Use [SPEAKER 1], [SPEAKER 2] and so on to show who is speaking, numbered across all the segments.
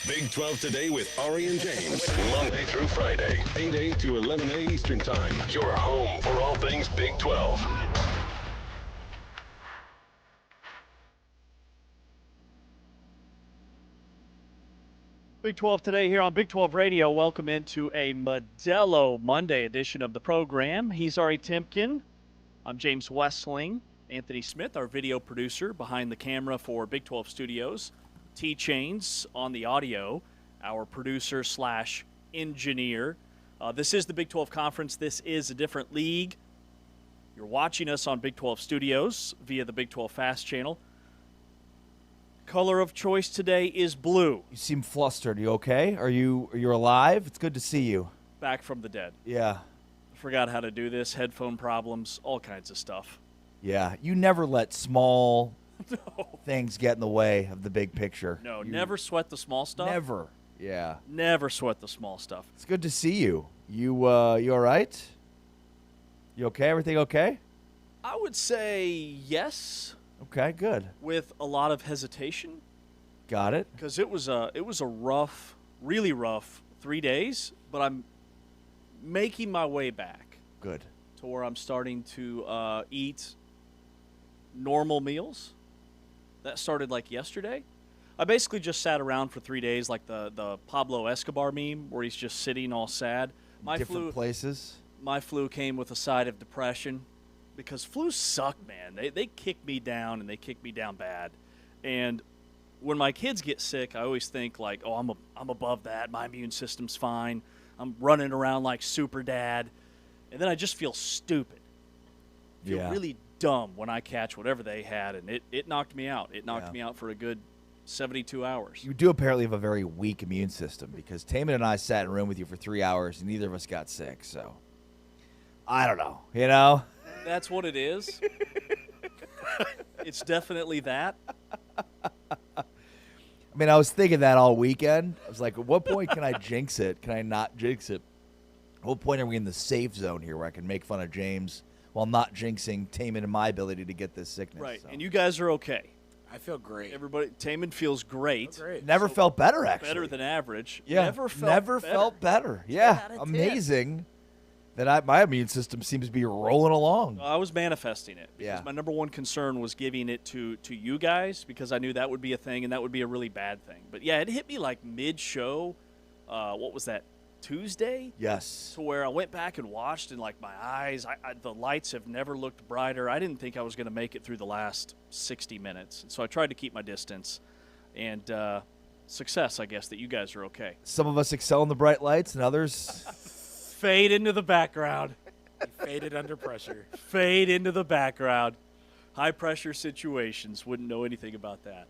[SPEAKER 1] Big 12 Today with Ari and James. Monday through Friday, 8 to 11 a Eastern Time. Your home for all things Big 12.
[SPEAKER 2] Big 12 Today here on Big 12 Radio. Welcome into a Modelo Monday edition of the program. He's Ari Timken. I'm James Westling. Anthony Smith, our video producer behind the camera for Big 12 Studios. T-Chains on the audio, our producer slash engineer. This is the Big 12 Conference. This is a different league. You're watching us on Big 12 Studios via the Big 12 Fast channel. Color of choice today is blue.
[SPEAKER 3] You seem flustered. You okay? Are you alive? It's good to see you.
[SPEAKER 2] Back from the dead.
[SPEAKER 3] Yeah.
[SPEAKER 2] Forgot how to do this. Headphone problems, all kinds of stuff.
[SPEAKER 3] Yeah. You never let small things get in the way of the big picture.
[SPEAKER 2] No, never sweat the small stuff.
[SPEAKER 3] Never. Yeah.
[SPEAKER 2] Never sweat the small stuff.
[SPEAKER 3] It's good to see you. You all right? You okay? Everything okay?
[SPEAKER 2] I would say yes.
[SPEAKER 3] Okay, good.
[SPEAKER 2] With a lot of hesitation.
[SPEAKER 3] Got it.
[SPEAKER 2] Because it was a rough, really rough 3 days, but I'm making my way back.
[SPEAKER 3] Good.
[SPEAKER 2] To where I'm starting to eat normal meals. That started like yesterday. I basically just sat around for 3 days like the Pablo Escobar meme where he's just sitting all sad.
[SPEAKER 3] Different places.
[SPEAKER 2] My flu came with a side of depression because flus suck, man. They kick me down, and they kick me down bad. And when my kids get sick, I always think like, oh, I'm above that. My immune system's fine. I'm running around like super dad. And then I just feel stupid. I feel really dumb when I catch whatever they had, and it knocked me out. It knocked me out for a good 72 hours.
[SPEAKER 3] You do apparently have a very weak immune system because Taman and I sat in a room with you for 3 hours, and neither of us got sick. So I don't know. You know?
[SPEAKER 2] That's what it is. It's definitely that.
[SPEAKER 3] I mean, I was thinking that all weekend. I was like, at what point can I jinx it? Can I not jinx it? At what point are we in the safe zone here where I can make fun of James while not jinxing Taman and my ability to get this sickness?
[SPEAKER 2] Right,
[SPEAKER 3] so.
[SPEAKER 2] and you guys are okay.
[SPEAKER 4] I feel great.
[SPEAKER 2] Everybody, Taman feels great.
[SPEAKER 3] Never felt better, actually.
[SPEAKER 2] Better than average.
[SPEAKER 3] Yeah,
[SPEAKER 2] never felt
[SPEAKER 3] better. Yeah,
[SPEAKER 2] 10 out of 10.
[SPEAKER 3] amazing that my immune system seems to be rolling along.
[SPEAKER 2] I was manifesting it because my number one concern was giving it to you guys because I knew that would be a thing and that would be a really bad thing. But, yeah, it hit me like mid-show. What was that, Tuesday?
[SPEAKER 3] Yes.
[SPEAKER 2] To where I went back and watched and, like, my eyes, the lights have never looked brighter. I didn't think I was going to make it through the last 60 minutes. So I tried to keep my distance. And success, I guess, that you guys are okay.
[SPEAKER 3] Some of us excel in the bright lights and others
[SPEAKER 2] fade into the background.
[SPEAKER 4] He faded under pressure.
[SPEAKER 2] Fade into the background. High-pressure situations. Wouldn't know anything about that.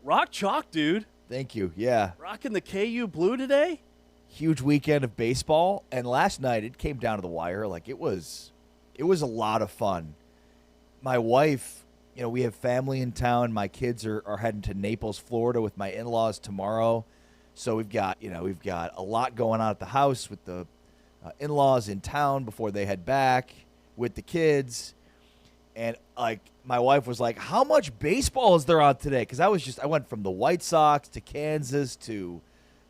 [SPEAKER 2] Rock chalk, dude.
[SPEAKER 3] Thank you. Yeah.
[SPEAKER 2] Rocking the KU blue today?
[SPEAKER 3] Huge weekend of baseball, and last night it came down to the wire. Like it was a lot of fun. My wife, we have family in town. My kids are heading to Naples, Florida with my in-laws tomorrow. So we've got a lot going on at the house with the in-laws in town before they head back with the kids. And like my wife was like, "How much baseball is there on today?" Because I went from the White Sox to Kansas to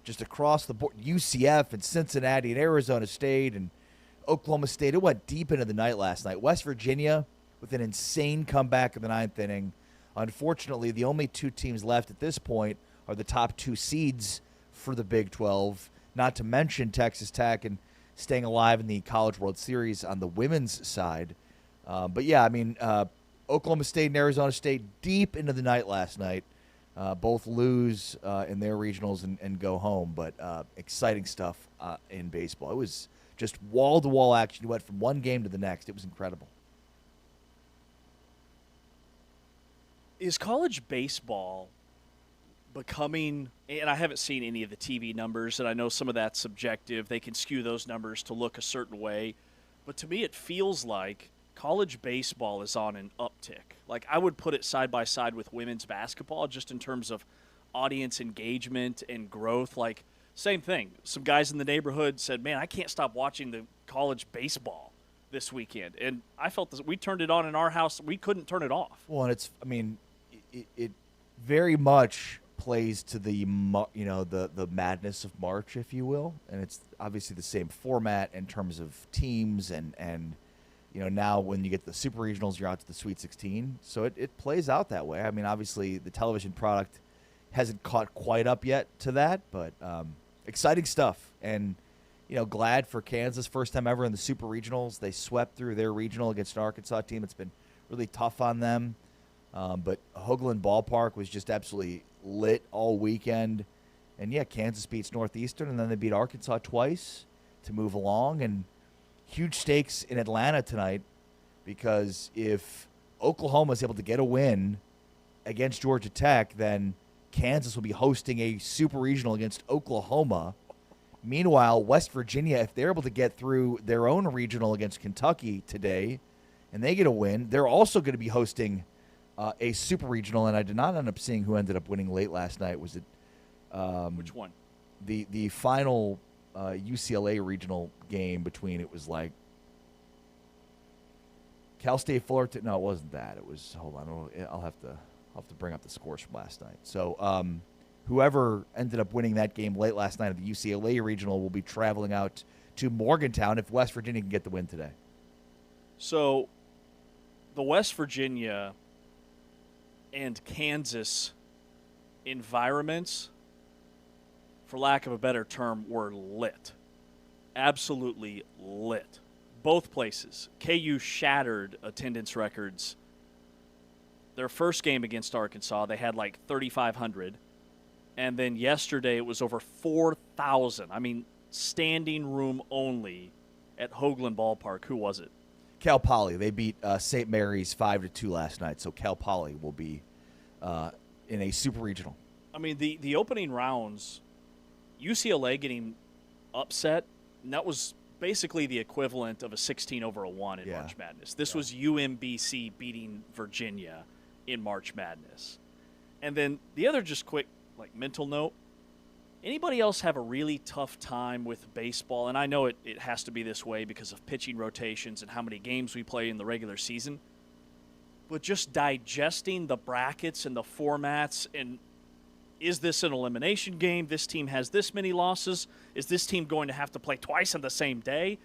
[SPEAKER 3] just across the board, UCF and Cincinnati and Arizona State and Oklahoma State. It went deep into the night last night. West Virginia with an insane comeback in the ninth inning. Unfortunately, the only two teams left at this point are the top two seeds for the Big 12. Not to mention Texas Tech and staying alive in the College World Series on the women's side. But, yeah, I mean, Oklahoma State and Arizona State deep into the night last night. Both lose in their regionals and go home. But exciting stuff in baseball. It was just wall-to-wall action. You went from one game to the next. It was incredible.
[SPEAKER 2] Is college baseball becoming, and I haven't seen any of the TV numbers, and I know some of that's subjective. They can skew those numbers to look a certain way. But to me, it feels like college baseball is on an uptick. Like, I would put it side by side with women's basketball just in terms of audience engagement and growth. Like, same thing. Some guys in the neighborhood said, man, I can't stop watching the college baseball this weekend. And I felt this, we turned it on in our house. We couldn't turn it off.
[SPEAKER 3] Well, and it very much plays to the the madness of March, if you will, and it's obviously the same format in terms of teams and now when you get the super regionals, you're out to the Sweet 16, so it plays out that way. I mean, obviously the television product hasn't caught quite up yet to that, but exciting stuff, and glad for Kansas, first time ever in the super regionals. They swept through their regional against an Arkansas team. It's been really tough on them. But Hoagland Ballpark was just absolutely lit all weekend. And, yeah, Kansas beats Northeastern, and then they beat Arkansas twice to move along. And huge stakes in Atlanta tonight, because if Oklahoma is able to get a win against Georgia Tech, then Kansas will be hosting a super regional against Oklahoma. Meanwhile, West Virginia, if they're able to get through their own regional against Kentucky today and they get a win, they're also going to be hosting a super regional, and I did not end up seeing who ended up winning late last night. Was it
[SPEAKER 2] which one?
[SPEAKER 3] The final UCLA regional game between, it was like Cal State Fullerton. No, it wasn't that. It was, hold on, I'll have to bring up the scores from last night. So whoever ended up winning that game late last night of the UCLA regional will be traveling out to Morgantown if West Virginia can get the win today.
[SPEAKER 2] So the West Virginia and Kansas environments, for lack of a better term, were lit. Absolutely lit. Both places. KU shattered attendance records. Their first game against Arkansas, they had like 3,500. And then yesterday it was over 4,000. I mean, standing room only at Hoagland Ballpark. Who was it?
[SPEAKER 3] Cal Poly. They beat St. Mary's 5-2 last night, so Cal Poly will be in a super regional.
[SPEAKER 2] I mean, the opening rounds, UCLA getting upset, and that was basically the equivalent of a 16-1 in March Madness. This was UMBC beating Virginia in March Madness. And then the other just quick mental note, anybody else have a really tough time with baseball? And I know it has to be this way because of pitching rotations and how many games we play in the regular season. But just digesting the brackets and the formats, and is this an elimination game? This team has this many losses. Is this team going to have to play twice on the same day?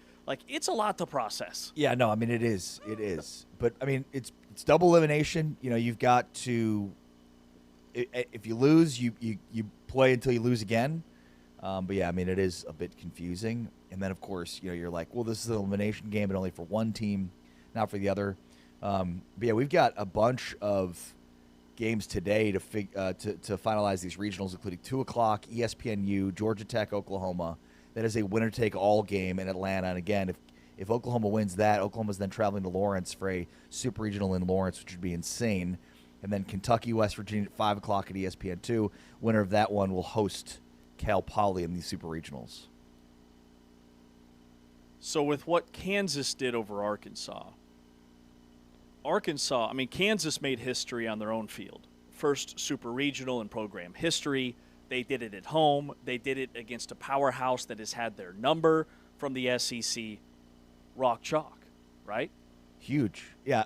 [SPEAKER 2] It's a lot to process.
[SPEAKER 3] Yeah, no, I mean, it is. It is. But, I mean, it's double elimination. You've got to – if you lose, you play until you lose again. But, yeah, I mean, it is a bit confusing. And then, of course, you're like, well, this is an elimination game, but only for one team, not for the other. But, yeah, we've got a bunch of games today to finalize these regionals, including 2 o'clock, ESPNU, Georgia Tech, Oklahoma. That is a winner-take-all game in Atlanta. And, again, if Oklahoma wins that, Oklahoma's then traveling to Lawrence for a super regional in Lawrence, which would be insane. And then Kentucky, West Virginia at 5 o'clock at ESPN2. Winner of that one will host Cal Poly in these super regionals.
[SPEAKER 2] So with what Kansas did over Arkansas, Kansas made history on their own field. First super regional in program history. They did it at home. They did it against a powerhouse that has had their number from the SEC. Rock chalk, right?
[SPEAKER 3] Huge. Yeah,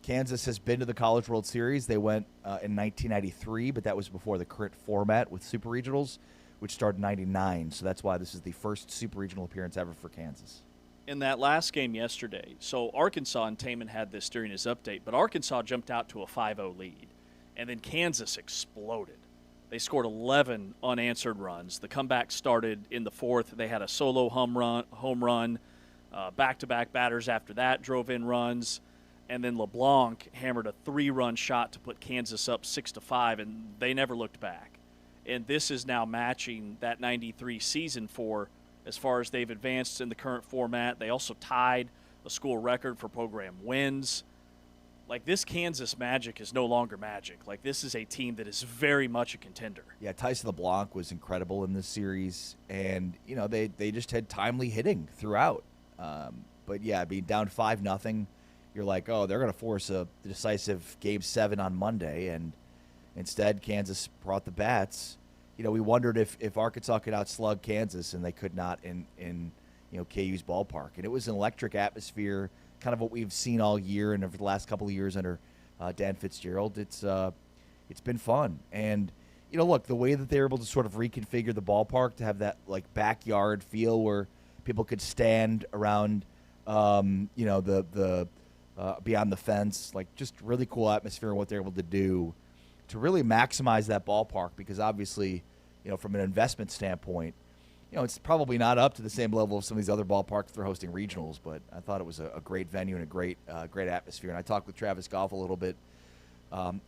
[SPEAKER 3] Kansas has been to the College World Series. They went in 1993, but that was before the current format with super regionals, which started in 99. So that's why this is the first super regional appearance ever for Kansas.
[SPEAKER 2] In that last game yesterday, so Arkansas, and Taman had this during his update, but Arkansas jumped out to a 5-0 lead, and then Kansas exploded. They scored 11 unanswered runs. The comeback started in the fourth. They had a solo home run. Back-to-back batters after that drove in runs. And then LeBlanc hammered a 3-run shot to put Kansas up 6-5, and they never looked back. And this is now matching that 93 season for as far as they've advanced in the current format. They also tied a school record for program wins. This Kansas Magic is no longer magic. This is a team that is very much a contender.
[SPEAKER 3] Yeah, Tyson LeBlanc was incredible in this series, and, they just had timely hitting throughout. But, yeah, being down 5-0, you're like, oh, they're going to force a decisive Game 7 on Monday, and instead Kansas brought the bats. We wondered if Arkansas could outslug Kansas, and they could not in KU's ballpark. And it was an electric atmosphere, kind of what we've seen all year and over the last couple of years under Dan Fitzgerald. It's been fun. And, look, the way that they were able to sort of reconfigure the ballpark to have that like backyard feel where people could stand around, the beyond the fence, like just really cool atmosphere and what they're able to do to really maximize that ballpark because obviously, from an investment standpoint, it's probably not up to the same level of some of these other ballparks they're hosting regionals, but I thought it was a great venue and a great atmosphere. And I talked with Travis Goff a little bit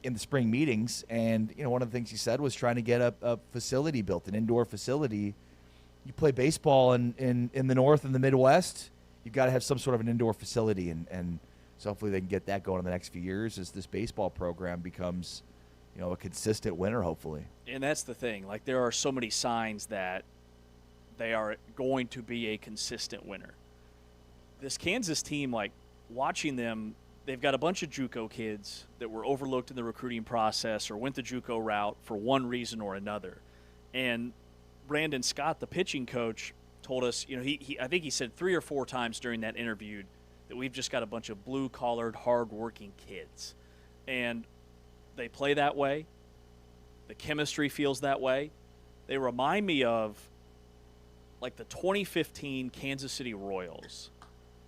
[SPEAKER 3] in the spring meetings, and one of the things he said was trying to get a facility built, an indoor facility. You play baseball in the North and the Midwest, you've got to have some sort of an indoor facility, and so hopefully they can get that going in the next few years as this baseball program becomes, a consistent winner, hopefully.
[SPEAKER 2] And that's the thing. Like, there are so many signs that they are going to be a consistent winner. This Kansas team, like, watching them, they've got a bunch of JUCO kids that were overlooked in the recruiting process or went the JUCO route for one reason or another. And Brandon Scott, the pitching coach, told us, I think he said 3 or 4 times during that interview that we've just got a bunch of blue-collared, hard-working kids. And they play that way. The chemistry feels that way. They remind me of, like, the 2015 Kansas City Royals,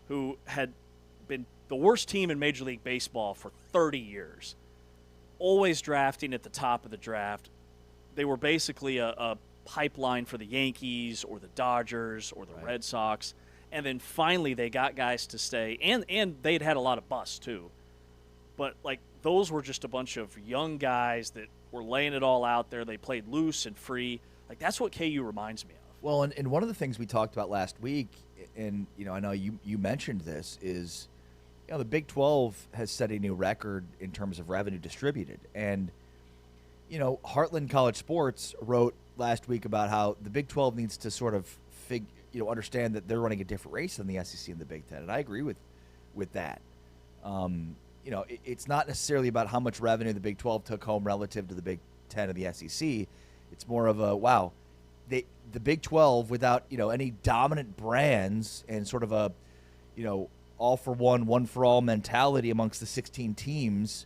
[SPEAKER 2] who had been the worst team in Major League Baseball for 30 years, always drafting at the top of the draft. They were basically a pipeline for the Yankees or the Dodgers or the Red Sox. And then finally they got guys to stay. And they'd had a lot of busts too. But, like, those were just a bunch of young guys that were laying it all out there. They played loose and free. Like, that's what KU reminds me of.
[SPEAKER 3] Well, and one of the things we talked about last week, and, I know you mentioned this, is, the Big 12 has set a new record in terms of revenue distributed. And, Heartland College Sports wrote last week about how the Big 12 needs to sort of understand that they're running a different race than the SEC and the Big 10. And I agree with that. It's not necessarily about how much revenue the Big 12 took home relative to the Big 10 and the SEC. It's more of a, the Big 12 without, any dominant brands and sort of a, all for one for all mentality amongst the 16 teams,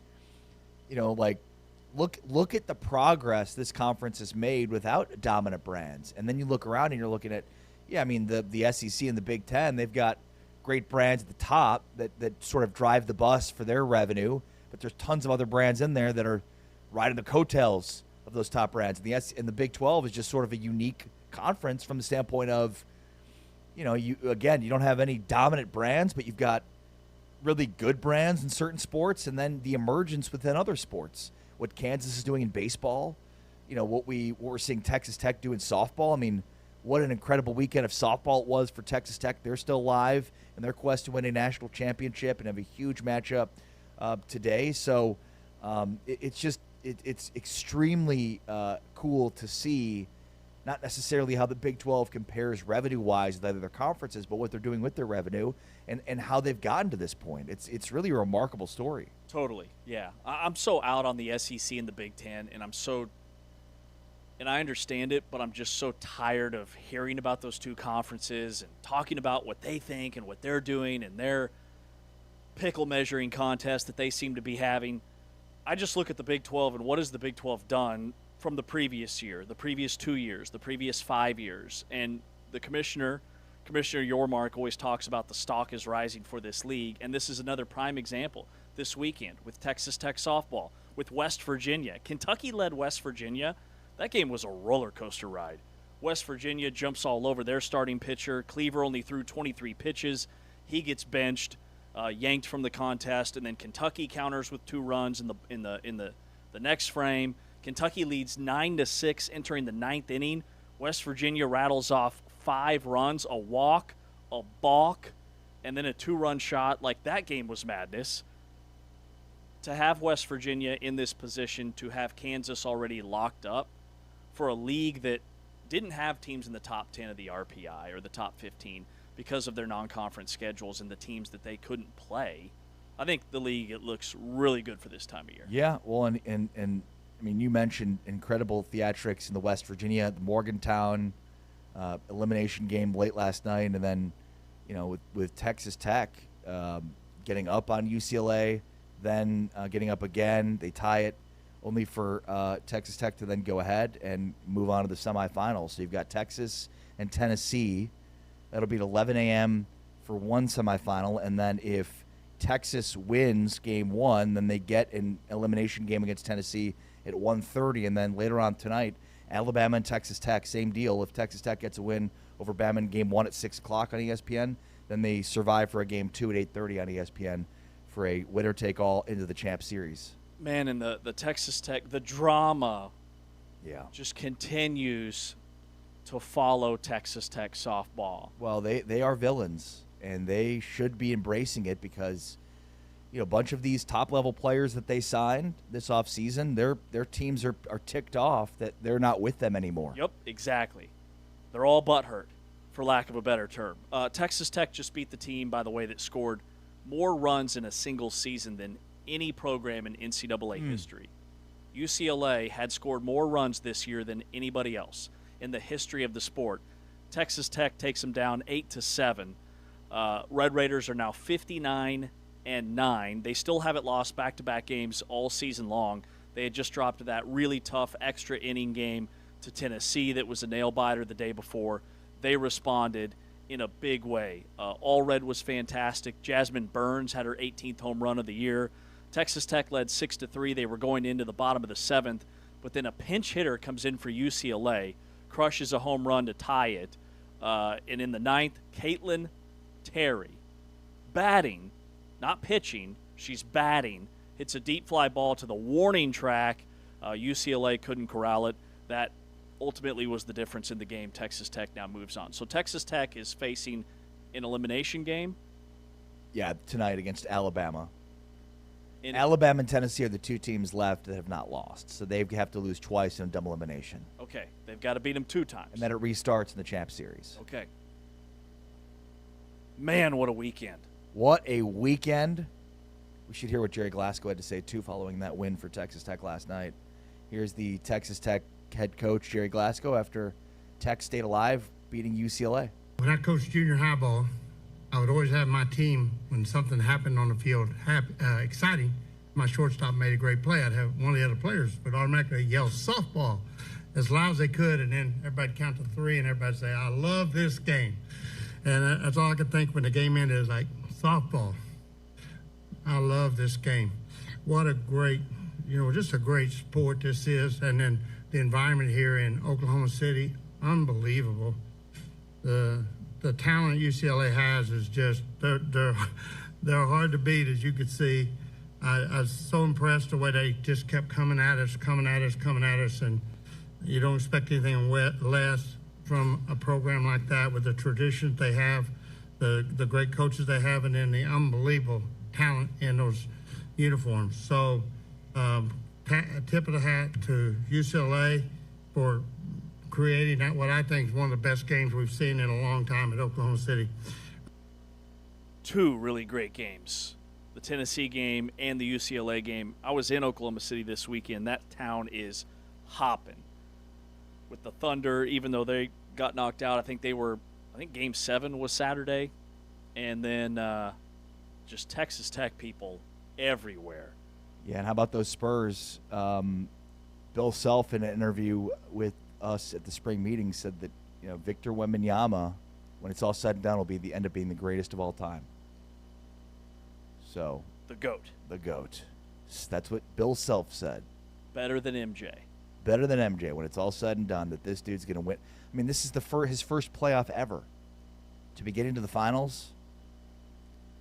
[SPEAKER 3] look at the progress this conference has made without dominant brands. And then you look around and you're looking at, the SEC and the Big 10, they've got great brands at the top that sort of drive the bus for their revenue, but there's tons of other brands in there that are riding the coattails of those top brands. And the Big 12 is just sort of a unique conference from the standpoint of, you don't have any dominant brands, but you've got really good brands in certain sports, and then the emergence within other sports. What Kansas is doing in baseball, what we're seeing Texas Tech do in softball. I mean, what an incredible weekend of softball it was for Texas Tech. They're still alive in their quest to win a national championship and have a huge matchup today. So it's extremely cool to see, not necessarily how the Big 12 compares revenue-wise with other conferences, but what they're doing with their revenue and how they've gotten to this point. It's really a remarkable story.
[SPEAKER 2] Totally, yeah. I'm so out on the SEC and the Big 10, and I understand it, but I'm just so tired of hearing about those two conferences and talking about what they think and what they're doing and their pickle measuring contest that they seem to be having. I just look at the Big 12 and what has the Big 12 done from the previous year, the previous 2 years, the previous 5 years. And the Commissioner Yormark always talks about the stock is rising for this league, and this is another prime example this weekend with Texas Tech softball, with West Virginia. Kentucky led West Virginia. That game was a roller coaster ride. West Virginia jumps all over their starting pitcher. Cleaver only threw 23 pitches. He gets benched, yanked from the contest, and then Kentucky counters with 2 runs in the next frame. Kentucky leads 9-6 entering the 9th inning. West Virginia rattles off 5 runs, a walk, a balk, and then a 2-run shot. Like, that game was madness. To have West Virginia in this position, to have Kansas already locked up for a league that didn't have teams in the top 10 of the RPI or the top 15 because of their non-conference schedules and the teams that they couldn't play, I think the league, it looks really good for this time of year.
[SPEAKER 3] Yeah, well, and I mean, you mentioned incredible theatrics in the West Virginia, the Morgantown elimination game late last night, and then, with Texas Tech getting up on UCLA, then getting up again, they tie it only for Texas Tech to then go ahead and move on to the semifinals. So you've got Texas and Tennessee. That'll be at 11 a.m. for one semifinal, and then if Texas wins game one, then they get an elimination game against Tennessee at 1:30, and then later on tonight, Alabama and Texas Tech, same deal. If Texas Tech gets a win over Bama in game one at 6 o'clock on ESPN, then they survive for a game two at 8:30 on ESPN for a winner-take-all into the Champ Series.
[SPEAKER 2] Man, and the Texas Tech, the drama just continues to follow Texas Tech softball.
[SPEAKER 3] Well, they are villains, and they should be embracing it because, a bunch of these top-level players that they signed this offseason, their teams are ticked off that they're not with them anymore.
[SPEAKER 2] Yep, exactly. They're all butthurt, for lack of a better term. Texas Tech just beat the team, by the way, that scored more runs in a single season than any program in NCAA history. UCLA had scored more runs this year than anybody else in the history of the sport. Texas Tech takes them down 8-7. Red Raiders are now 59-9. They still haven't lost back-to-back games all season long. They had just dropped that really tough extra inning game to Tennessee that was a nail-biter the day before. They responded in a big way. All Red was fantastic. Jasmine Burns had her 18th home run of the year. Texas Tech led 6-3. They were going into the bottom of the seventh, but then a pinch hitter comes in for UCLA, crushes a home run to tie it. And in the ninth, Caitlin Terry, batting, not pitching, she's batting, hits a deep fly ball to the warning track. UCLA couldn't corral it. That ultimately was the difference in the game. Texas Tech now moves on. So Texas Tech is facing an elimination game.
[SPEAKER 3] Yeah, tonight against Alabama. Alabama and Tennessee are the two teams left that have not lost, so they have to lose twice in a double elimination.
[SPEAKER 2] Okay, they've got to beat them 2 times.
[SPEAKER 3] And then it restarts in the Champ Series.
[SPEAKER 2] Okay. Man, what a weekend.
[SPEAKER 3] What a weekend. We should hear what Jerry Glasgow had to say, too, following that win for Texas Tech last night. Here's the Texas Tech head coach, Jerry Glasgow, after Tech stayed alive, beating UCLA.
[SPEAKER 5] When I coached junior high ball, I would always have my team, when something happened on the field exciting, my shortstop made a great play. I'd have one of the other players would automatically yell softball as loud as they could, and then everybody count to 3 and everybody say, I love this game. And that's all I could think when the game ended, is like, softball. I love this game. What a great, just a great sport this is. And then the environment here in Oklahoma City, unbelievable. The talent UCLA has is just, they're hard to beat, as you could see. I was so impressed the way they just kept coming at us, and you don't expect anything less from a program like that with the traditions they have, the great coaches they have, and then the unbelievable talent in those uniforms. So, tip of the hat to UCLA for creating that, what I think is one of the best games we've seen in a long time at Oklahoma City.
[SPEAKER 2] 2 really great games, the Tennessee game and the UCLA game. I was in Oklahoma City this weekend. That town is hopping with the Thunder, even though they got knocked out. I think Game 7 was Saturday. And then just Texas Tech people everywhere.
[SPEAKER 3] Yeah, and how about those Spurs? Bill Self, in an interview with us at the spring meeting, said that Victor Wembanyama, when it's all said and done, will end up being the greatest of all time. So
[SPEAKER 2] the GOAT.
[SPEAKER 3] That's what Bill Self said.
[SPEAKER 2] Better than MJ.
[SPEAKER 3] When it's all said and done, that this dude's going to win. I mean, this is his first playoff ever. To be getting to the finals,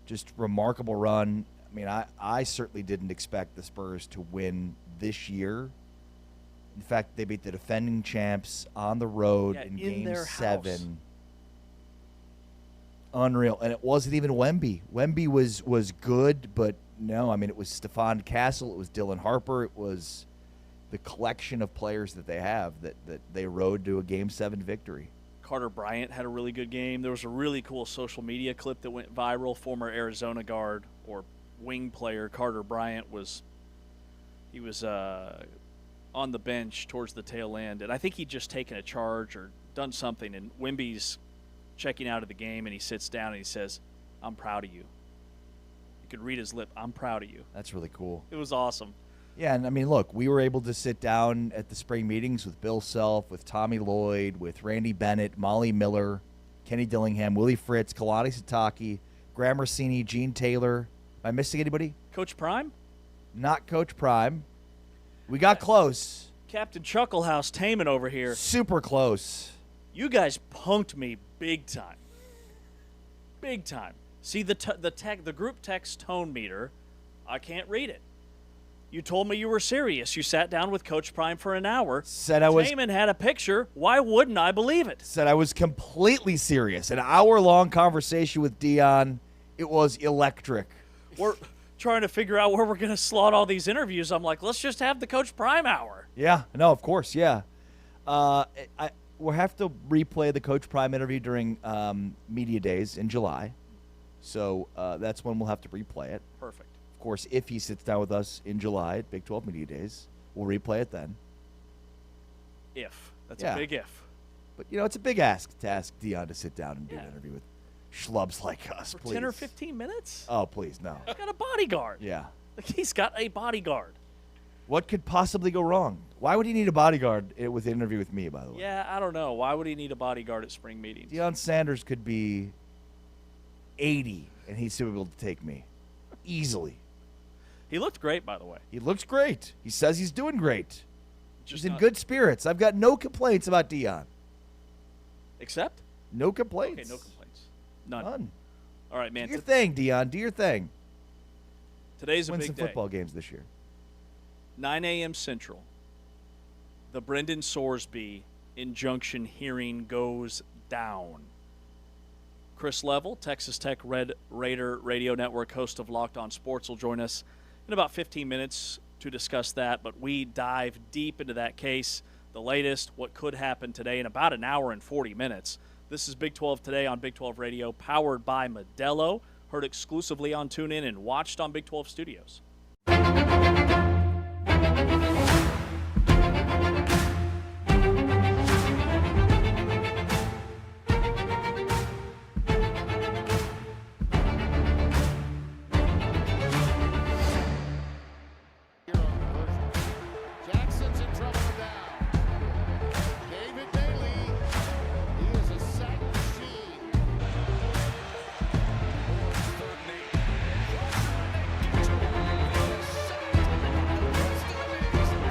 [SPEAKER 3] just remarkable run. I mean, I certainly didn't expect the Spurs to win this year. In fact, they beat the defending champs on the road in Game 7.
[SPEAKER 2] House.
[SPEAKER 3] Unreal. And it wasn't even Wemby. Wemby was good, but no, I mean, it was Stephon Castle, it was Dylan Harper, it was the collection of players that they have that they rode to a Game 7 victory.
[SPEAKER 2] Carter Bryant had a really good game. There was a really cool social media clip that went viral. Former Arizona guard or wing player Carter Bryant was on the bench towards the tail end, and I think he'd just taken a charge or done something, and Wemby's checking out of the game, and he sits down and he says, "I'm proud of you." You could read his lip. "I'm proud of you."
[SPEAKER 3] That's really cool.
[SPEAKER 2] It was awesome.
[SPEAKER 3] Yeah, and I mean, look, we were able to sit down at the spring meetings with Bill Self, with Tommy Lloyd, with Randy Bennett, Molly Miller, Kenny Dillingham, Willie Fritz, Kalani Sataki, Graham Rossini, Gene Taylor. Am I missing anybody?
[SPEAKER 2] Coach Prime?
[SPEAKER 3] Not Coach Prime. We got close.
[SPEAKER 2] Captain Chucklehouse Taman over here.
[SPEAKER 3] Super close.
[SPEAKER 2] You guys punked me big time. Big time. See the group text tone meter, I can't read it. You told me you were serious. You sat down with Coach Prime for an hour.
[SPEAKER 3] Said I was.
[SPEAKER 2] Taman had a picture. Why wouldn't I believe it?
[SPEAKER 3] Said I was completely serious. An hour-long conversation with Dion. It was electric.
[SPEAKER 2] We're trying to figure out where we're going to slot all these interviews. I'm like, let's just have the Coach Prime hour.
[SPEAKER 3] Yeah. No, of course. Yeah. We'll have to replay the Coach Prime interview during media days in July. So that's when we'll have to replay it.
[SPEAKER 2] Perfect.
[SPEAKER 3] Of course, if he sits down with us in July at Big 12 Media Days, we'll replay it then.
[SPEAKER 2] If. That's
[SPEAKER 3] Yeah.
[SPEAKER 2] a big if.
[SPEAKER 3] But, it's a big ask to ask Dion to sit down and do
[SPEAKER 2] Yeah.
[SPEAKER 3] an interview with schlubs like us,
[SPEAKER 2] For
[SPEAKER 3] please.
[SPEAKER 2] 10 or 15 minutes?
[SPEAKER 3] Oh, please, no.
[SPEAKER 2] He's got a bodyguard.
[SPEAKER 3] Yeah.
[SPEAKER 2] Like, he's got a bodyguard.
[SPEAKER 3] What could possibly go wrong? Why would he need a bodyguard with an interview with me, by the way?
[SPEAKER 2] Yeah, I don't know. Why would he need a bodyguard at spring meetings?
[SPEAKER 3] Deion Sanders could be 80, and he'd still be able to take me. Easily.
[SPEAKER 2] He looked great, by the way.
[SPEAKER 3] He looks great. He says he's doing great.
[SPEAKER 2] Just
[SPEAKER 3] He's in
[SPEAKER 2] not-
[SPEAKER 3] good spirits. I've got no complaints about Dion.
[SPEAKER 2] Except?
[SPEAKER 3] No complaints.
[SPEAKER 2] Okay, no complaints. None.
[SPEAKER 3] None.
[SPEAKER 2] All right, man.
[SPEAKER 3] Do your thing, Dion. Do your thing.
[SPEAKER 2] Today's a
[SPEAKER 3] Win
[SPEAKER 2] big
[SPEAKER 3] some
[SPEAKER 2] day.
[SPEAKER 3] football games this year.
[SPEAKER 2] 9 a.m. Central. The Brendan Sorsby injunction hearing goes down. Chris Level, Texas Tech Red Raider Radio Network host of Locked On Sports, will join us in about 15 minutes to discuss that. But we dive deep into that case, the latest, what could happen today in about an hour and 40 minutes. This is Big 12 Today on Big 12 Radio, powered by Modelo. Heard exclusively on TuneIn and watched on Big 12 Studios.
[SPEAKER 6] Jackson's in trouble now. David Bailey, he is a sack machine. Third and 8.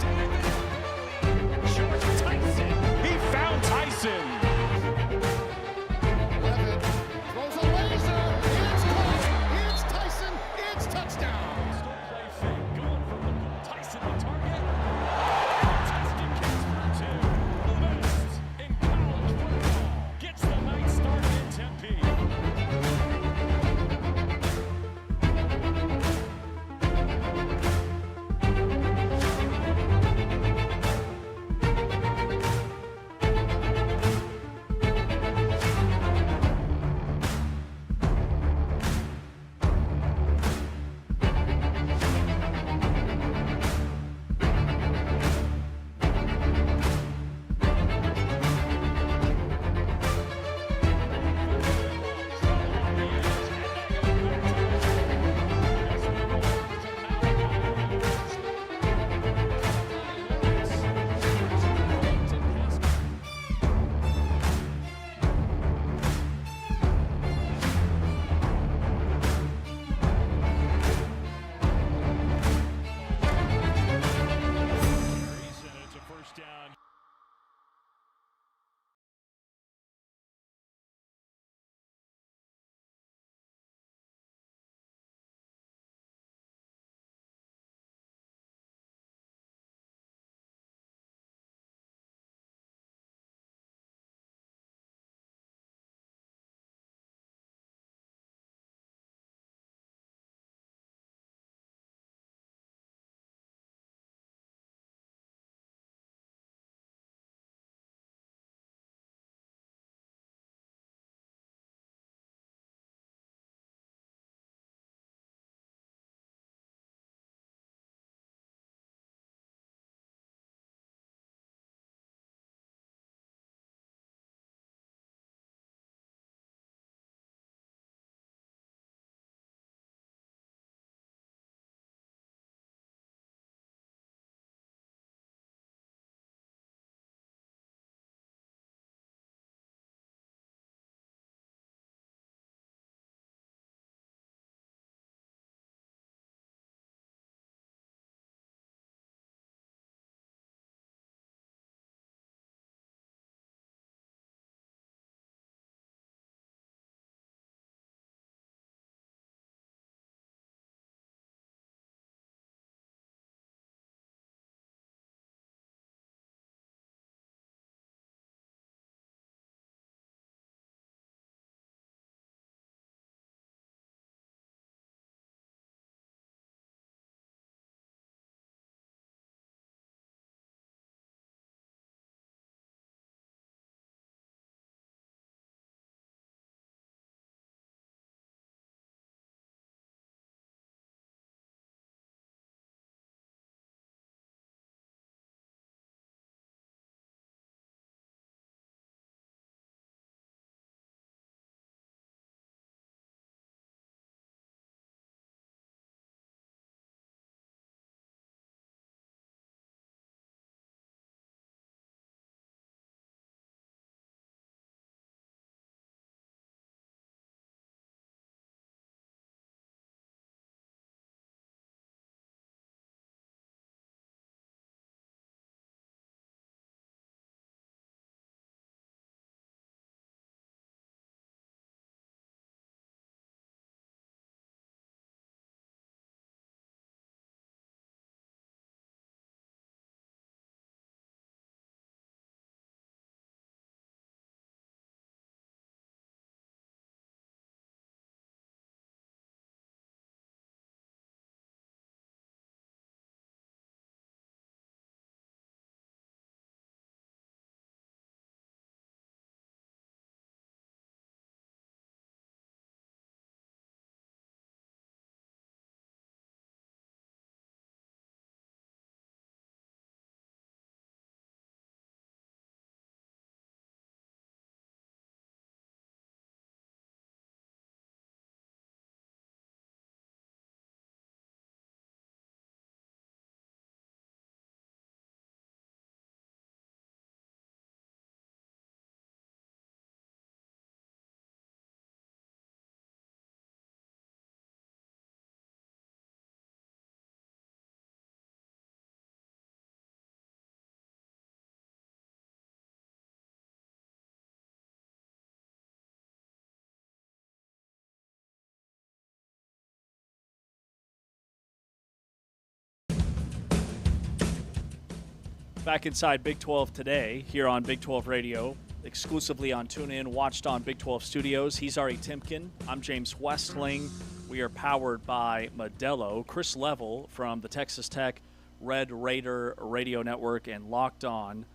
[SPEAKER 2] Back inside Big 12 today here on Big 12 Radio, exclusively on TuneIn, watched on Big 12 Studios. He's Ari Timken. I'm James Westling. We are powered by Modelo. Chris Level from the Texas Tech Red Raider Radio Network and Locked On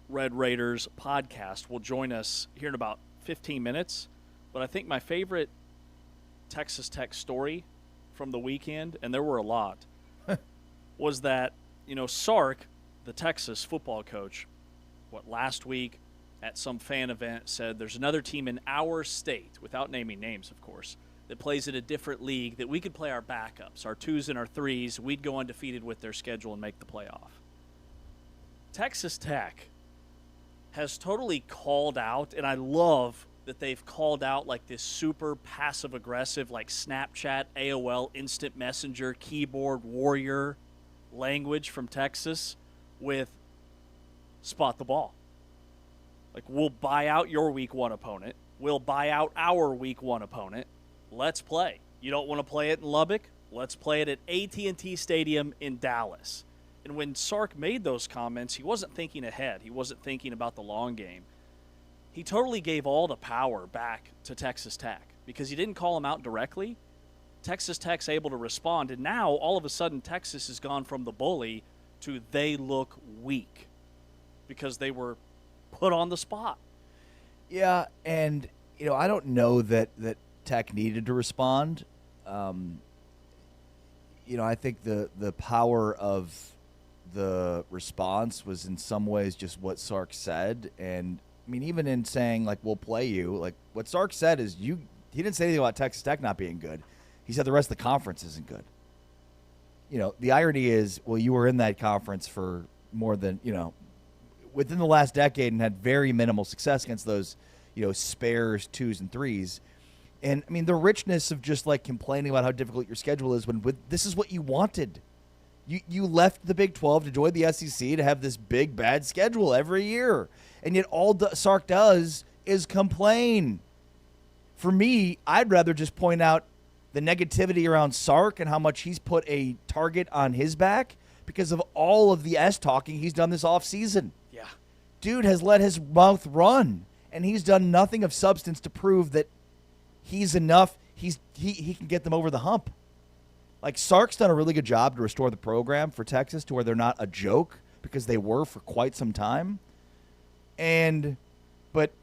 [SPEAKER 2] Red Raiders podcast will join us here in about 15 minutes. But I think my favorite Texas Tech story from the weekend, and there were a lot, was that, Sark, the Texas football coach, last week at some fan event said there's another team in our state, without naming names, of course, that plays in a different league that we could play our backups, our 2s and our 3s. We'd go undefeated with their schedule and make the playoff. Texas Tech has totally called out, and I love that they've called out like this super passive-aggressive, like Snapchat, AOL, Instant Messenger, keyboard warrior language from Texas with spot the ball. Like, we'll buy out your week 1 opponent. We'll buy out our week 1 opponent. Let's play. You don't want to play it in Lubbock? Let's play it at AT&T Stadium in Dallas. And when Sark made those comments, he wasn't thinking ahead. He wasn't thinking about the long game. He totally gave all the power back to Texas Tech because he didn't call him out directly. Texas Tech's able to respond, and now all of a sudden Texas has gone from the bully to they look weak because they were put on the spot.
[SPEAKER 3] Yeah, and I don't know that Tech needed to respond. I think the power of the response was in some ways just what Sark said, and I mean, even in saying like we'll play you, like what Sark said is he didn't say anything about Texas Tech not being good. He said the rest of the conference isn't good. The irony is, well, you were in that conference for more than, within the last decade and had very minimal success against those, spares 2s and 3s. And, I mean, the richness of just, like, complaining about how difficult your schedule is when this is what you wanted. You left the Big 12 to join the SEC to have this big, bad schedule every year. And yet all Sark does is complain. For me, I'd rather just point out the negativity around Sark and how much he's put a target on his back because of all of the talking he's done this offseason.
[SPEAKER 2] Yeah.
[SPEAKER 3] Dude has let his mouth run, and he's done nothing of substance to prove that he's enough. He can get them over the hump. Like, Sark's done a really good job to restore the program for Texas to where they're not a joke because they were for quite some time.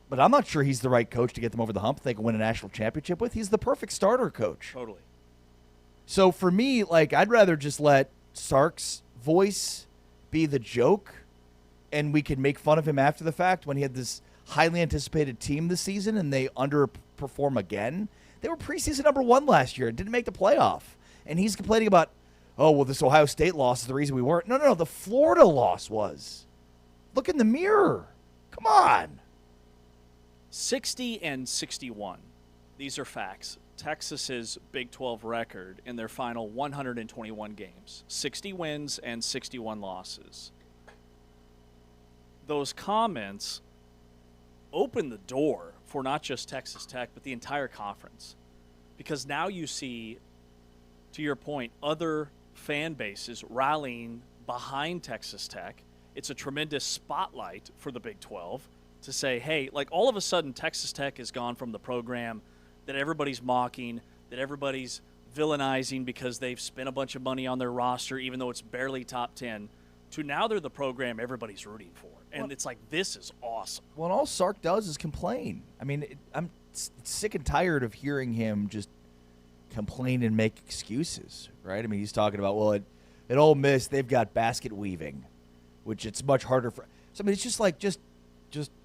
[SPEAKER 3] But I'm not sure he's the right coach to get them over the hump they can win a national championship with. He's the perfect starter coach.
[SPEAKER 2] Totally.
[SPEAKER 3] So for me, like, I'd rather just let Sark's voice be the joke, and we can make fun of him after the fact when he had this highly anticipated team this season and they underperform again. They were preseason number 1 last year and didn't make the playoff. And he's complaining about, oh, well, this Ohio State loss is the reason we weren't. No, the Florida loss was. Look in the mirror. Come on.
[SPEAKER 2] 60-61. These are facts. Texas's Big 12 record in their final 121 games. 60 wins and 61 losses. Those comments open the door for not just Texas Tech, but the entire conference. Because now you see, to your point, other fan bases rallying behind Texas Tech. It's a tremendous spotlight for the Big 12 to say, hey, like, all of a sudden Texas Tech has gone from the program that everybody's mocking, that everybody's villainizing because they've spent a bunch of money on their roster, even though it's barely top 10, to now they're the program everybody's rooting for. And it's like, this is awesome.
[SPEAKER 3] Well, all Sark does is complain. I mean, I'm sick and tired of hearing him just complain and make excuses, right? I mean, he's talking about, well, at Ole Miss, they've got basket weaving, which it's much harder for. So, I mean, it's just like, just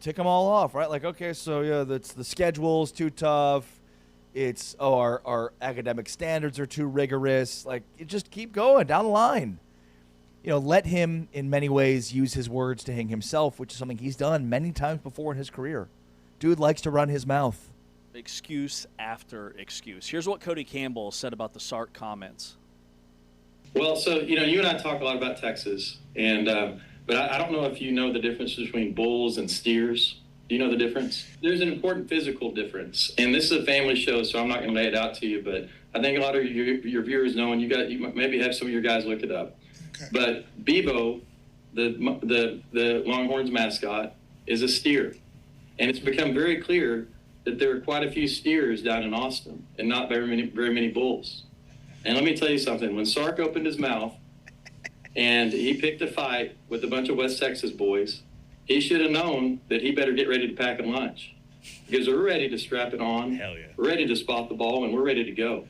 [SPEAKER 3] tick them all off, right? Like, okay, so, yeah, that's the schedule's too tough. It's, our academic standards are too rigorous. Like, you just keep going down the line. Let him, in many ways, use his words to hang himself, which is something he's done many times before in his career. Dude likes to run his mouth.
[SPEAKER 2] Excuse after excuse. Here's what Cody Campbell said about the Sark comments.
[SPEAKER 7] Well, so, you and I talk a lot about Texas, and but I don't know if you know the difference between bulls and steers. Do you know the difference? There's an important physical difference, and this is a family show, so I'm not going to lay it out to you, but I think a lot of your viewers know, and you maybe have some of your guys look it up. But Bebo, the Longhorns mascot, is a steer. And it's become very clear that there are quite a few steers down in Austin and not very many bulls. And let me tell you something. When Sark opened his mouth and he picked a fight with a bunch of West Texas boys, he should have known that he better get ready to pack a lunch, because we're ready to strap it on.
[SPEAKER 8] Hell yeah.
[SPEAKER 7] We're ready to spot the ball, and we're ready to go.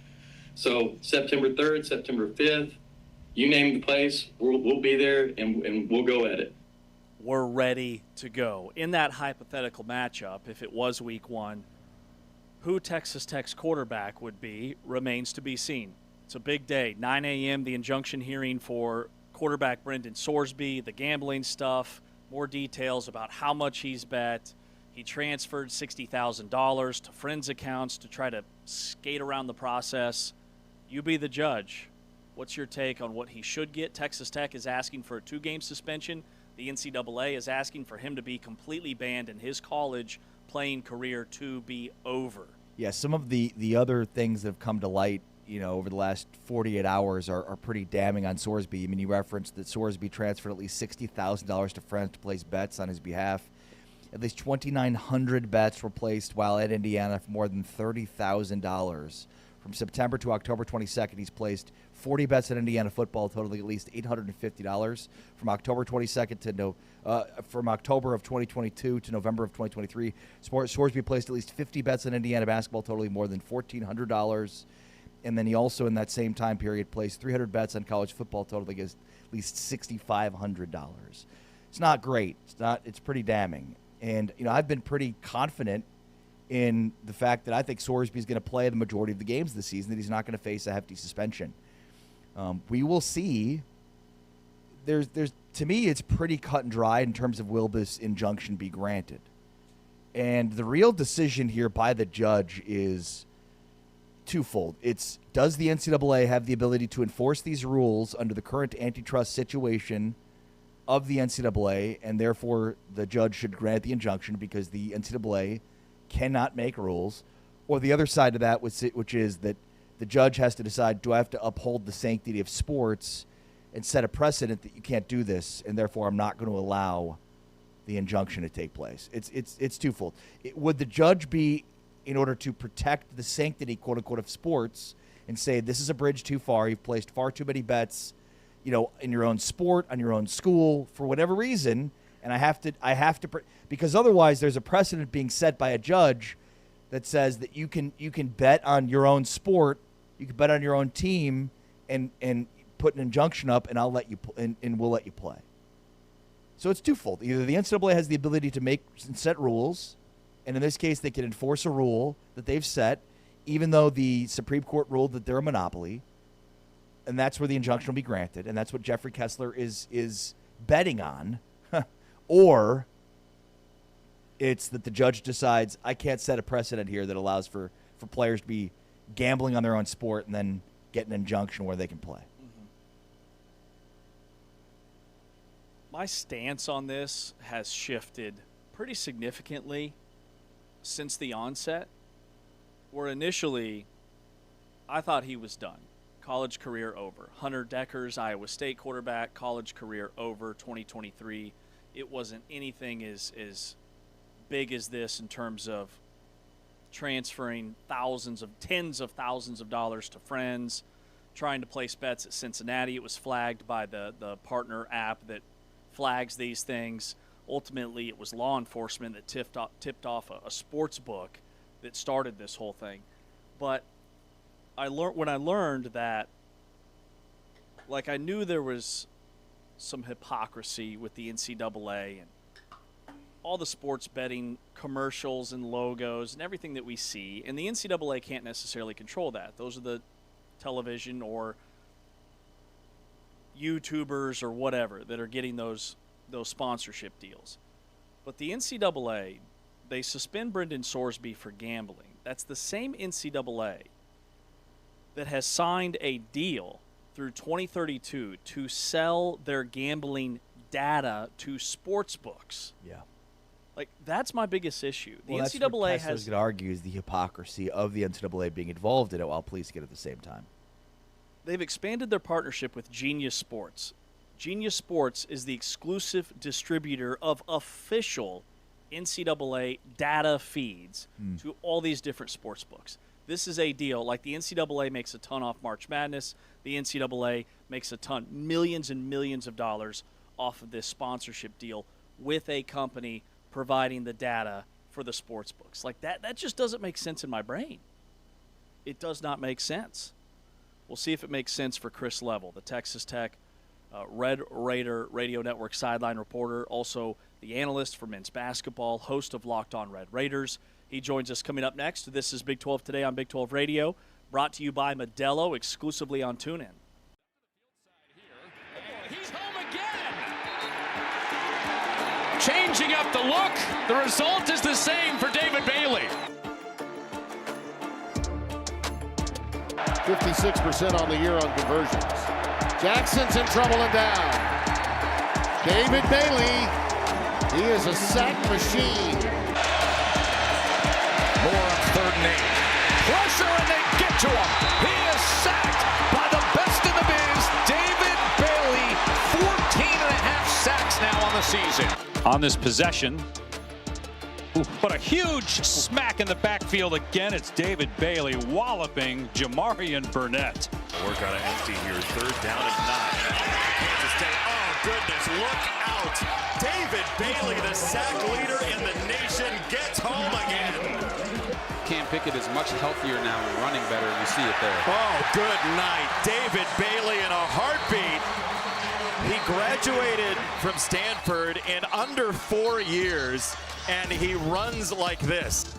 [SPEAKER 7] So September 3rd, September 5th, you name the place, we'll be there, and we'll go at it.
[SPEAKER 2] We're ready to go. In that hypothetical matchup, if it was week 1, who Texas Tech's quarterback would be remains to be seen. It's a big day. 9 a.m., the injunction hearing for quarterback Brendan Sorsby, the gambling stuff, more details about how much he's bet. He transferred $60,000 to friends' accounts to try to skate around the process. You be the judge. What's your take on what he should get? Texas Tech is asking for a 2-game suspension. The NCAA is asking for him to be completely banned and his college playing career to be over.
[SPEAKER 3] Yeah, some of the other things that have come to light, over the last 48 hours are pretty damning on Sorsby. I mean, you referenced that Sorsby transferred at least $60,000 to friends to place bets on his behalf. At least 2,900 bets were placed while at Indiana for more than $30,000. From September to October 22nd, he's placed 40 bets on Indiana football, totaling at least $850. From October 22nd from October of 2022 to November of 2023, Sorsby placed at least 50 bets on Indiana basketball, totaling more than $1,400. And then he also, in that same time period, placed 300 bets on college football, totaling at least $6,500. It's not great. It's pretty damning. And, I've been pretty confident in the fact that I think Sorsby is going to play the majority of the games this season, that he's not going to face a hefty suspension. We will see. To me, it's pretty cut and dry in terms of will this injunction be granted. And the real decision here by the judge is twofold. It's, does the NCAA have the ability to enforce these rules under the current antitrust situation of the NCAA, and therefore the judge should grant the injunction because the NCAA cannot make rules, or the other side of that, which is that the judge has to decide, do I have to uphold the sanctity of sports and set a precedent that you can't do this, and therefore I'm not going to allow the injunction to take place. It's twofold. Would the judge be, in order to protect the sanctity, quote unquote, of sports, and say this is a bridge too far, you've placed far too many bets, in your own sport, on your own school, for whatever reason, and I have to, because otherwise there's a precedent being set by a judge that says that you can bet on your own sport, you can bet on your own team, and put an injunction up, and I'll let you and we'll let you play. So it's twofold. Either the NCAA has the ability to make and set rules, and in this case they can enforce a rule that they've set, even though the Supreme Court ruled that they're a monopoly, and that's where the injunction will be granted, and that's what Jeffrey Kessler is betting on, or it's that the judge decides, I can't set a precedent here that allows for players to be gambling on their own sport and then get an injunction where they can play.
[SPEAKER 2] Mm-hmm. My stance on this has shifted pretty significantly since the onset, where initially I thought he was done. College career over. Hunter Decker's Iowa State quarterback, college career over, 2023. It wasn't anything as big as this in terms of transferring tens of thousands of dollars to friends, trying to place bets at Cincinnati. It was flagged by the partner app that flags these things. Ultimately, it was law enforcement that tipped off a sports book that started this whole thing. But when I learned that, I knew there was some hypocrisy with the NCAA and all the sports betting commercials and logos and everything that we see, and the NCAA can't necessarily control that. Those are the television or YouTubers or whatever that are getting those sponsorship deals. But the NCAA, they suspend Brendan Sorsby for gambling. That's the same NCAA that has signed a deal through 2032 to sell their gambling data to sports books.
[SPEAKER 3] Yeah.
[SPEAKER 2] That's my biggest issue. The
[SPEAKER 3] NCAA
[SPEAKER 2] NCAA
[SPEAKER 3] what
[SPEAKER 2] has
[SPEAKER 3] going to argue is the hypocrisy of the NCAA being involved in it while police get at the same time.
[SPEAKER 2] They've expanded their partnership with Genius Sports. Genius Sports is the exclusive distributor of official NCAA data feeds to all these different sports books. This is a deal. Like the NCAA makes a ton off March Madness. The NCAA makes a ton, millions and millions of dollars off of this sponsorship deal with a company providing the data for the sports books. Like that just doesn't make sense in my brain. It does not make sense. We'll see if it makes sense for Chris Level, the Texas Tech Red Raider Radio Network sideline reporter, also the analyst for men's basketball, host of Locked On Red Raiders. He joins us coming up next. This is Big 12 Today on Big 12 Radio, brought to you by Modelo, exclusively on TuneIn.
[SPEAKER 8] He's home again. Changing up the look. The result is the same for David Bailey.
[SPEAKER 6] 56% on the year on conversions. Jackson's in trouble and down. David Bailey, he is a sack machine.
[SPEAKER 8] More on 3rd and 8. Pressure and they get to him. He is sacked by the best in the biz, David Bailey. 14 and a half sacks now on the season.
[SPEAKER 9] On this possession, what a huge smack in the backfield again. It's David Bailey walloping Jamarian Burnett.
[SPEAKER 10] Work on an empty here, 3rd down and 9. Kansas State, oh goodness, look out. David Bailey, the sack leader in the nation, gets home again.
[SPEAKER 11] Cam Pickett is much healthier now and running better. You see it there.
[SPEAKER 10] Oh, good night. David Bailey in a heartbeat. He graduated from Stanford in under 4 years, and he runs like this.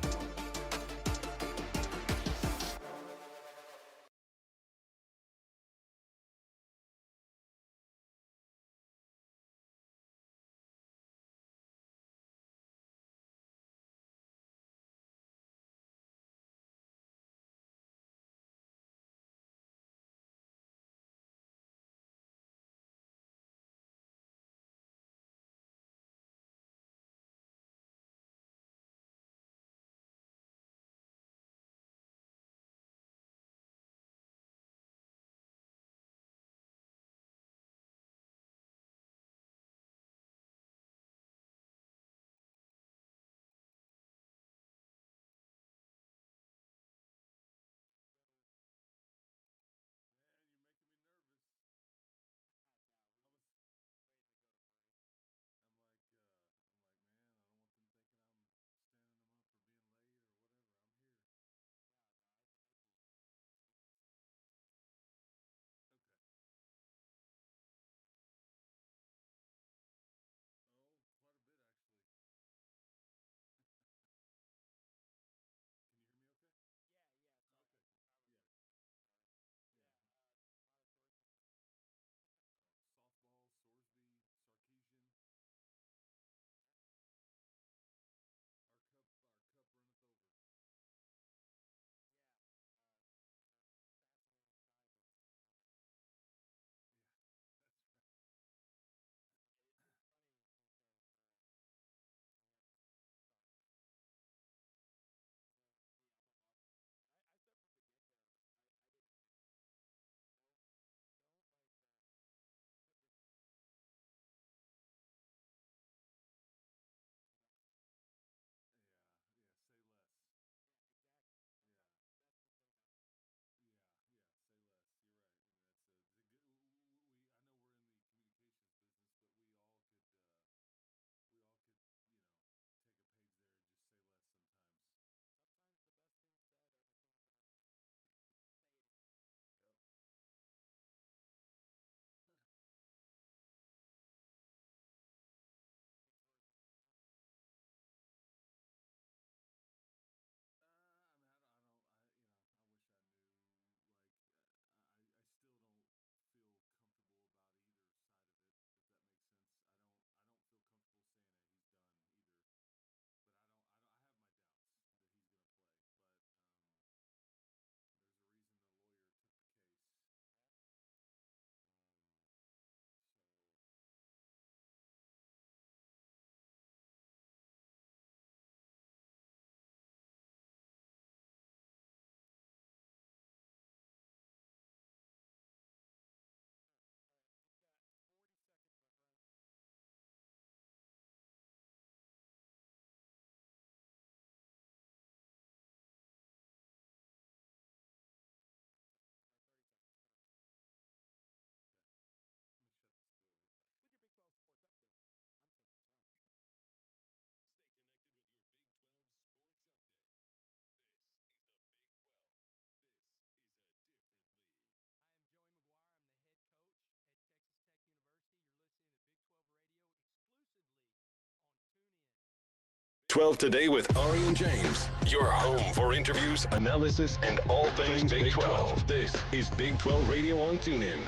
[SPEAKER 1] 12 Today with Ari and James. Your home for interviews, analysis, and all things Big 12. This is Big 12 Radio on TuneIn.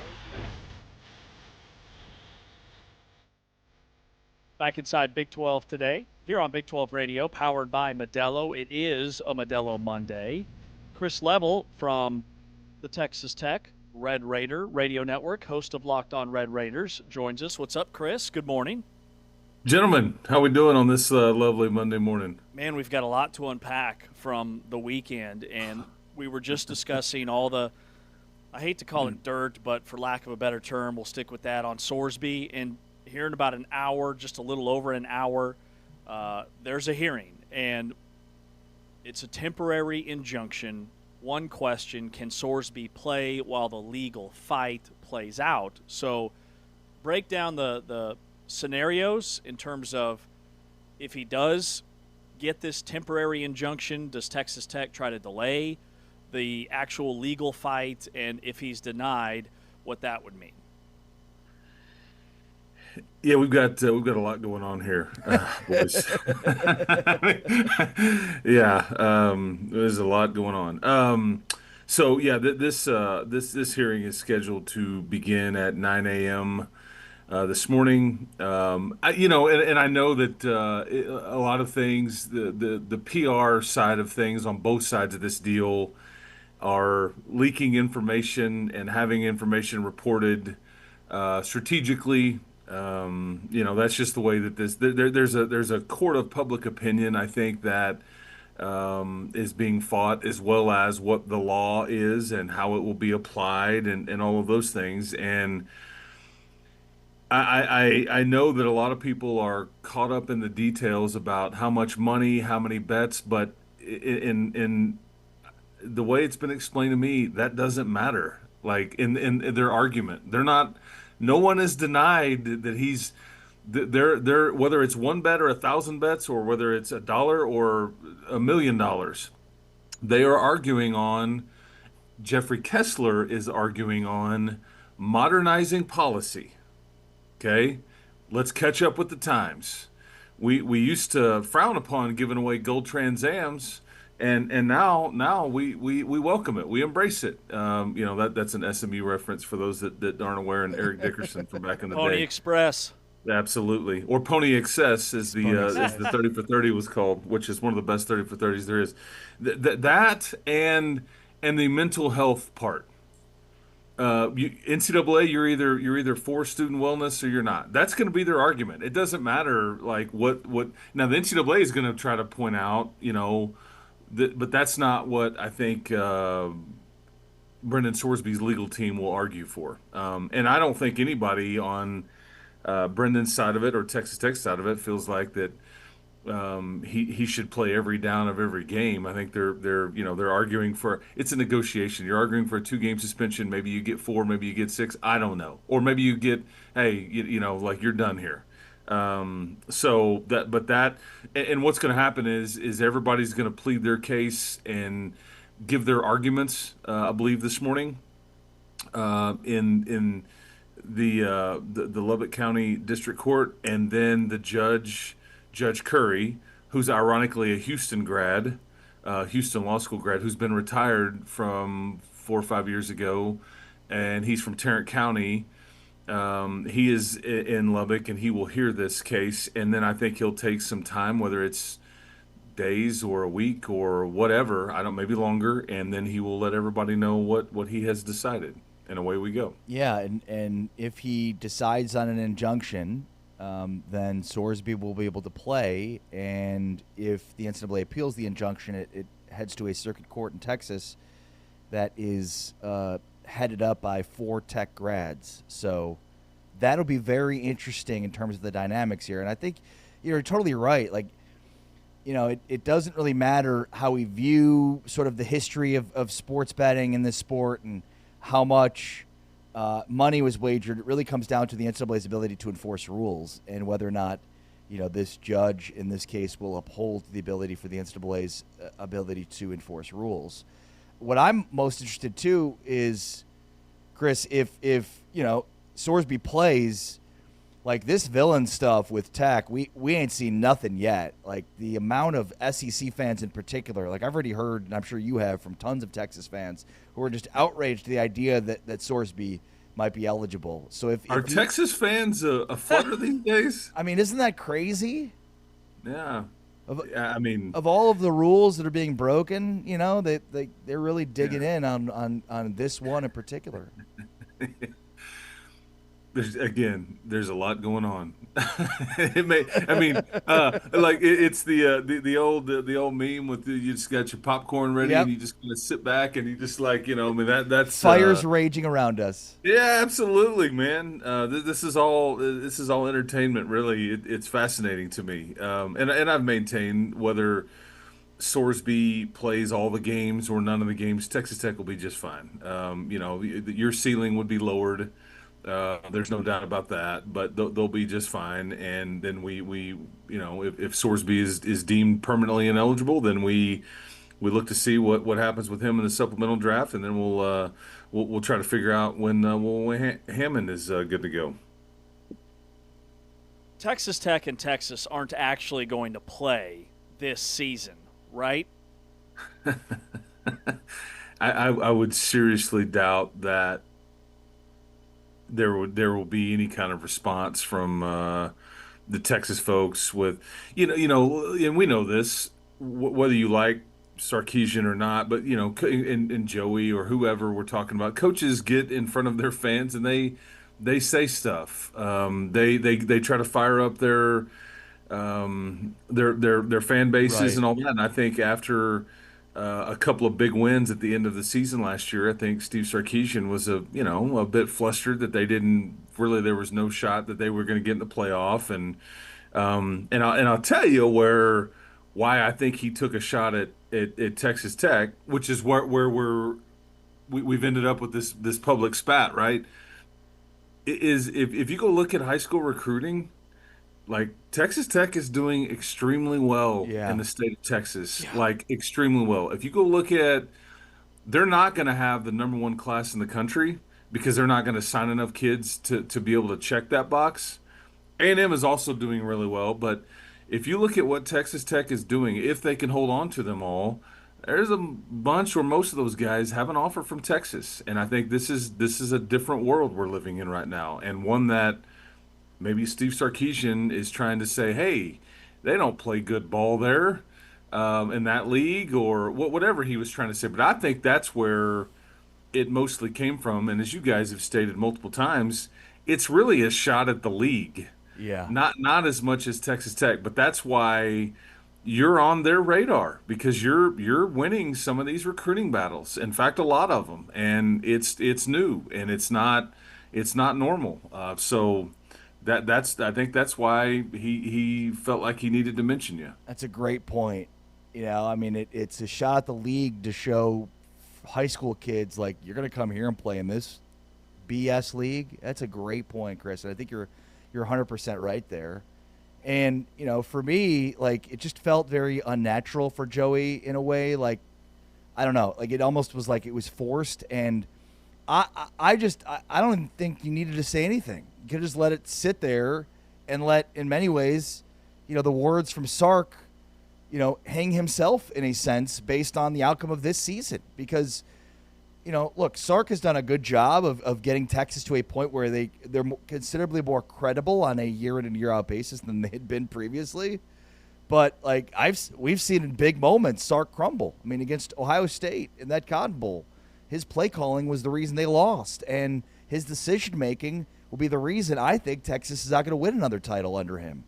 [SPEAKER 2] Back inside Big 12 Today, here on Big 12 Radio, powered by Modelo. It is a Modelo Monday. Chris Level from the Texas Tech Red Raider Radio Network, host of Locked On Red Raiders, joins us. What's up, Chris? Good morning.
[SPEAKER 12] Gentlemen, how we doing on this lovely Monday morning?
[SPEAKER 2] Man, we've got a lot to unpack from the weekend, and we were just discussing all the, I hate to call it dirt, but for lack of a better term, we'll stick with that on Sorsby. And here in about an hour, just a little over an hour, there's a hearing, and it's a temporary injunction. One question, can Sorsby play while the legal fight plays out? So break down the scenarios in terms of if he does get this temporary injunction, does Texas Tech try to delay the actual legal fight? And if he's denied, what that would mean?
[SPEAKER 12] Yeah, we've got a lot going on here, boys. There's a lot going on. So yeah, this hearing is scheduled to begin at 9 a.m. This morning. I know that a lot of things, the PR side of things on both sides of this deal are leaking information and having information reported strategically. That's just the way that there's a court of public opinion, I think, that is being fought, as well as what the law is and how it will be applied and all of those things. And I know that a lot of people are caught up in the details about how much money, how many bets, but in the way it's been explained to me, that doesn't matter. Like in their argument, no one is denied that he's they're whether it's one bet or 1,000 bets or whether it's $1 or $1 million, they are arguing on. Jeffrey Kessler is arguing on modernizing policy. Okay, let's catch up with the times. We used to frown upon giving away gold Trans Ams, and now we welcome it. We embrace it. That's an SMU reference for those that aren't aware, and Eric Dickerson from back in the day.
[SPEAKER 2] Pony Express.
[SPEAKER 12] Absolutely, or Pony Excess as the 30 for 30 was called, which is one of the best 30 for 30s there is. That and the mental health part. NCAA, you're either for student wellness or you're not. That's going to be their argument. It doesn't matter like what. Now the NCAA is going to try to point out, but that's not what I think Brendan Sorsby's legal team will argue for. And I don't think anybody on Brendan's side of it or Texas Tech's side of it feels like that he should play every down of every game. I think they're arguing for, it's a negotiation. You're arguing for a 2-game suspension. Maybe you get 4, maybe you get 6. I don't know. Or maybe you get, hey, like you're done here. And what's going to happen is everybody's going to plead their case and give their arguments. I believe this morning in the Lubbock County District Court, and then the Judge Curry, who's ironically a Houston grad, Houston Law School grad, who's been retired from 4 or 5 years ago, and he's from Tarrant County. He is in Lubbock, and he will hear this case, and then I think he'll take some time, whether it's days or a week or whatever, maybe longer, and then he will let everybody know what he has decided, and away we go.
[SPEAKER 3] Yeah, and if he decides on an injunction, then Sorsby will be able to play, and if the NCAA appeals the injunction, it heads to a circuit court in Texas that is headed up by 4 Tech grads. So that'll be very interesting in terms of the dynamics here. And I think you're totally right. Like, it doesn't really matter how we view sort of the history of sports betting in this sport and how much money was wagered. It really comes down to the NCAA's ability to enforce rules and whether or not, this judge in this case will uphold the ability for the NCAA's ability to enforce rules. What I'm most interested too is, Chris, if Sorsby plays, Like this villain stuff with Tech, we ain't seen nothing yet. Like the amount of SEC fans in particular, like I've already heard, and I'm sure you have, from tons of Texas fans who are just outraged at the idea that Sorsby might be eligible. So if
[SPEAKER 12] Texas fans a flutter these days?
[SPEAKER 3] I mean, isn't that crazy?
[SPEAKER 12] Yeah. I mean,
[SPEAKER 3] of all of the rules that are being broken, you know, they're really digging in on this one in particular.
[SPEAKER 12] There's a lot going on. It's the old meme with you just got your popcorn ready and you just kind of sit back and you just that's
[SPEAKER 3] fires raging around us.
[SPEAKER 12] Yeah, absolutely, man. This is all entertainment, really. It's fascinating to me, and I've maintained whether Sorsby plays all the games or none of the games, Texas Tech will be just fine. Your ceiling would be lowered. There's no doubt about that, but they'll be just fine. And then we if Sorsby is deemed permanently ineligible, then we look to see what happens with him in the supplemental draft, and then we'll try to figure out when Hammond is good to go.
[SPEAKER 2] Texas Tech and Texas aren't actually going to play this season, right?
[SPEAKER 12] I would seriously doubt that there will be any kind of response from the Texas folks with and we know this, whether you like Sarkisian or not, but and Joey or whoever we're talking about, coaches get in front of their fans and they say stuff. They try to fire up their fan bases, right, and all that. And I think after a couple of big wins at the end of the season last year, I think Steve Sarkisian was a bit flustered that there was no shot that they were going to get in the playoff, and I'll tell you why I think he took a shot at Texas Tech, which is where we've ended up with this public spat, right? Is if you go look at high school recruiting, like Texas Tech is doing extremely well in the state of Texas, like extremely well. If you go look at, they're not going to have the number one class in the country because they're not going to sign enough kids to be able to check that box. A&M is also doing really well, but if you look at what Texas Tech is doing, if they can hold on to them all, there's a bunch or most of those guys have an offer from Texas, and I think this is a different world we're living in right now, and one that maybe Steve Sarkisian is trying to say, hey, they don't play good ball there in that league, or whatever he was trying to say. But I think that's where it mostly came from, and as you guys have stated multiple times, it's really a shot at the league.
[SPEAKER 3] Yeah.
[SPEAKER 12] Not as much as Texas Tech, but that's why you're on their radar, because you're winning some of these recruiting battles. In fact, a lot of them, and it's new and it's not normal. So I think that's why he felt like he needed to mention you.
[SPEAKER 3] That's a great point. I mean, it's a shot at the league to show high school kids, like, you're going to come here and play in this BS league. That's a great point, Chris. And I think you're 100% right there. And, for me, like, it just felt very unnatural for Joey in a way. Like, I don't know, like, it almost was like it was forced. And I don't think you needed to say anything. You could just let it sit there and let, in many ways, the words from Sark, hang himself in a sense based on the outcome of this season. Because, look, Sark has done a good job of getting Texas to a point where they're considerably more credible on a year in and year out basis than they had been previously. But like we've seen in big moments Sark crumble. I mean, against Ohio State in that Cotton Bowl, his play calling was the reason they lost, and his decision making will be the reason I think Texas is not going to win another title under him.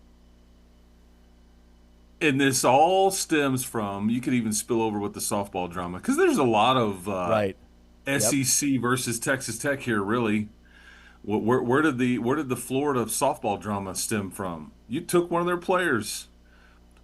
[SPEAKER 12] And this all stems from, you could even spill over with the softball drama, because there's a lot of
[SPEAKER 3] right.
[SPEAKER 12] SEC versus Texas Tech here, really. Where did the Florida softball drama stem from? You took one of their players.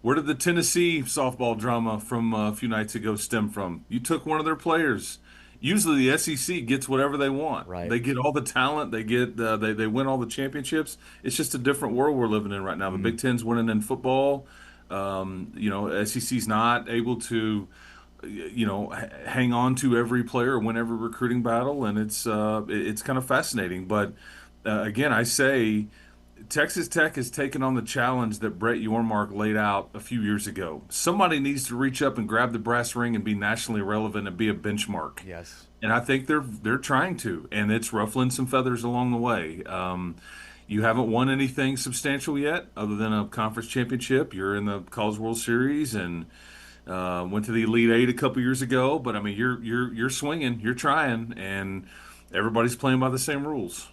[SPEAKER 12] Where did the Tennessee softball drama from a few nights ago stem from? You took one of their players. Usually the SEC gets whatever they want.
[SPEAKER 3] Right.
[SPEAKER 12] They get all the talent. They get they win all the championships. It's just a different world we're living in right now. The Big Ten's winning in football. SEC's not able to, hang on to every player, win every recruiting battle, and it's kind of fascinating. But again, I say, Texas Tech has taken on the challenge that Brett Yormark laid out a few years ago. Somebody needs to reach up and grab the brass ring and be nationally relevant and be a benchmark.
[SPEAKER 3] Yes.
[SPEAKER 12] And I think they're trying to, and it's ruffling some feathers along the way. You haven't won anything substantial yet, other than a conference championship. You're in the College World Series and went to the Elite Eight a couple years ago. But I mean, you're swinging, you're trying, and everybody's playing by the same rules.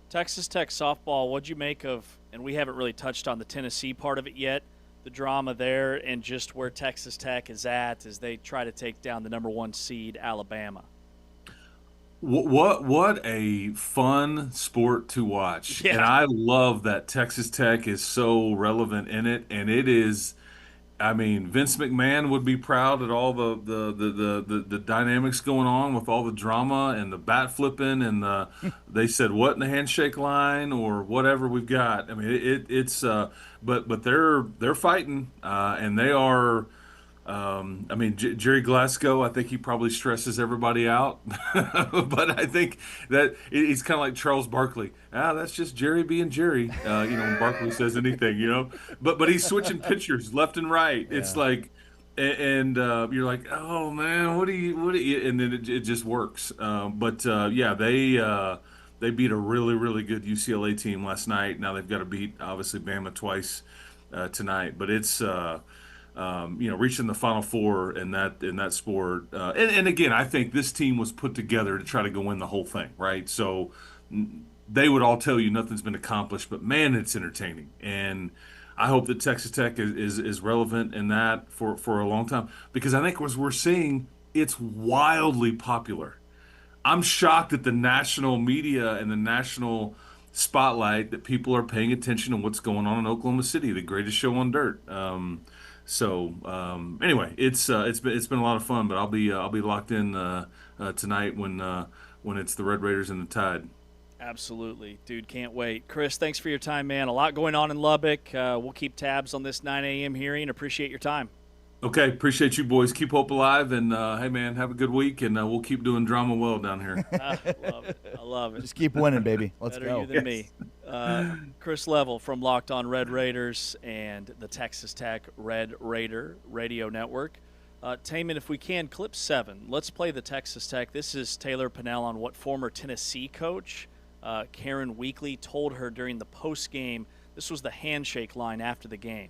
[SPEAKER 2] Texas Tech softball, what'd you make of, and we haven't really touched on the Tennessee part of it yet, the drama there and just where Texas Tech is at as they try to take down the number 1 seed, Alabama?
[SPEAKER 12] What a fun sport to watch.
[SPEAKER 2] Yeah.
[SPEAKER 12] And I love that Texas Tech is so relevant in it, and it is. I mean, Vince McMahon would be proud at all the dynamics going on with all the drama and the bat flipping and they said what in the handshake line or whatever we've got. I mean, it's but they're fighting and they are. I mean, Jerry Glasgow, I think he probably stresses everybody out, but I think that he's kind of like Charles Barkley. That's just Jerry being Jerry. When Barkley says anything, but he's switching pitchers left and right. Yeah. It's like, and you're like, oh man, what do you, and then it just works. They beat a really, really good UCLA team last night. Now they've got to beat obviously Bama twice tonight, but it's, reaching the Final Four in that sport. And again, I think this team was put together to try to go win the whole thing, right? So they would all tell you nothing's been accomplished, but man, it's entertaining. And I hope that Texas Tech is relevant in that for a long time, because I think as we're seeing, it's wildly popular. I'm shocked at the national media and the national spotlight that people are paying attention to what's going on in Oklahoma City, the greatest show on dirt. Anyway, it's been a lot of fun, but I'll be locked in tonight when it's the Red Raiders and the Tide.
[SPEAKER 2] Absolutely, dude, can't wait. Chris, thanks for your time, man. A lot going on in Lubbock. We'll keep tabs on this 9 a.m. hearing. Appreciate your time.
[SPEAKER 12] Okay, appreciate you boys. Keep hope alive, and hey man, have a good week, and we'll keep doing drama well down here.
[SPEAKER 2] I love it.
[SPEAKER 3] Just keep winning, baby. Let's
[SPEAKER 2] Better
[SPEAKER 3] go.
[SPEAKER 2] you than me. Chris Level from Locked On Red Raiders and the Texas Tech Red Raider Radio Network. Taman, if we can, clip 7. Let's play the Texas Tech. This is Taylor Pinnell on what former Tennessee coach Karen Weekly told her during the post-game. This was the handshake line after the game.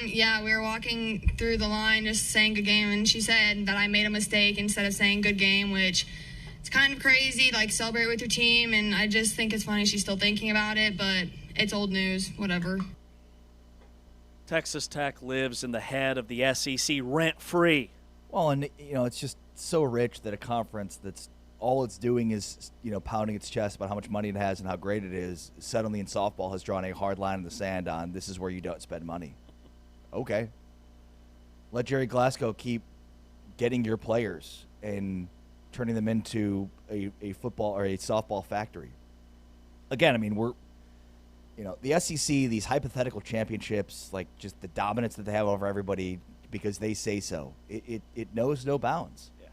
[SPEAKER 13] Yeah, we were walking through the line just saying good game, and she said that I made a mistake instead of saying good game, which it's kind of crazy, like celebrate with your team, and I just think it's funny she's still thinking about it, but it's old news, whatever.
[SPEAKER 2] Texas Tech lives in the head of the SEC rent-free.
[SPEAKER 3] Well, and it's just so rich that a conference that's all it's doing is, pounding its chest about how much money it has and how great it is, suddenly in softball has drawn a hard line in the sand on this is where you don't spend money. Okay. Let Jerry Glasgow keep getting your players and turning them into a football or a softball factory. Again, I mean, the SEC, these hypothetical championships, like just the dominance that they have over everybody because they say so, it knows no bounds. Yeah.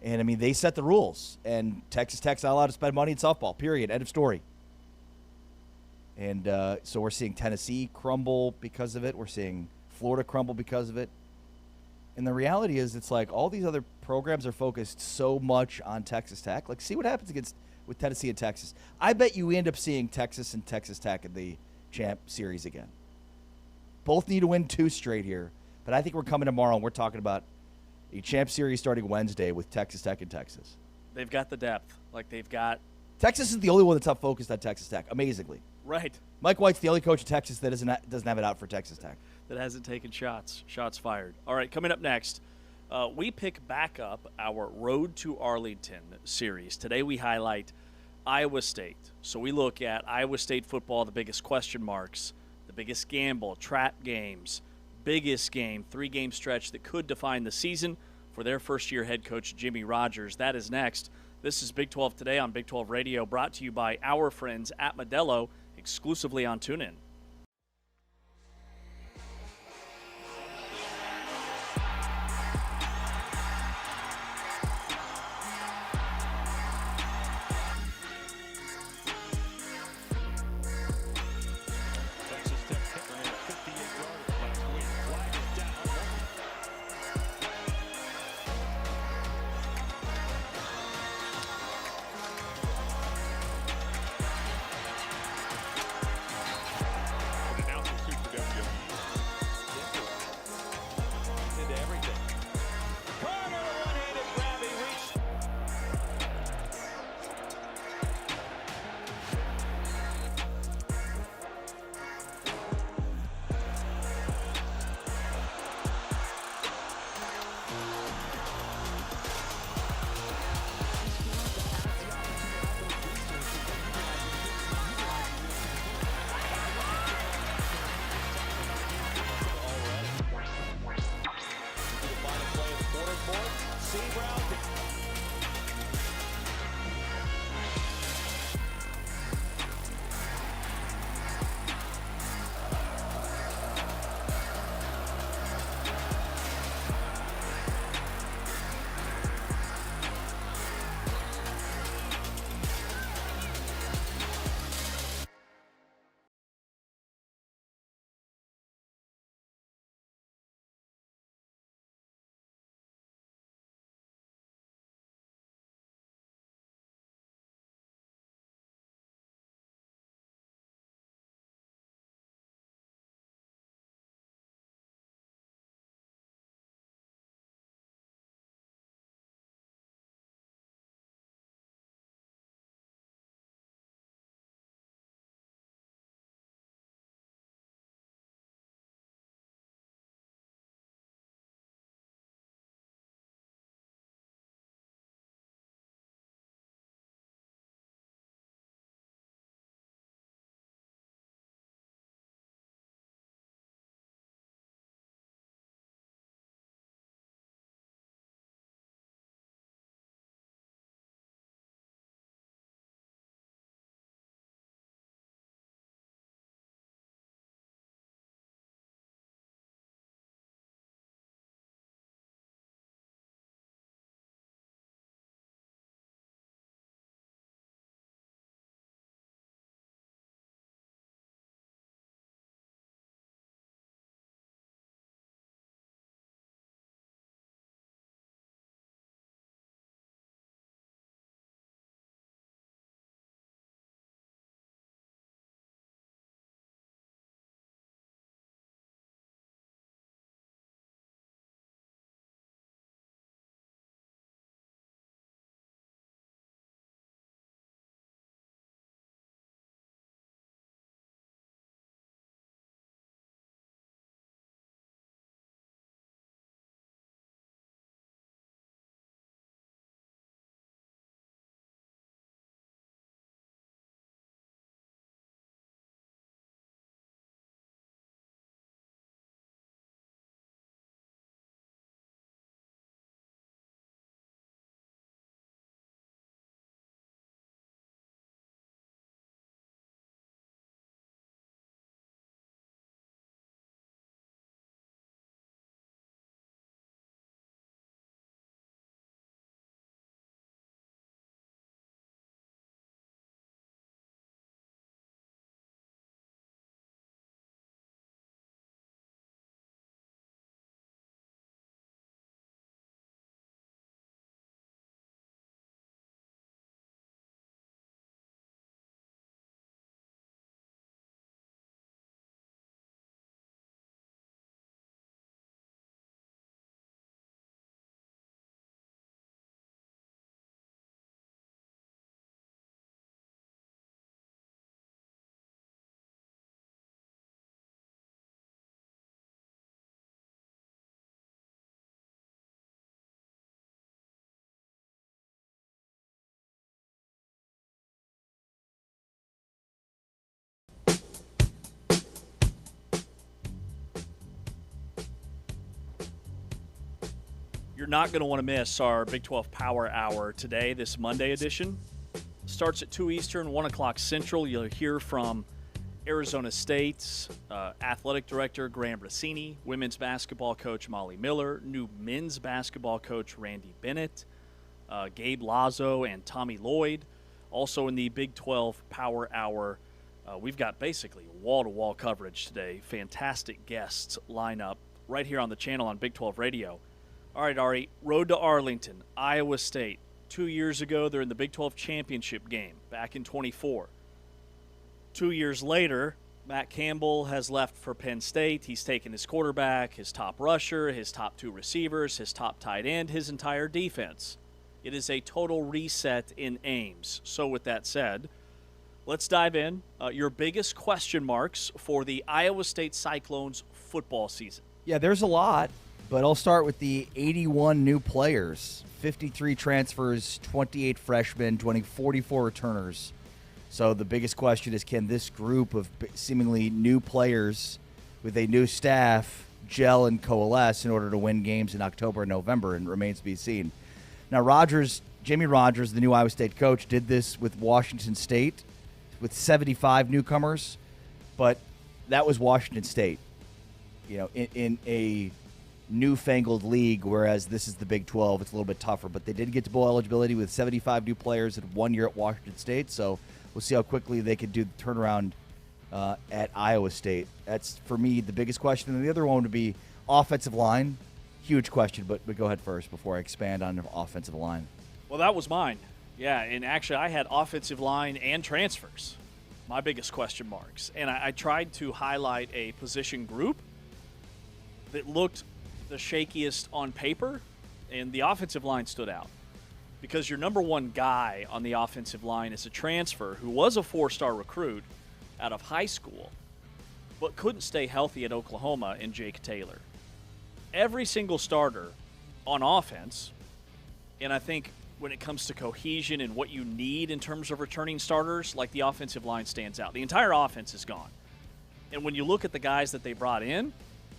[SPEAKER 3] And, I mean, they set the rules, and Texas Tech's not allowed to spend money in softball, period, end of story. And so we're seeing Tennessee crumble because of it. We're seeing Florida crumble because of it. And the reality is it's like all these other programs are focused so much on Texas Tech. Like, see what happens with Tennessee and Texas. I bet you end up seeing Texas and Texas Tech in the champ series again. Both need to win 2 straight here. But I think we're coming tomorrow and we're talking about a champ series starting Wednesday with Texas Tech and Texas.
[SPEAKER 2] They've got the depth. Like, they've got...
[SPEAKER 3] Texas is the only one that's not focused on Texas Tech, amazingly.
[SPEAKER 2] Right.
[SPEAKER 3] Mike White's the only coach of Texas that doesn't have it out for Texas Tech.
[SPEAKER 2] That hasn't taken shots fired. All right, coming up next, we pick back up our Road to Arlington series. Today we highlight Iowa State. So we look at Iowa State football, the biggest question marks, the biggest gamble, trap games, biggest game, 3-game stretch that could define the season for their first-year head coach, Jimmy Rogers. That is next. This is Big 12 Today on Big 12 Radio, brought to you by our friends at Modelo, exclusively on TuneIn. You're not going to want to miss our Big 12 Power Hour today, this Monday edition. Starts at 2 Eastern, 1 o'clock Central. You'll hear from Arizona State's athletic director Graham Rossini, women's basketball coach Molly Miller, new men's basketball coach Randy Bennett, Gabe Lazo, and Tommy Lloyd. Also in the Big 12 Power Hour, we've got basically wall-to-wall coverage today. Fantastic guests line up right here on the channel on Big 12 Radio. All right, Ari, road to Arlington, Iowa State. 2 years ago, they're in the Big 12 championship game back in 24. 2 years later, Matt Campbell has left for Penn State. He's taken his quarterback, his top rusher, his top 2 receivers, his top tight end, his entire defense. It is a total reset in Ames. So with that said, let's dive in. Your biggest question marks for the Iowa State Cyclones football season.
[SPEAKER 3] Yeah, there's a lot, but I'll start with the 81 new players, 53 transfers, 28 freshmen, 44 returners. So the biggest question is, can this group of seemingly new players with a new staff gel and coalesce in order to win games in October and November? And remains to be seen. Now, Jimmy Rogers, the new Iowa State coach, did this with Washington State with 75 newcomers, but that was Washington State, in a newfangled league, whereas this is the Big 12. It's a little bit tougher, but they did get to bowl eligibility with 75 new players in 1 year at Washington State, so we'll see how quickly they can do the turnaround at Iowa State. That's, for me, the biggest question. And the other one would be offensive line. Huge question, but go ahead first before I expand on the offensive line.
[SPEAKER 2] Well, that was mine. Yeah, and actually I had offensive line and transfers, my biggest question marks. And I tried to highlight a position group that looked the shakiest on paper, and the offensive line stood out. Because your number one guy on the offensive line is a transfer who was a 4-star recruit out of high school, but couldn't stay healthy at Oklahoma in Jake Taylor. Every single starter on offense, and I think when it comes to cohesion and what you need in terms of returning starters, like the offensive line stands out. The entire offense is gone. And when you look at the guys that they brought in,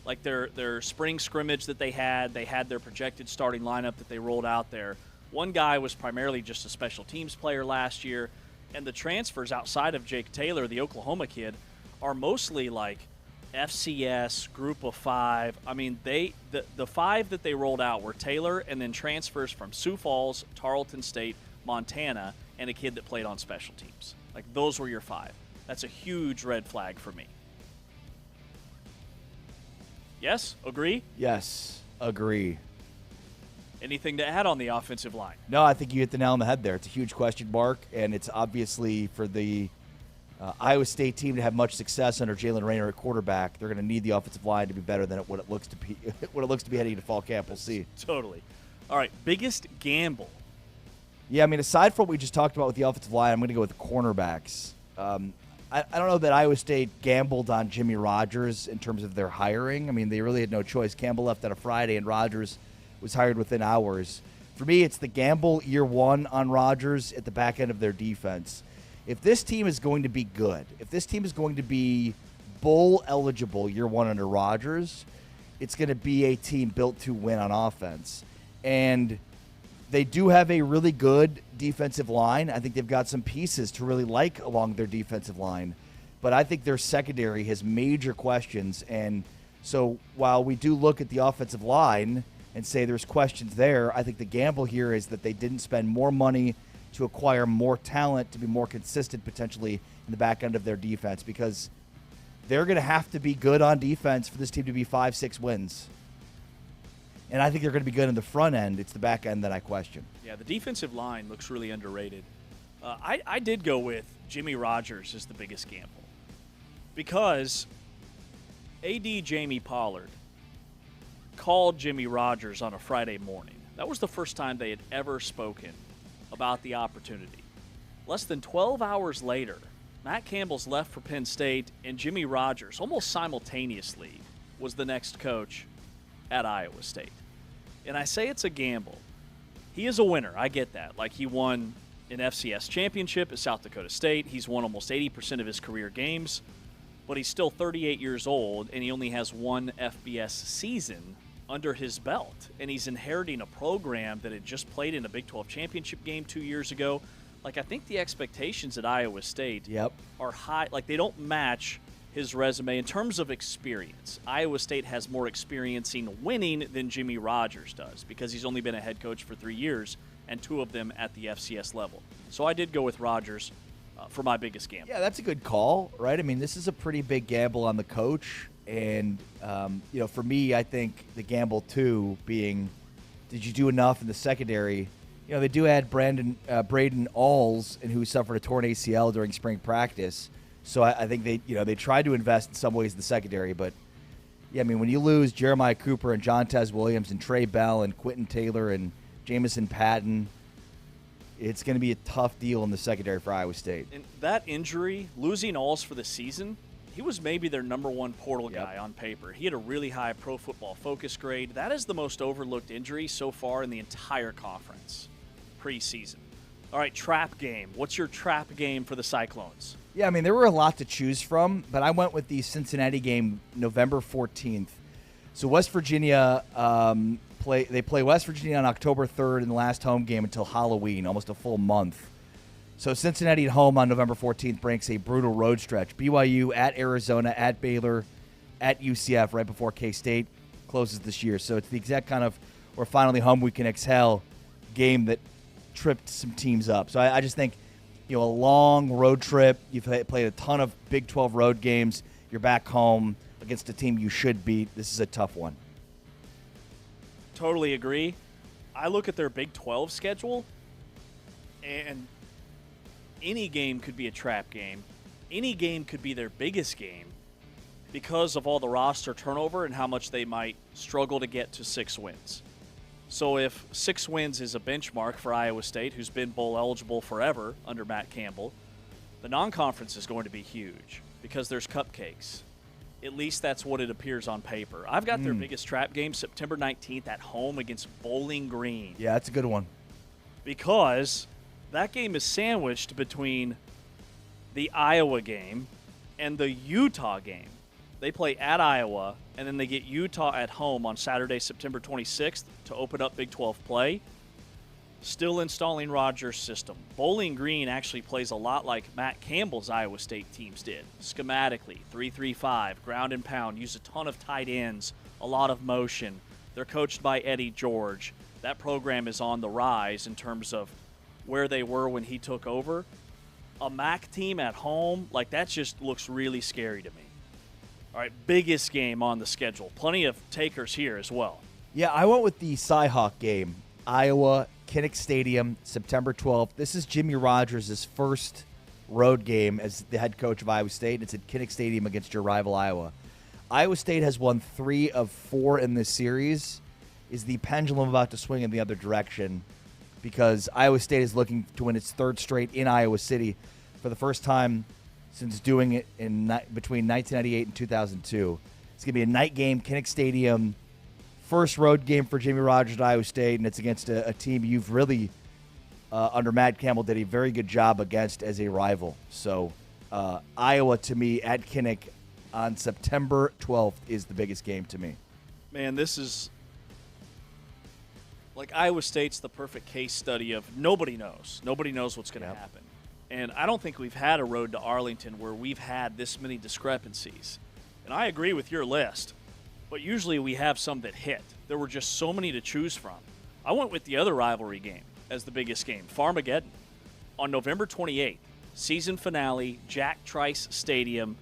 [SPEAKER 2] like their spring scrimmage that they had their projected starting lineup that they rolled out there. One guy was primarily just a special teams player last year, and the transfers outside of Jake Taylor, the Oklahoma kid, are mostly like FCS, group of 5. I mean, the 5 that they rolled out were Taylor and then transfers from Sioux Falls, Tarleton State, Montana, and a kid that played on special teams. Like, those were your 5. That's a huge red flag for me. Yes? Agree?
[SPEAKER 3] Yes, agree.
[SPEAKER 2] Anything to add on the offensive line?
[SPEAKER 3] No, I think you hit the nail on the head there. It's a huge question mark, and it's obviously for the Iowa State team to have much success under Jalen Raynor at quarterback. They're going to need the offensive line to be better than what it looks to be. What it looks to be heading into fall camp. We'll see.
[SPEAKER 2] Totally. All right, biggest gamble.
[SPEAKER 3] Yeah, I mean, aside from what we just talked about with the offensive line, I'm going to go with the cornerbacks. I don't know that Iowa State gambled on Jimmy Rogers in terms of their hiring. I mean, they really had no choice. Campbell left on a Friday, and Rogers was hired within hours. For me, it's the gamble year one on Rogers at the back end of their defense. If this team is going to be good, if this team is going to be bowl eligible year one under Rogers, it's going to be a team built to win on offense. And they do have a really good defensive line. I think they've got some pieces to really like along their defensive line. But I think their secondary has major questions. And so while we do look at the offensive line and say there's questions there, I think the gamble here is that they didn't spend more money to acquire more talent to be more consistent potentially in the back end of their defense, because they're going to have to be good on defense for this team to be 5-6 wins. And I think they're going to be good in the front end. It's the back end that I question.
[SPEAKER 2] Yeah, the defensive line looks really underrated. I did go with Jimmy Rogers as the biggest gamble because AD Jamie Pollard called Jimmy Rogers on a Friday morning. That was the first time they had ever spoken about the opportunity. Less than 12 hours later, Matt Campbell's left for Penn State, and Jimmy Rogers, almost simultaneously, was the next coach at Iowa State. And I say it's a gamble. He is a winner. I get that. Like, he won an FCS championship at South Dakota State. He's won almost 80% of his career games. But he's still 38 years old, and he only has one FBS season under his belt, and he's inheriting a program that had just played in a Big 12 championship game 2 years ago. Like, I think the expectations at Iowa State are high. Like, they don't match his resume in terms of experience. Iowa State has more experience in winning than Jimmy Rogers does because he's only been a head coach for 3 years, and 2 of them at the FCS level. So I did go with Rogers for my biggest gamble.
[SPEAKER 3] Yeah, that's a good call, right? I mean, this is a pretty big gamble on the coach. And, for me, I think the gamble, too, being did you do enough in the secondary? They do add Braden Alls, and who suffered a torn ACL during spring practice. So I think they tried to invest in some ways in the secondary. But, yeah, I mean, when you lose Jeremiah Cooper and Jontez Williams and Trey Bell and Quentin Taylor and Jamison Patton, it's going to be a tough deal in the secondary for Iowa State.
[SPEAKER 2] And that injury, losing Alls for the season, he was maybe their number 1 portal guy on paper. He had a really high Pro Football Focus grade. That is the most overlooked injury so far in the entire conference preseason. All right, trap game. What's your trap game for the Cyclones?
[SPEAKER 3] Yeah, I mean, there were a lot to choose from, but I went with the Cincinnati game November 14th. So West Virginia they play West Virginia on October 3rd in the last home game until Halloween, almost a full month. So Cincinnati at home on November 14th breaks a brutal road stretch. BYU at Arizona, at Baylor, at UCF right before K-State closes this year. So it's the exact kind of we're finally home, we can exhale game that tripped some teams up. So I just think, a long road trip. You've played a ton of Big 12 road games. You're back home against a team you should beat. This is a tough one.
[SPEAKER 2] Totally agree. I look at their Big 12 schedule, and any game could be a trap game. Any game could be their biggest game because of all the roster turnover and how much they might struggle to get to 6 wins. So if 6 wins is a benchmark for Iowa State, who's been bowl eligible forever under Matt Campbell, the non-conference is going to be huge because there's cupcakes. At least that's what it appears on paper. I've got their biggest trap game September 19th at home against Bowling Green.
[SPEAKER 3] Yeah, that's a good one.
[SPEAKER 2] Because that game is sandwiched between the Iowa game and the Utah game. They play at Iowa, and then they get Utah at home on Saturday, September 26th to open up Big 12 play. Still installing Rogers' system. Bowling Green actually plays a lot like Matt Campbell's Iowa State teams did. Schematically, 3-3-5, ground and pound, use a ton of tight ends, a lot of motion. They're coached by Eddie George. That program is on the rise in terms of where they were when he took over. A MAC team at home, that just looks really scary to me. All right, biggest game on the schedule. Plenty of takers here as well.
[SPEAKER 3] Yeah, I went with the Cyhawk game. Iowa, Kinnick Stadium, September 12th. This is Jimmy Rogers' first road game as the head coach of Iowa State. It's at Kinnick Stadium against your rival Iowa. Iowa State has won 3 of 4 in this series. Is the pendulum about to swing in the other direction? Because Iowa State is looking to win its 3rd straight in Iowa City for the first time since doing it between 1998 and 2002. It's going to be a night game, Kinnick Stadium, first road game for Jimmy Rogers at Iowa State, and it's against a team you've really, under Matt Campbell, did a very good job against as a rival. So Iowa, to me, at Kinnick on September 12th is the biggest game to me.
[SPEAKER 2] Man, this is Iowa State's the perfect case study of nobody knows. Nobody knows what's going to happen. And I don't think we've had a road to Arlington where we've had this many discrepancies. And I agree with your list, but usually we have some that hit. There were just so many to choose from. I went with the other rivalry game as the biggest game, Farmageddon. On November 28th, season finale, Jack Trice Stadium.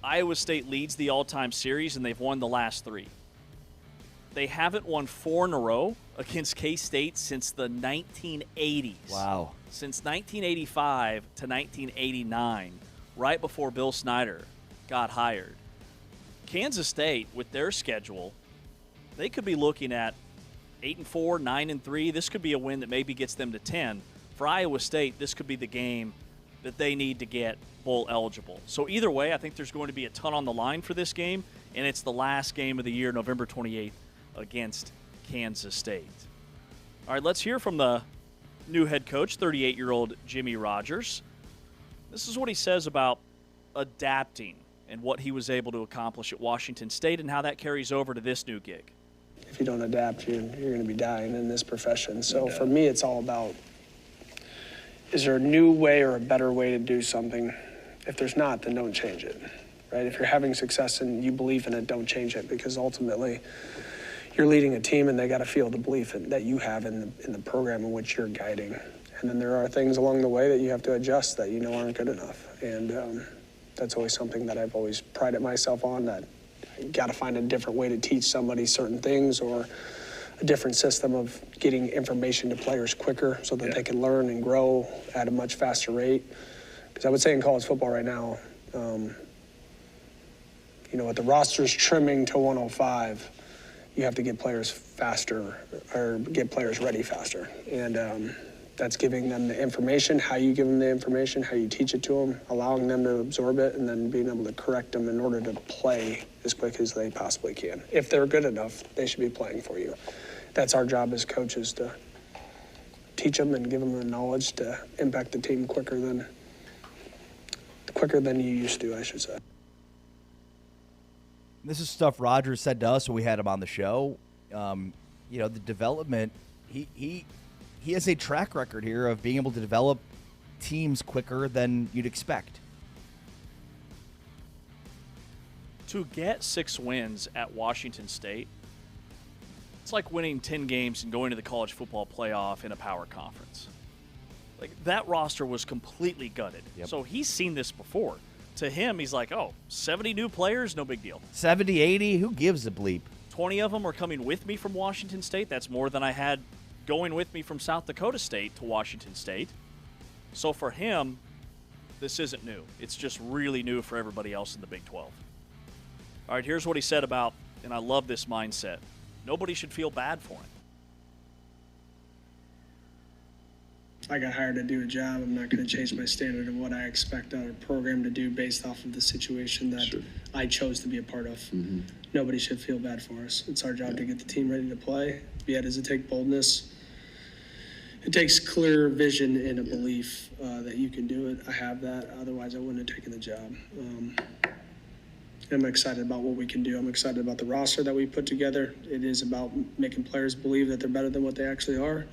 [SPEAKER 2] Iowa State leads the all-time series, and they've won the last 3. They haven't won 4 in a row against K-State since the 1980s.
[SPEAKER 3] Wow.
[SPEAKER 2] Since 1985 to 1989, right before Bill Snyder got hired. Kansas State, with their schedule, they could be looking at 8-4, 9-3. This could be a win that maybe gets them to 10. For Iowa State, this could be the game that they need to get bowl eligible. So either way, I think there's going to be a ton on the line for this game, and it's the last game of the year, November 28th, against Kansas State. All right, let's hear from the new head coach, 38-year-old Jimmy Rogers. This is what he says about adapting and what he was able to accomplish at Washington State and how that carries over to this new gig.
[SPEAKER 14] If you don't adapt, you're going to be dying in this profession. So for me, it's all about, is there a new way or a better way to do something? If there's not, then don't change it, right? If you're having success and you believe in it, don't change it, because ultimately you're leading a team and they got to feel the belief that you have in the program in which you're guiding. And then there are things along the way that you have to adjust that you know aren't good enough. And that's always something that I've always prided myself on, that you got to find a different way to teach somebody certain things, or a different system of getting information to players quicker so that they can learn and grow at a much faster rate. Because I would say in college football right now, with the rosters trimming to 105, you have to get players faster, or get players ready faster. And that's giving them the information, how you give them the information, how you teach it to them, allowing them to absorb it, and then being able to correct them in order to play as quick as they possibly can. If they're good enough, they should be playing for you. That's our job as coaches, to teach them and give them the knowledge to impact the team quicker than you used to, I should say.
[SPEAKER 3] This is stuff Rodgers said to us when we had him on the show. The development, he has a track record here of being able to develop teams quicker than you'd expect.
[SPEAKER 2] To get 6 wins at Washington State, it's like winning 10 games and going to the college football playoff in a power conference. Like, that roster was completely gutted.
[SPEAKER 3] Yep.
[SPEAKER 2] So he's seen this before. To him, he's like, 70 new players, no big deal.
[SPEAKER 3] 70, 80, who gives a bleep?
[SPEAKER 2] 20 of them are coming with me from Washington State. That's more than I had going with me from South Dakota State to Washington State. So for him, this isn't new. It's just really new for everybody else in the Big 12. All right, here's what he said about, and I love this mindset, nobody should feel bad for him.
[SPEAKER 14] I got hired to do a job. I'm not going to change my standard of what I expect our program to do based off of the situation that I chose to be a part of. Mm-hmm. Nobody should feel bad for us. It's our job to get the team ready to play. Yeah, does it take boldness? It takes clear vision and a belief that you can do it. I have that. Otherwise, I wouldn't have taken the job. I'm excited about what we can do. I'm excited about the roster that we put together. It is about making players believe that they're better than what they actually are.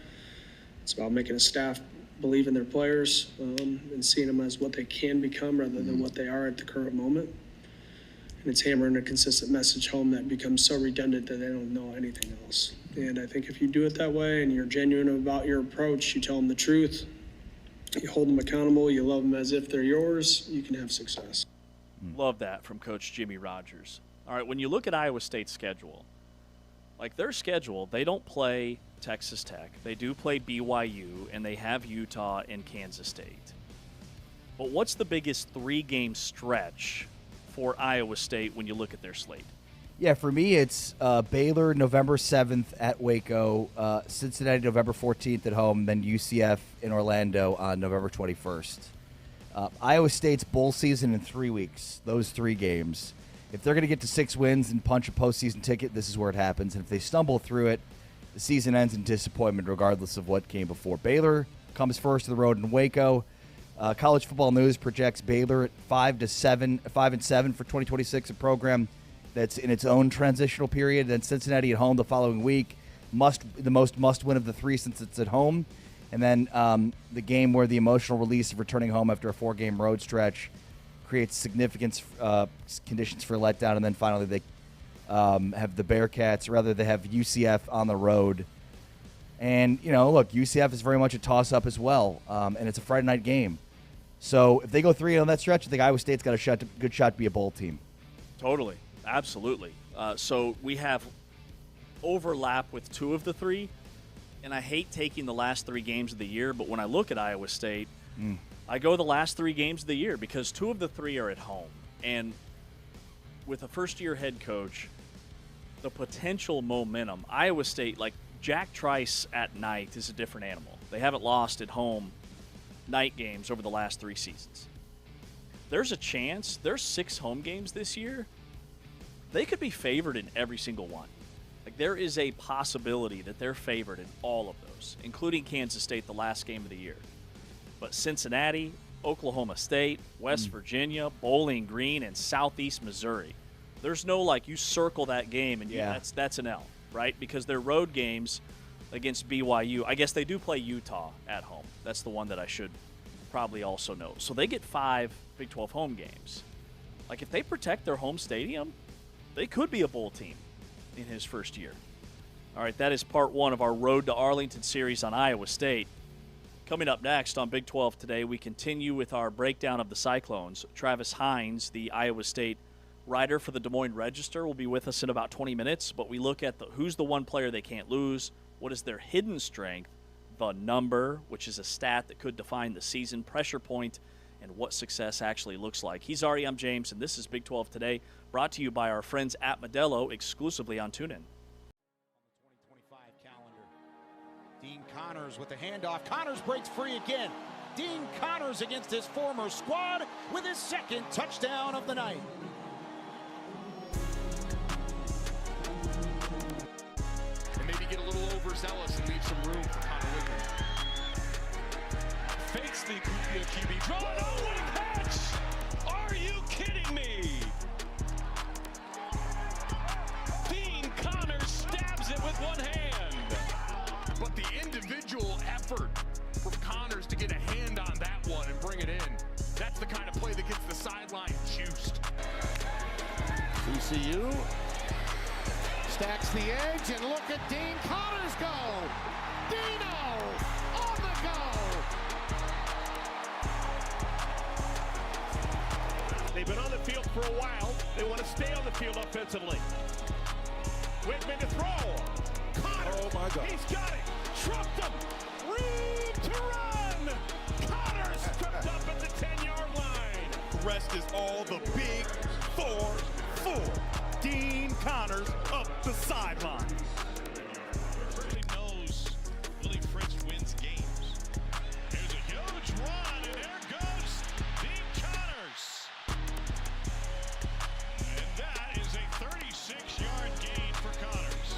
[SPEAKER 14] It's about making a staff believe in their players and seeing them as what they can become rather than what they are at the current moment. And it's hammering a consistent message home that becomes so redundant that they don't know anything else. And I think if you do it that way and you're genuine about your approach, you tell them the truth, you hold them accountable, you love them as if they're yours, you can have success.
[SPEAKER 2] Love that from Coach Jimmy Rodgers. All right, when you look at Iowa State's schedule, like their schedule, they don't play Texas Tech. They do play BYU, and they have Utah and Kansas State. But what's the biggest 3-game stretch for Iowa State when you look at their slate?
[SPEAKER 3] Yeah, for me, it's Baylor November 7th at Waco, Cincinnati November 14th at home, then UCF in Orlando on November 21st. Iowa State's bowl season in 3 weeks, those 3 games. If they're going to get to 6 wins and punch a postseason ticket, this is where it happens. And if they stumble through it, the season ends in disappointment regardless of what came before. Baylor comes first to the road in Waco. College Football News projects Baylor at 5-7 for 2026, a program that's in its own transitional period. Then Cincinnati at home the following week, the most must-win of the 3 since it's at home. And then the game where the emotional release of returning home after a 4-game road stretch creates significant conditions for letdown. And then finally they have the Bearcats. Rather, they have UCF on the road. And, look, UCF is very much a toss-up as well, and it's a Friday night game. So if they go 3 on that stretch, I think Iowa State's got a good shot to be a bowl team.
[SPEAKER 2] Totally. Absolutely. So we have overlap with 2 of the 3, and I hate taking the last 3 games of the year, but when I look at Iowa State, I go the last 3 games of the year because 2 of the 3 are at home. And with a first-year head coach, the potential momentum, Iowa State, like Jack Trice at night is a different animal. They haven't lost at home night games over the last 3 seasons. There's a chance, there's 6 home games this year, they could be favored in every single one. Like, there is a possibility that they're favored in all of those, including Kansas State, the last game of the year. But Cincinnati, Oklahoma State, West Virginia, Bowling Green, and Southeast Missouri. There's no, like, you circle that game and that's an L, right? Because they're road games against BYU. I guess they do play Utah at home. That's the one that I should probably also know. So they get 5 Big 12 home games. Like, if they protect their home stadium, they could be a bowl team in his first year. All right, that is part 1 of our Road to Arlington series on Iowa State. Coming up next on Big 12 Today, we continue with our breakdown of the Cyclones. Travis Hines, the Iowa State writer for the Des Moines Register, will be with us in about 20 minutes, but we look at who's the one player they can't lose, what is their hidden strength, the number, which is a stat that could define the season, pressure point, and what success actually looks like. He's Ari, I'm James, and this is Big 12 Today, brought to you by our friends at Modelo, exclusively on TuneIn.
[SPEAKER 15] Dean Connors with the handoff. Connors breaks free again. Dean Connors against his former squad with his second touchdown of the night.
[SPEAKER 8] And maybe get a little overzealous and leave some room for Connor Wiggins. Fakes the QB draw. No one catch! Are you kidding me? Dean Connors stabs it with one hand. But the individual effort from Connors to get a hand on that one and bring it in, that's the kind of play that gets the sideline juiced.
[SPEAKER 6] TCU stacks the edge, and look at Dean Connors go. Dino on the go.
[SPEAKER 16] They've been on the field for a while. They want to stay on the field offensively. Whitman to throw. Connors, oh my God. He's got it. Trumped him. Room to run. Connors tripped up at the 10-yard line. The rest is all the big 4-4. Dean Connors up the sideline. Everybody knows Willie Fritz wins games. Here's a huge run, and there goes Dean Connors. And that is a 36-yard gain for Connors.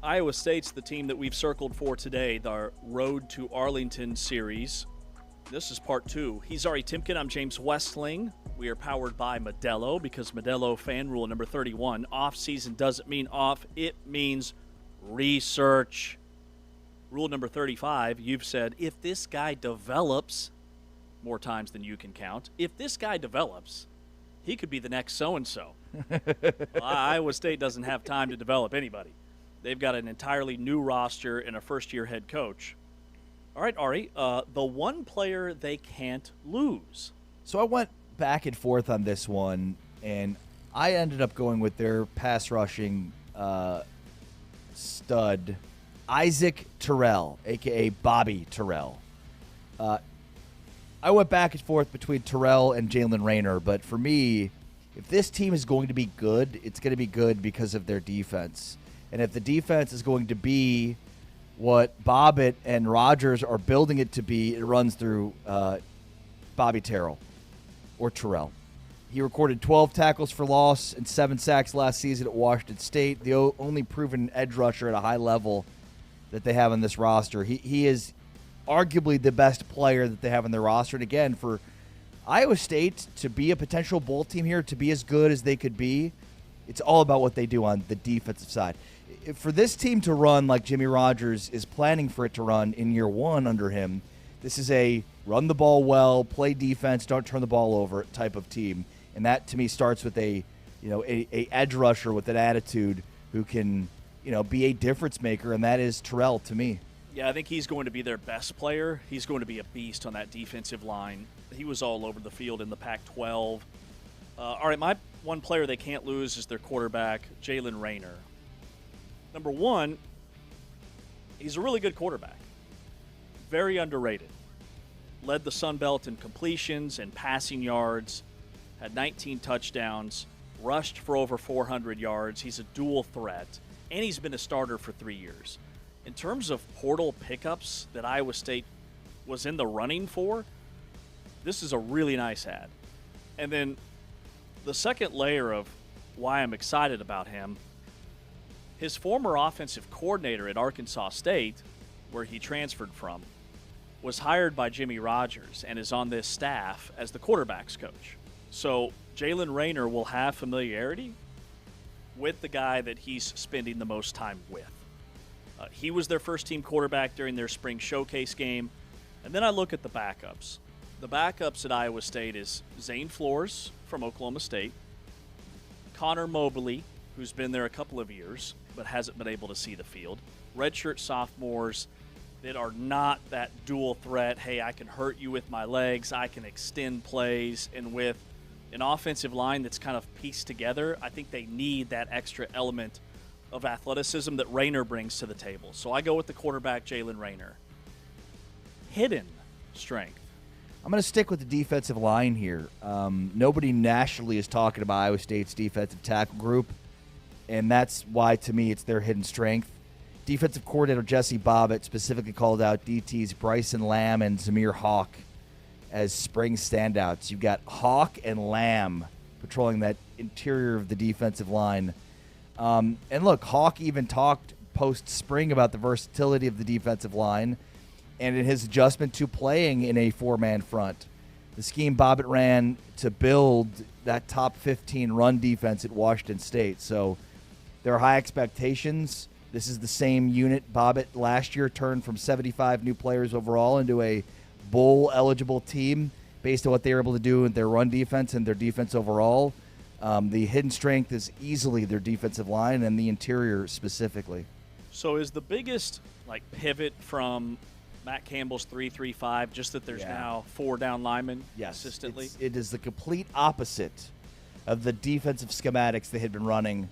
[SPEAKER 2] Iowa State's the team that we've circled for today, the Road to Arlington series. This is part 2. He's Ari Timken. I'm James Westling. We are powered by Modelo because Modelo fan rule number 31. Off season doesn't mean off. It means research. Rule number 35, you've said, if this guy develops, more times than you can count, if this guy develops, he could be the next so-and-so. Iowa State doesn't have time to develop anybody. They've got an entirely new roster and a first-year head coach. All right, Ari, the one player they can't lose.
[SPEAKER 3] So I went back and forth on this one, and I ended up going with their pass rushing stud, Isaac Terrell, a.k.a. Bobby Terrell. I went back and forth between Terrell and Jalen Rayner, but for me, if this team is going to be good, it's going to be good because of their defense. And if the defense is going to be what Bobbitt and Rogers are building it to be, it runs through Bobby Terrell or Terrell. He recorded 12 tackles for loss and 7 sacks last season at Washington State, the only proven edge rusher at a high level that they have on this roster. He is arguably the best player that they have on their roster. And again, for Iowa State to be a potential bowl team here, to be as good as they could be, it's all about what they do on the defensive side. For this team to run like Jimmy Rogers is planning for it to run in year one under him, this is a run the ball well, play defense, don't turn the ball over type of team. And that, to me, starts with a edge rusher with an attitude who can, be a difference maker, and that is Terrell to me.
[SPEAKER 2] Yeah, I think he's going to be their best player. He's going to be a beast on that defensive line. He was all over the field in the Pac-12. All right, my one player they can't lose is their quarterback, Jalen Rayner. Number one, he's a really good quarterback. Very underrated. Led the Sun Belt in completions and passing yards. Had 19 touchdowns, rushed for over 400 yards. He's a dual threat, and he's been a starter for 3 years. In terms of portal pickups that Iowa State was in the running for, this is a really nice add. And then the second layer of why I'm excited about him, his former offensive coordinator at Arkansas State, where he transferred from, was hired by Jimmy Rogers and is on this staff as the quarterback's coach. So Jalen Rayner will have familiarity with the guy that he's spending the most time with. He was their first-team quarterback during their spring showcase game. And then I look at the backups. The backups at Iowa State is Zane Flores from Oklahoma State, Connor Mobley, who's been there a couple of years but hasn't been able to see the field, redshirt sophomores that are not that dual threat, hey, I can hurt you with my legs, I can extend plays, and with an offensive line that's kind of pieced together, I think they need that extra element of athleticism that Rayner brings to the table. So I go with the quarterback, Jalen Rayner. Hidden strength.
[SPEAKER 3] I'm going to stick with the defensive line here. Nobody nationally is talking about Iowa State's defensive tackle group, and that's why, to me, it's their hidden strength. Defensive coordinator Jesse Bobbitt specifically called out DTs Bryson Lamb and Zamir Hawk as spring standouts. You've got Hawk and Lamb patrolling that interior of the defensive line. And look, Hawk even talked post-spring about the versatility of the defensive line and in his adjustment to playing in a four-man front. The scheme Bobbitt ran to build that top 15 run defense at Washington State. So there are high expectations. This is the same unit Bobbitt last year turned from 75 new players overall into a bowl-eligible team based on what they were able to do with their run defense and their defense overall. The hidden strength is easily their defensive line and the interior specifically.
[SPEAKER 2] So is the biggest pivot from Matt Campbell's 3-3-5 just that there's now 4 down linemen consistently?
[SPEAKER 3] It is the complete opposite of the defensive schematics they had been running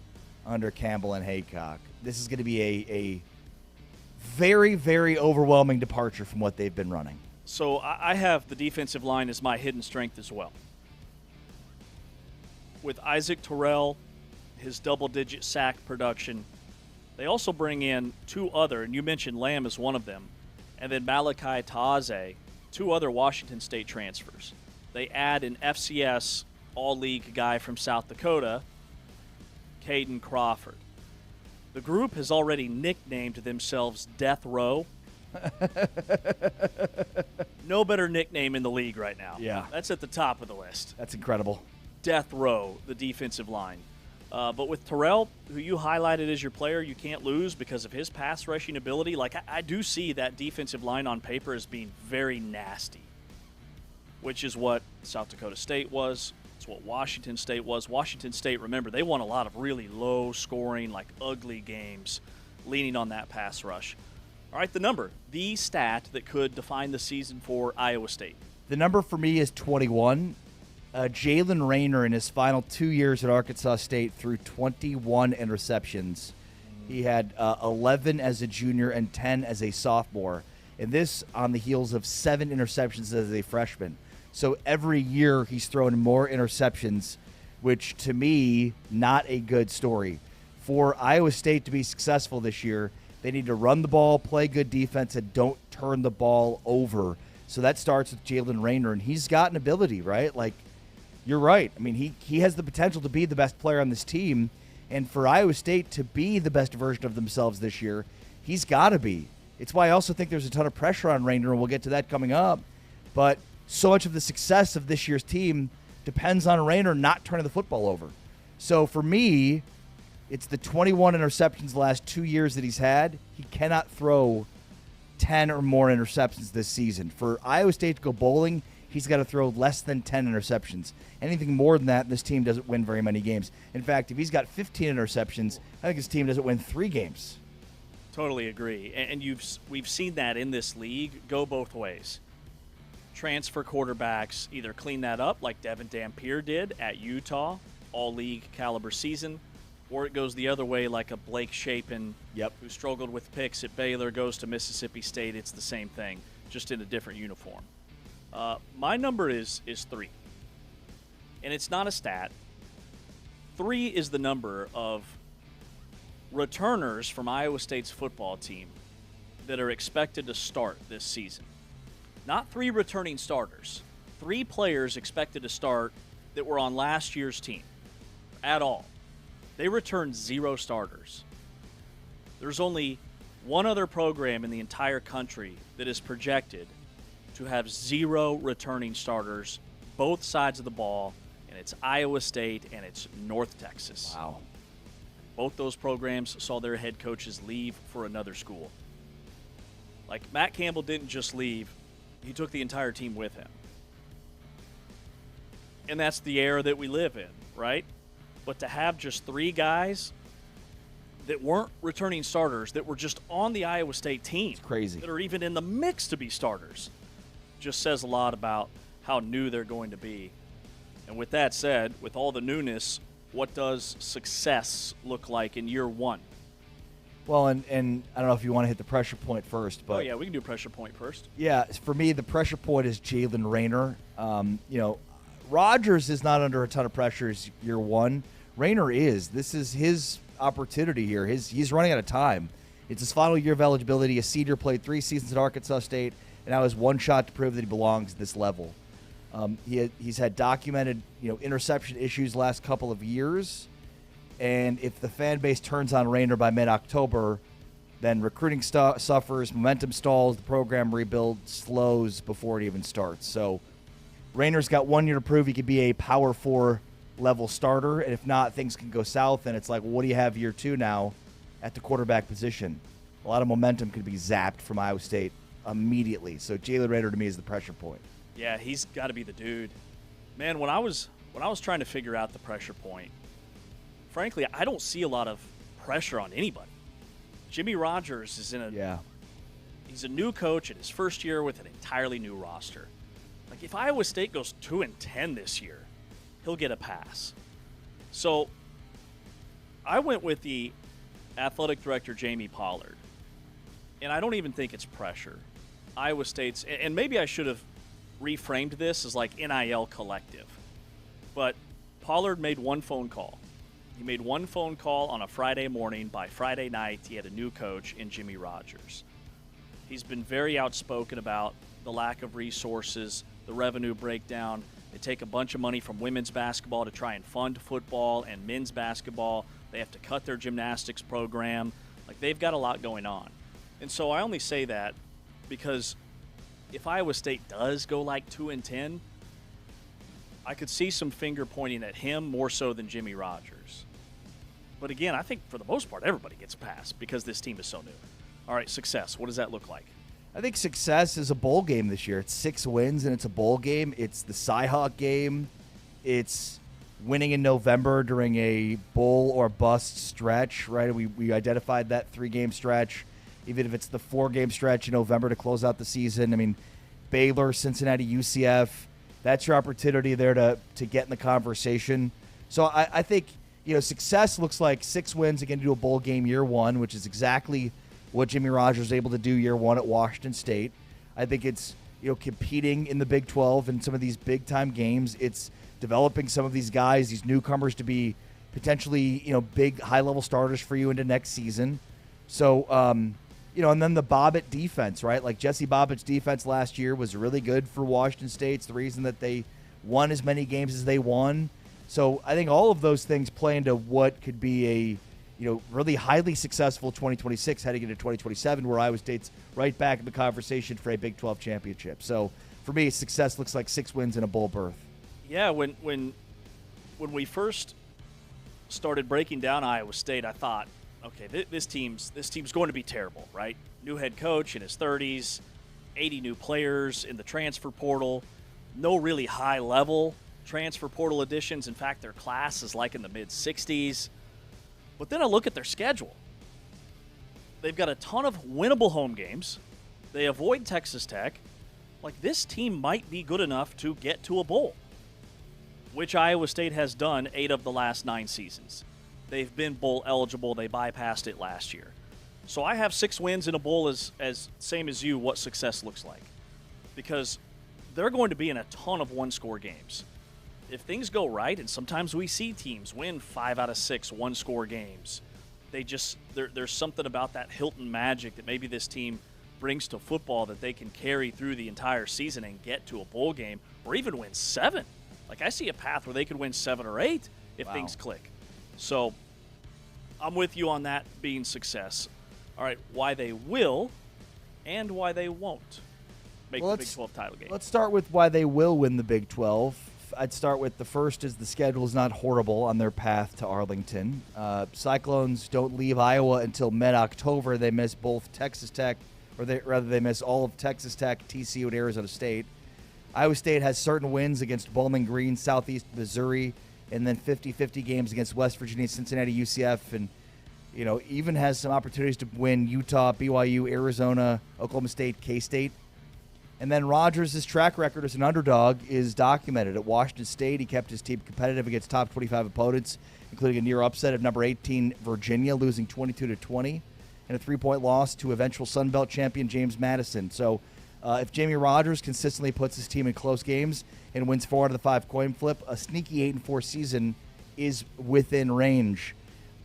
[SPEAKER 3] under Campbell and Haycock. This is going to be a very, very overwhelming departure from what they've been running.
[SPEAKER 2] So I have the defensive line as my hidden strength as well. With Isaac Terrell, his double-digit sack production, they also bring in 2 other, and you mentioned Lamb as one of them, and then Malachi Taze, 2 other Washington State transfers. They add an FCS All-League guy from South Dakota, Caden Crawford. The group has already nicknamed themselves Death Row. No better nickname in the league right now.
[SPEAKER 3] Yeah.
[SPEAKER 2] That's at the top of the list.
[SPEAKER 3] That's incredible.
[SPEAKER 2] Death Row, the defensive line. But with Terrell, who you highlighted as your player you can't lose because of his pass rushing ability, like I do see that defensive line on paper as being very nasty, which is what South Dakota State was. It's what Washington State was. Washington State, remember, they won a lot of really low-scoring, like ugly games, leaning on that pass rush. All right, the stat that could define the season for Iowa State.
[SPEAKER 3] The number for me is 21. Jalen Rayner in his final 2 years at Arkansas State threw 21 interceptions. He had 11 as a junior and 10 as a sophomore. And this on the heels of 7 interceptions as a freshman. So every year he's throwing more interceptions, which to me, not a good story. For Iowa State to be successful this year, they need to run the ball, play good defense, and don't turn the ball over. So that starts with Jalen Rayner, and he's got an ability, right? Like, you're right. I mean, he has the potential to be the best player on this team, and for Iowa State to be the best version of themselves this year, he's got to be. It's why I also think there's a ton of pressure on Rayner, and we'll get to that coming up. But so much of the success of this year's team depends on Rayner not turning the football over. So for me, it's the 21 interceptions the last 2 years that he's had. He cannot throw 10 or more interceptions this season. For Iowa State to go bowling, he's got to throw less than 10 interceptions. Anything more than that, this team doesn't win very many games. In fact, if he's got 15 interceptions, I think his team doesn't win 3 games.
[SPEAKER 2] Totally agree. And we've seen that in this league go both ways. Transfer quarterbacks either clean that up like Devin Dampier did at Utah, all-league caliber season, or it goes the other way like a Blake Shapen who struggled with picks at Baylor, goes to Mississippi State. It's the same thing, just in a different uniform. My number is 3. And it's not a stat. 3 is the number of returners from Iowa State's football team that are expected to start this season. Not 3 returning starters. 3 players expected to start that were on last year's team at all. They returned 0 starters. There's only one other program in the entire country that is projected to have 0 returning starters, both sides of the ball, and it's Iowa State and it's North Texas.
[SPEAKER 3] Wow.
[SPEAKER 2] Both those programs saw their head coaches leave for another school. Like, Matt Campbell didn't just leave, he took the entire team with him. And that's the era that we live in, right? But to have just 3 guys that weren't returning starters, that were just on the Iowa State team,
[SPEAKER 3] it's crazy,
[SPEAKER 2] that are even in the mix to be starters, just says a lot about how new they're going to be. And with that said, with all the newness, what does success look like in year 1?
[SPEAKER 3] Well, and I don't know if you want to hit the pressure point first, but
[SPEAKER 2] we can do pressure point first.
[SPEAKER 3] Yeah, for me, the pressure point is Jalen Rayner. Rodgers is not under a ton of pressure as year 1. Rayner is. This is his opportunity here. He's running out of time. It's his final year of eligibility. A senior, played 3 seasons at Arkansas State, and now has 1 shot to prove that he belongs at this level. He's had documented, interception issues last couple of years. And if the fan base turns on Rayner by mid-October, then recruiting suffers, momentum stalls, the program rebuild slows before it even starts. So Rayner's got 1 year to prove he could be a Power 4 level starter, and if not, things can go south, and it's like, well, what do you have year 2 now at the quarterback position? A lot of momentum could be zapped from Iowa State immediately. So Jalen Rayner to me is the pressure point.
[SPEAKER 2] Yeah, he's got to be the dude. Man, when I was trying to figure out the pressure point, frankly, I don't see a lot of pressure on anybody. Jimmy Rogers is he's a new coach in his first year with an entirely new roster. Like, if Iowa State goes 2-10 this year, he'll get a pass. So I went with the athletic director, Jamie Pollard, and I don't even think it's pressure. Iowa State's, and maybe I should have reframed this as like NIL collective, but Pollard made 1 phone call. He made 1 phone call on a Friday morning. By Friday night, he had a new coach in Jimmy Rogers. He's been very outspoken about the lack of resources, the revenue breakdown. They take a bunch of money from women's basketball to try and fund football and men's basketball. They have to cut their gymnastics program. Like, they've got a lot going on. And so I only say that because if Iowa State does go like 2-10, I could see some finger pointing at him more so than Jimmy Rogers. But again, I think for the most part, everybody gets past because this team is so new. All right, success. What does that look like?
[SPEAKER 3] I think success is a bowl game this year. It's 6 wins, and it's a bowl game. It's the Cyhawk game. It's winning in November during a bowl or bust stretch, right? We identified that 3-game stretch, even if it's the 4-game stretch in November to close out the season. I mean, Baylor, Cincinnati, UCF, that's your opportunity there to get in the conversation. So I think, success looks like 6 wins again to do a bowl game year 1, which is exactly what Jimmy Rogers was able to do year 1 at Washington State. I think it's, competing in the Big 12 in some of these big-time games. It's developing some of these guys, these newcomers, to be potentially, big, high-level starters for you into next season. So, and then the Bobbitt defense, right? Like, Jesse Bobbitt's defense last year was really good for Washington State. It's the reason that they won as many games as they won. So I think all of those things play into what could be a, really highly successful 2026 heading into 2027, where Iowa State's right back in the conversation for a Big 12 championship. So for me, success looks like 6 wins and a bowl berth.
[SPEAKER 2] Yeah, when we first started breaking down Iowa State, I thought, okay, this team's going to be terrible, right? New head coach in his 30s, 80 new players in the transfer portal, no really high-level transfer portal additions. In fact, their class is like in the mid-60s. But then I look at their schedule. They've got a ton of winnable home games. They avoid Texas Tech. Like, this team might be good enough to get to a bowl, which Iowa State has done 8 of the last 9 seasons. They've been bowl eligible. They bypassed it last year. So I have 6 wins in a bowl as same as you, what success looks like. Because they're going to be in a ton of one-score games. If things go right, and sometimes we see teams win 5 out of 6 one-score games, there's something about that Hilton magic that maybe this team brings to football that they can carry through the entire season and get to a bowl game or even win 7. Like, I see a path where they could win 7 or 8 if things click. So I'm with you on that being success. All right, why they will and why they won't make the Big 12 title game.
[SPEAKER 3] Let's start with why they will win the Big 12. I'd start with the first is the schedule is not horrible on their path to Arlington. Cyclones don't leave Iowa until mid-October. They miss both Texas Tech, they miss all of Texas Tech, TCU, and Arizona State. Iowa State has certain wins against Bowling Green, Southeast Missouri, and then 50-50 games against West Virginia, Cincinnati, UCF, and even has some opportunities to win Utah, BYU, Arizona, Oklahoma State, K-State. And then Rogers' track record as an underdog is documented. At Washington State, he kept his team competitive against top 25 opponents, including a near upset of number 18 Virginia, losing 22-20, and a 3-point loss to eventual Sun Belt champion James Madison. So if Jamie Rogers consistently puts his team in close games and wins 4 out of the 5 coin flip, a sneaky 8-4 season is within range.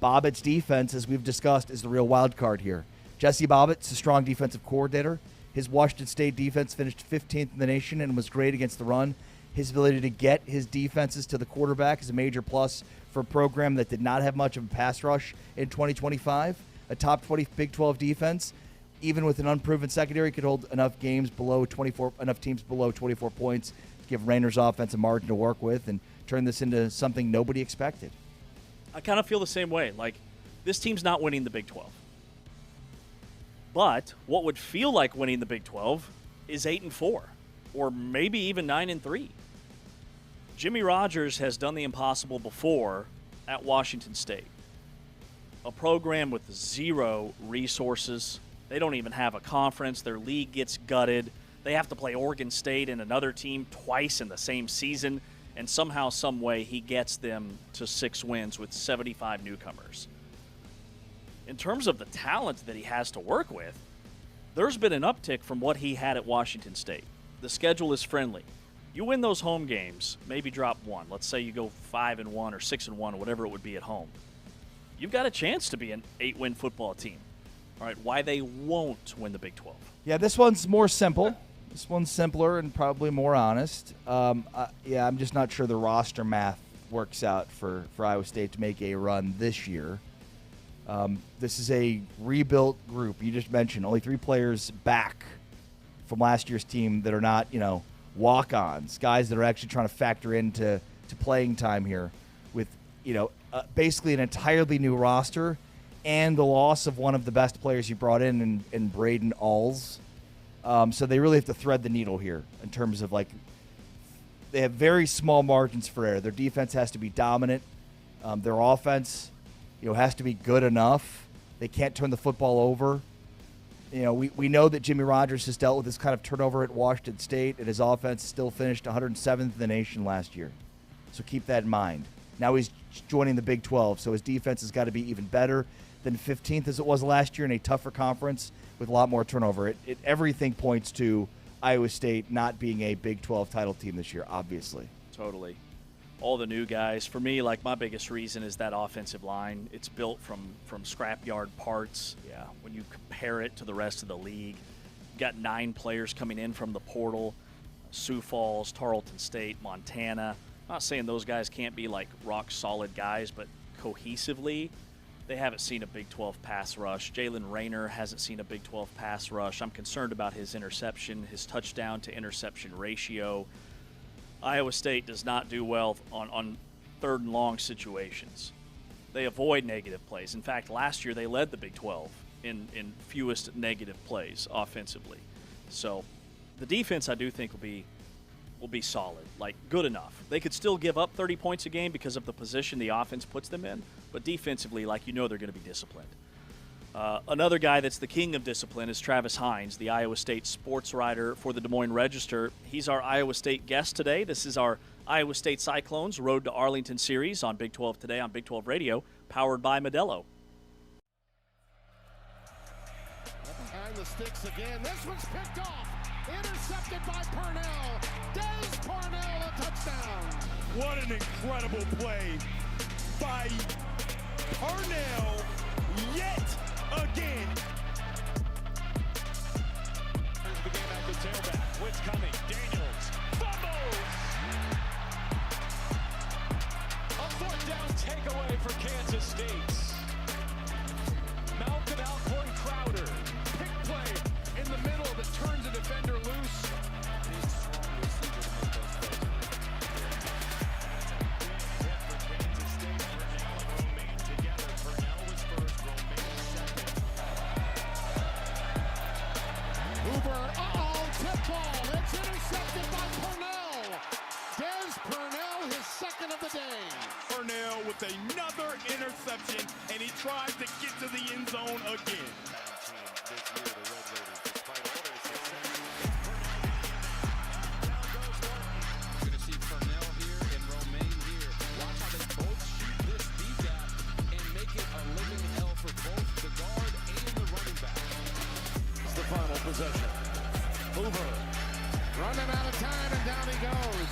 [SPEAKER 3] Bobbitt's defense, as we've discussed, is the real wild card here. Jesse Bobbitt's a strong defensive coordinator. His Washington State defense finished 15th in the nation and was great against the run. His ability to get his defenses to the quarterback is a major plus for a program that did not have much of a pass rush in 2025. A top 20 Big 12 defense, even with an unproven secondary, could hold enough teams below 24 points to give Rainer's offense a margin to work with and turn this into something nobody expected.
[SPEAKER 2] I kind of feel the same way. Like, this team's not winning the Big 12. But what would feel like winning the Big 12 is 8-4, or maybe even 9-3. Jimmy Rogers has done the impossible before at Washington State. A program with 0 resources. They don't even have a conference. Their league gets gutted. They have to play Oregon State and another team twice in the same season, and somehow, some way, he gets them to 6 wins with 75 newcomers. In terms of the talent that he has to work with, there's been an uptick from what he had at Washington State. The schedule is friendly. You win those home games, maybe drop 1. Let's say you go 5-1 or 6-1 or whatever it would be at home. You've got a chance to be an 8-win football team. All right, why they won't win the Big 12.
[SPEAKER 3] Yeah, this one's more simple. This one's simpler and probably more honest. I'm just not sure the roster math works out for Iowa State to make a run this year. This is a rebuilt group. You just mentioned only 3 players back from last year's team that are not, walk-ons, guys that are actually trying to factor into playing time here with, basically an entirely new roster and the loss of one of the best players you brought in Braden Alls. So they really have to thread the needle here in terms of, they have very small margins for error. Their defense has to be dominant. Their offense, has to be good enough. They can't turn the football over. We know that Jimmy Rogers has dealt with this kind of turnover at Washington State, and his offense still finished 107th in the nation last year. So keep that in mind. Now he's joining the Big 12, so his defense has got to be even better than 15th as it was last year in a tougher conference with a lot more turnover. Everything points to Iowa State not being a Big 12 title team this year, obviously.
[SPEAKER 2] Totally. All the new guys. For me, my biggest reason is that offensive line. It's built from scrapyard parts. Yeah, when you compare it to the rest of the league, you got 9 players coming in from the portal. Sioux Falls, Tarleton State, Montana. I'm not saying those guys can't be rock-solid guys, but cohesively, they haven't seen a Big 12 pass rush. Jalen Rayner hasn't seen a Big 12 pass rush. I'm concerned about his interception, his touchdown-to-interception ratio. Iowa State does not do well on 3rd and long situations. They avoid negative plays. In fact, last year they led the Big 12 in fewest negative plays offensively. So the defense, I do think, will be solid, good enough. They could still give up 30 points a game because of the position the offense puts them in, but defensively, they're going to be disciplined. Another guy that's the king of discipline is Travis Hines, the Iowa State sports writer for the Des Moines Register. He's our Iowa State guest today. This is our Iowa State Cyclones Road to Arlington series on Big 12 Today on Big 12 Radio, powered by Modelo.
[SPEAKER 6] Behind the sticks again. This one's picked off. Intercepted by Purnell. Des Purnell, a touchdown.
[SPEAKER 16] What an incredible play by Purnell yet again. Here's the game at the tailback. Blitz coming. Daniels fumbles. A 4th down takeaway for Kansas State. Malcolm Alcorn Crowder. Pick play in the middle that turns a defender loose. Big, strong receiver to make those plays.
[SPEAKER 6] Hoover, tip ball. It's intercepted by Purnell. Des Purnell, his 2nd of the day.
[SPEAKER 16] Purnell with another interception, and he tries to get to the end zone again.
[SPEAKER 11] Good to see Purnell here and Romaine here. Watch how they both shoot this B-gap and make it a living hell for both the guard and the running back.
[SPEAKER 6] It's the final possession. Hoover running out of time, and down he goes.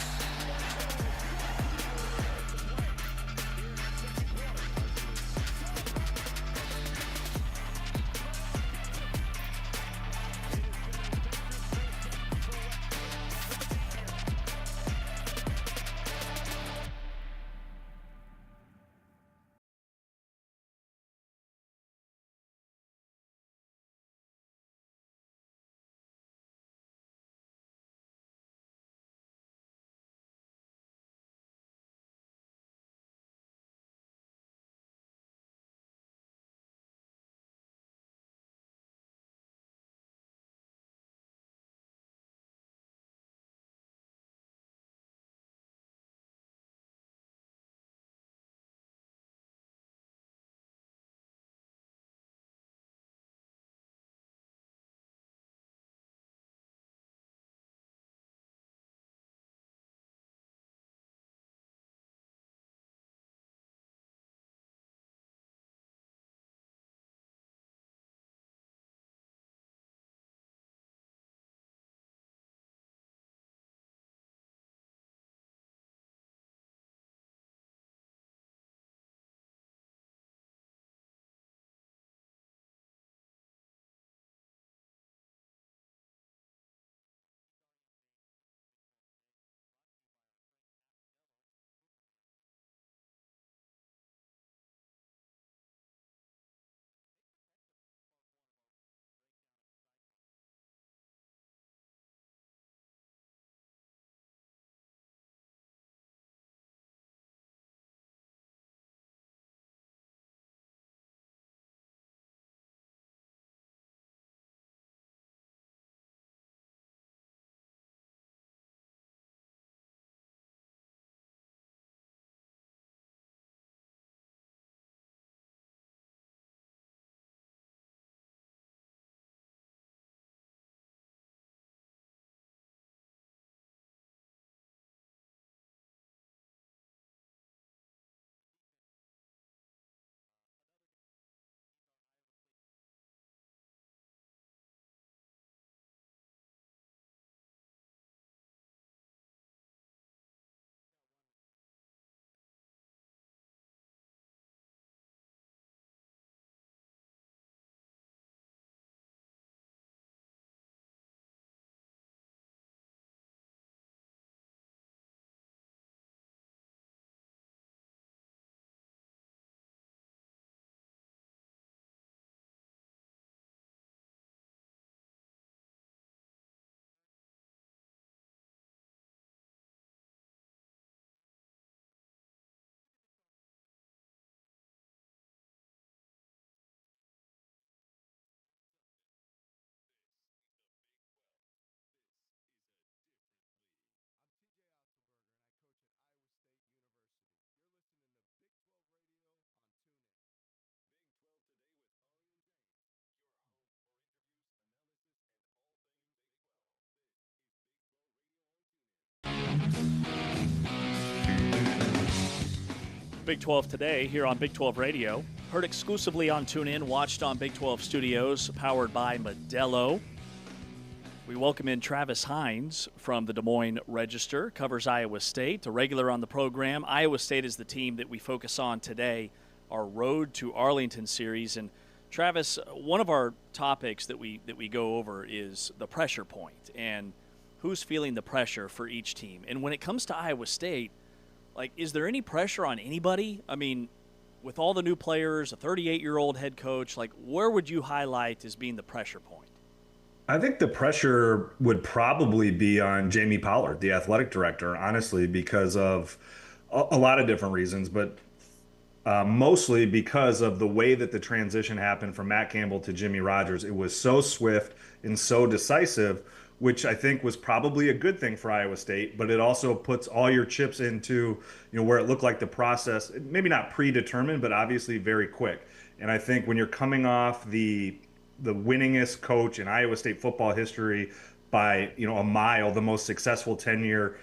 [SPEAKER 2] Big 12 today here on Big 12 Radio. Heard exclusively on TuneIn, watched on Big 12 Studios, powered by Modelo. We welcome in Travis Hines from the Des Moines Register, covers Iowa State, a regular on the program. Iowa State is the team that we focus on today, our Road to Arlington series. And Travis, one of our topics that we go over is the pressure point and who's feeling the pressure for each team. And when it comes to Iowa State, like, is there any pressure on anybody? I mean, with all the new players, a 38-year-old head coach, like, where would you highlight as being the pressure point?
[SPEAKER 17] I think the pressure would probably be on Jamie Pollard, the athletic director, honestly, because of a lot of different reasons, but mostly because of the way that the transition happened from Matt Campbell to Jimmy Rogers. It was so swift and so decisive, which I think was probably a good thing for Iowa State, but it also puts all your chips into, where it looked like the process, maybe not predetermined, but obviously very quick. And I think when you're coming off the winningest coach in Iowa State football history by, a mile, the most successful 10-year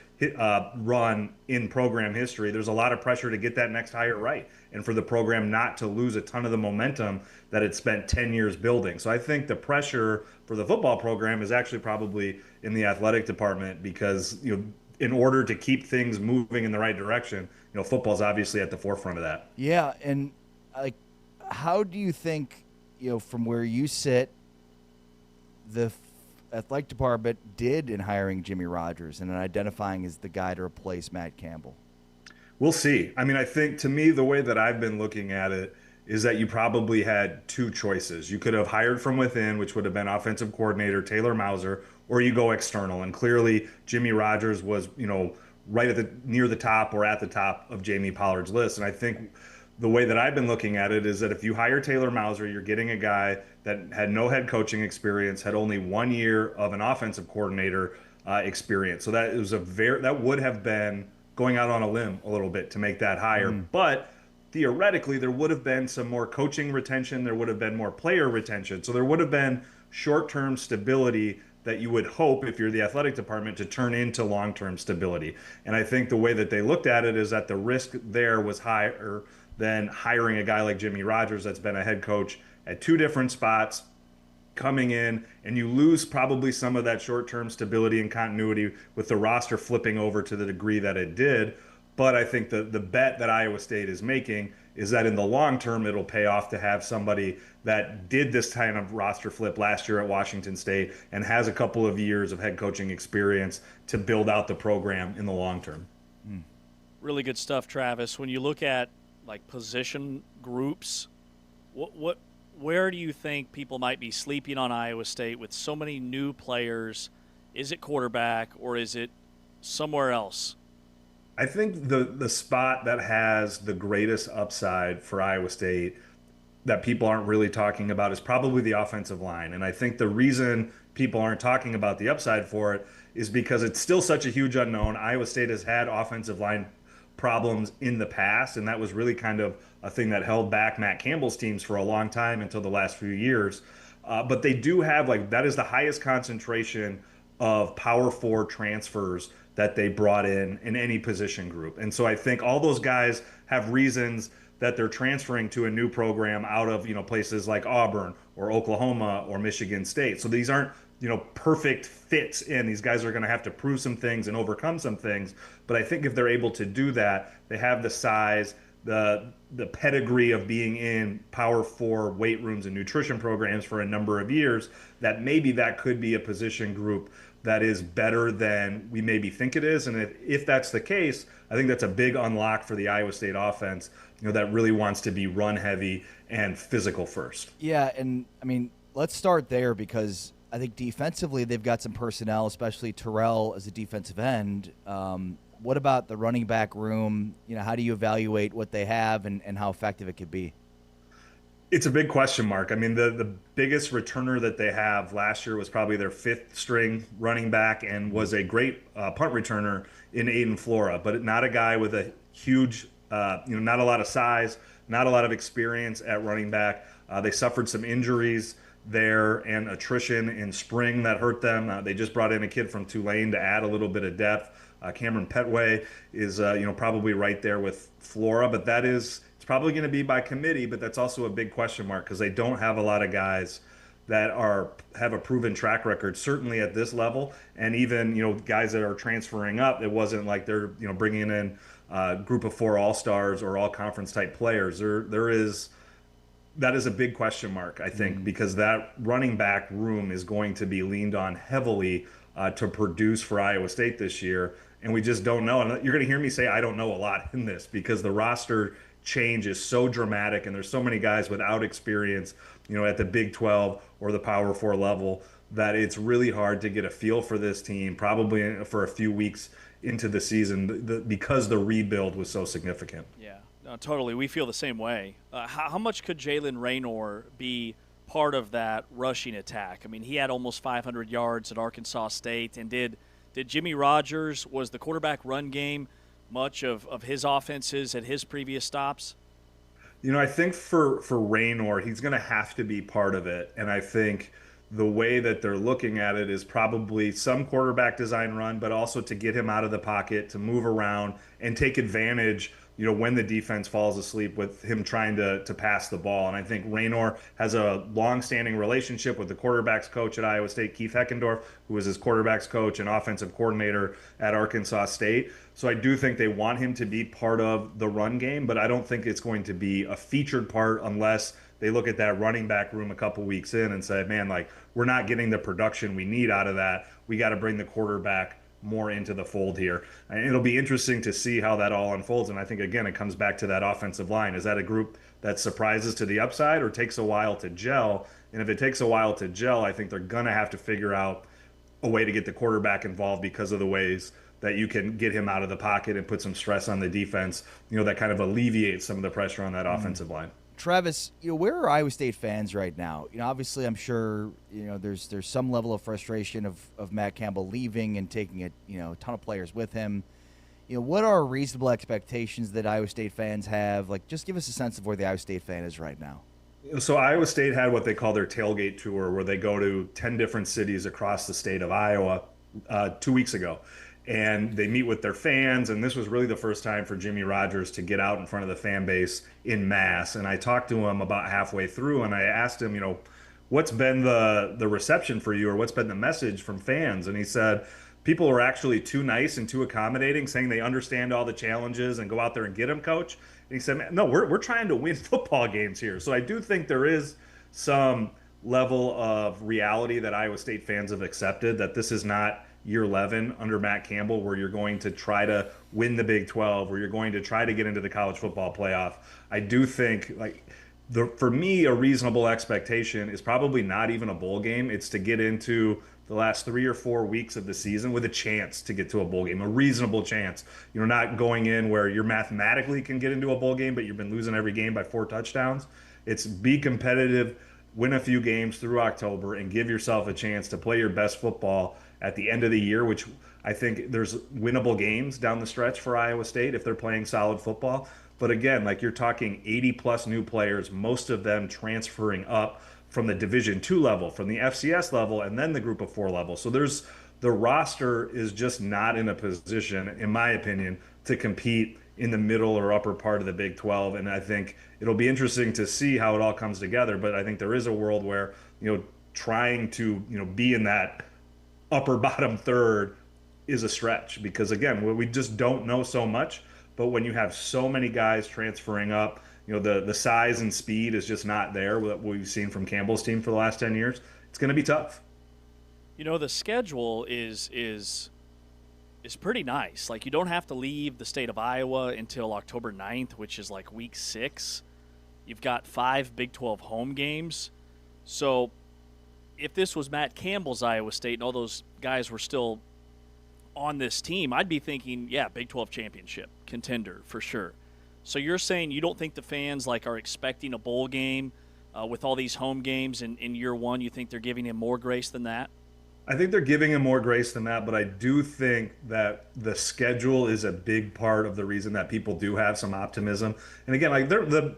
[SPEAKER 17] run in program history, there's a lot of pressure to get that next hire right and for the program not to lose a ton of the momentum that it spent 10 years building. So I think the pressure for the football program is actually probably in the athletic department because, in order to keep things moving in the right direction, football's obviously at the forefront of that.
[SPEAKER 3] Yeah, and how do you think, from where you sit, the athletic department did in hiring Jimmy Rogers and in identifying as the guy to replace Matt Campbell?
[SPEAKER 17] We'll see. I mean, I think to me, the way that I've been looking at it is that you probably had two choices. You could have hired from within, which would have been offensive coordinator Taylor Mauser, or you go external. And clearly Jimmy Rogers was, right at near the top or at the top of Jamie Pollard's list. And I think the way that I've been looking at it is that if you hire Taylor Mauser, you're getting a guy that had no head coaching experience, had only 1 year of an offensive coordinator experience. So that would have been going out on a limb a little bit to make that hire. But theoretically, there would have been some more coaching retention. There would have been more player retention. So there would have been short-term stability that you would hope, if you're the athletic department, to turn into long-term stability. And I think the way that they looked at it is that the risk there was higher than hiring a guy like Jimmy Rogers that's been a head coach at two different spots, coming in, and you lose probably some of that short-term stability and continuity with the roster flipping over to the degree that it did. But I think the bet that Iowa State is making is that in the long term, it'll pay off to have somebody that did this kind of roster flip last year at Washington State and has a couple of years of head coaching experience to build out the program in the long term.
[SPEAKER 2] Really good stuff, Travis. When you look at like position groups, where do you think people might be sleeping on Iowa State with so many new players? Is it quarterback or is it somewhere else?
[SPEAKER 17] I think the spot that has the greatest upside for Iowa State that people aren't really talking about is probably the offensive line. And I think the reason people aren't talking about the upside for it is because it's still such a huge unknown. Iowa State has had offensive line problems in the past, and that was really kind of a thing that held back Matt Campbell's teams for a long time until the last few years. But they do have, that is the highest concentration of Power 4 transfers that they brought in any position group. And so I think all those guys have reasons that they're transferring to a new program out of, places like Auburn or Oklahoma or Michigan State. So these aren't, perfect fits in. These guys are going to have to prove some things and overcome some things. But I think if they're able to do that, they have the size, the pedigree of being in Power 4 weight rooms and nutrition programs for a number of years, that maybe that could be a position group that is better than we maybe think it is. And if that's the case, I think that's a big unlock for the Iowa State offense, that really wants to be run heavy and physical first.
[SPEAKER 3] Yeah, and I mean, let's start there because I think defensively they've got some personnel, especially Terrell as a defensive end. What about the running back room? How do you evaluate what they have and how effective it could be?
[SPEAKER 17] It's a big question mark. I mean, the biggest returner that they have last year was probably their fifth string running back and was a great punt returner in Aiden Flora, but not a guy with a huge, not a lot of size, not a lot of experience at running back. They suffered some injuries there and attrition in spring that hurt them. They just brought in a kid from Tulane to add a little bit of depth. Cameron Petway is, probably right there with Flora, but it's probably going to be by committee, but that's also a big question mark because they don't have a lot of guys that have a proven track record, certainly at this level. And even, guys that are transferring up, it wasn't like they're, bringing in a group of 4 all-stars or all-conference type players. That is a big question mark, I think, because that running back room is going to be leaned on heavily to produce for Iowa State this year. And we just don't know. And you're going to hear me say I don't know a lot in this because the roster change is so dramatic and there's so many guys without experience, at the Big 12 or the Power 4 level that it's really hard to get a feel for this team probably for a few weeks into the season because the rebuild was so significant.
[SPEAKER 2] Yeah, no, totally. We feel the same way. How much could Jalen Raynor be part of that rushing attack? I mean, he had almost 500 yards at Arkansas State, and did Jimmy Rogers, was the quarterback run game much of his offenses at his previous stops?
[SPEAKER 17] I think for Raynor, he's going to have to be part of it. And I think the way that they're looking at it is probably some quarterback design run, but also to get him out of the pocket, to move around and take advantage, when the defense falls asleep with him trying to pass the ball. And I think Raynor has a long-standing relationship with the quarterback's coach at Iowa State, Keith Heckendorf, who was his quarterback's coach and offensive coordinator at Arkansas State. So I do think they want him to be part of the run game, but I don't think it's going to be a featured part unless they look at that running back room a couple weeks in and say, man, we're not getting the production we need out of that. We got to bring the quarterback more into the fold here. And it'll be interesting to see how that all unfolds. And I think, again, it comes back to that offensive line. Is that a group that surprises to the upside or takes a while to gel? And if it takes a while to gel, I think they're going to have to figure out a way to get the quarterback involved because of the ways that you can get him out of the pocket and put some stress on the defense, that kind of alleviates some of the pressure on that offensive line.
[SPEAKER 3] Travis, where are Iowa State fans right now? Obviously, I'm sure there's some level of frustration of Matt Campbell leaving and taking a ton of players with him. What are reasonable expectations that Iowa State fans have? Just give us a sense of where the Iowa State fan is right now.
[SPEAKER 17] So Iowa State had what they call their tailgate tour, where they go to 10 different cities across the state of Iowa 2 weeks ago. And they meet with their fans, and this was really the first time for Jimmy Rogers to get out in front of the fan base in mass. And I talked to him about halfway through, and I asked him, what's been the reception for you, or what's been the message from fans? And he said, people are actually too nice and too accommodating, saying they understand all the challenges and go out there and get them, coach. And he said, man, no, we're trying to win football games here. So I do think there is some level of reality that Iowa State fans have accepted, that this is not year 11 under Matt Campbell where you're going to try to win the Big 12, where you're going to try to get into the college football playoff. I do think, for me, a reasonable expectation is probably not even a bowl game. It's to get into the last 3 or 4 weeks of the season with a chance to get to a bowl game, a reasonable chance. You're not going in where you mathematically can get into a bowl game, but you've been losing every game by 4 touchdowns. It's be competitive, win a few games through October, and give yourself a chance to play your best football at the end of the year, which I think there's winnable games down the stretch for Iowa State if they're playing solid football. But again, you're talking 80-plus new players, most of them transferring up from the Division II level, from the FCS level, and then the Group of 4 level. So the roster is just not in a position, in my opinion, to compete in the middle or upper part of the Big 12. And I think it'll be interesting to see how it all comes together. But I think there is a world where, trying to, be in that upper bottom third is a stretch because, again, we just don't know so much. But when you have so many guys transferring up, the size and speed is just not there, what we've seen from Campbell's team for the last 10 years. It's going to be tough.
[SPEAKER 2] The schedule is pretty nice. You don't have to leave the state of Iowa until October 9th, which is week 6. You've got 5 Big 12 home games. So if this was Matt Campbell's Iowa State and all those guys were still on this team, I'd be thinking, yeah, Big 12 championship contender for sure. So you're saying you don't think the fans are expecting a bowl game with all these home games in year 1? You think they're giving him more grace than that?
[SPEAKER 17] I think they're giving him more grace than that, but I do think that the schedule is a big part of the reason that people do have some optimism. And again,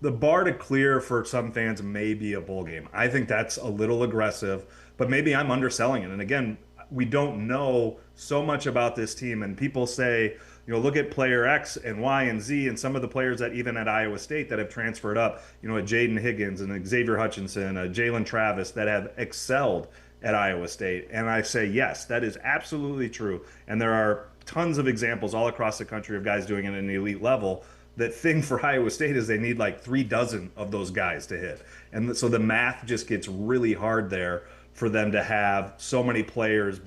[SPEAKER 17] the bar to clear for some fans may be a bowl game. I think that's a little aggressive, but maybe I'm underselling it. And again, we don't know so much about this team. And people say, look at player X and Y and Z and some of the players that even at Iowa State that have transferred up, a Jaden Higgins and Xavier Hutchinson, a Jalen Travis that have excelled at Iowa State. And I say, yes, that is absolutely true. And there are tons of examples all across the country of guys doing it at an elite level. The thing for Iowa State is they need like 36 of those guys to hit. And so the math just gets really hard there for them to have so many players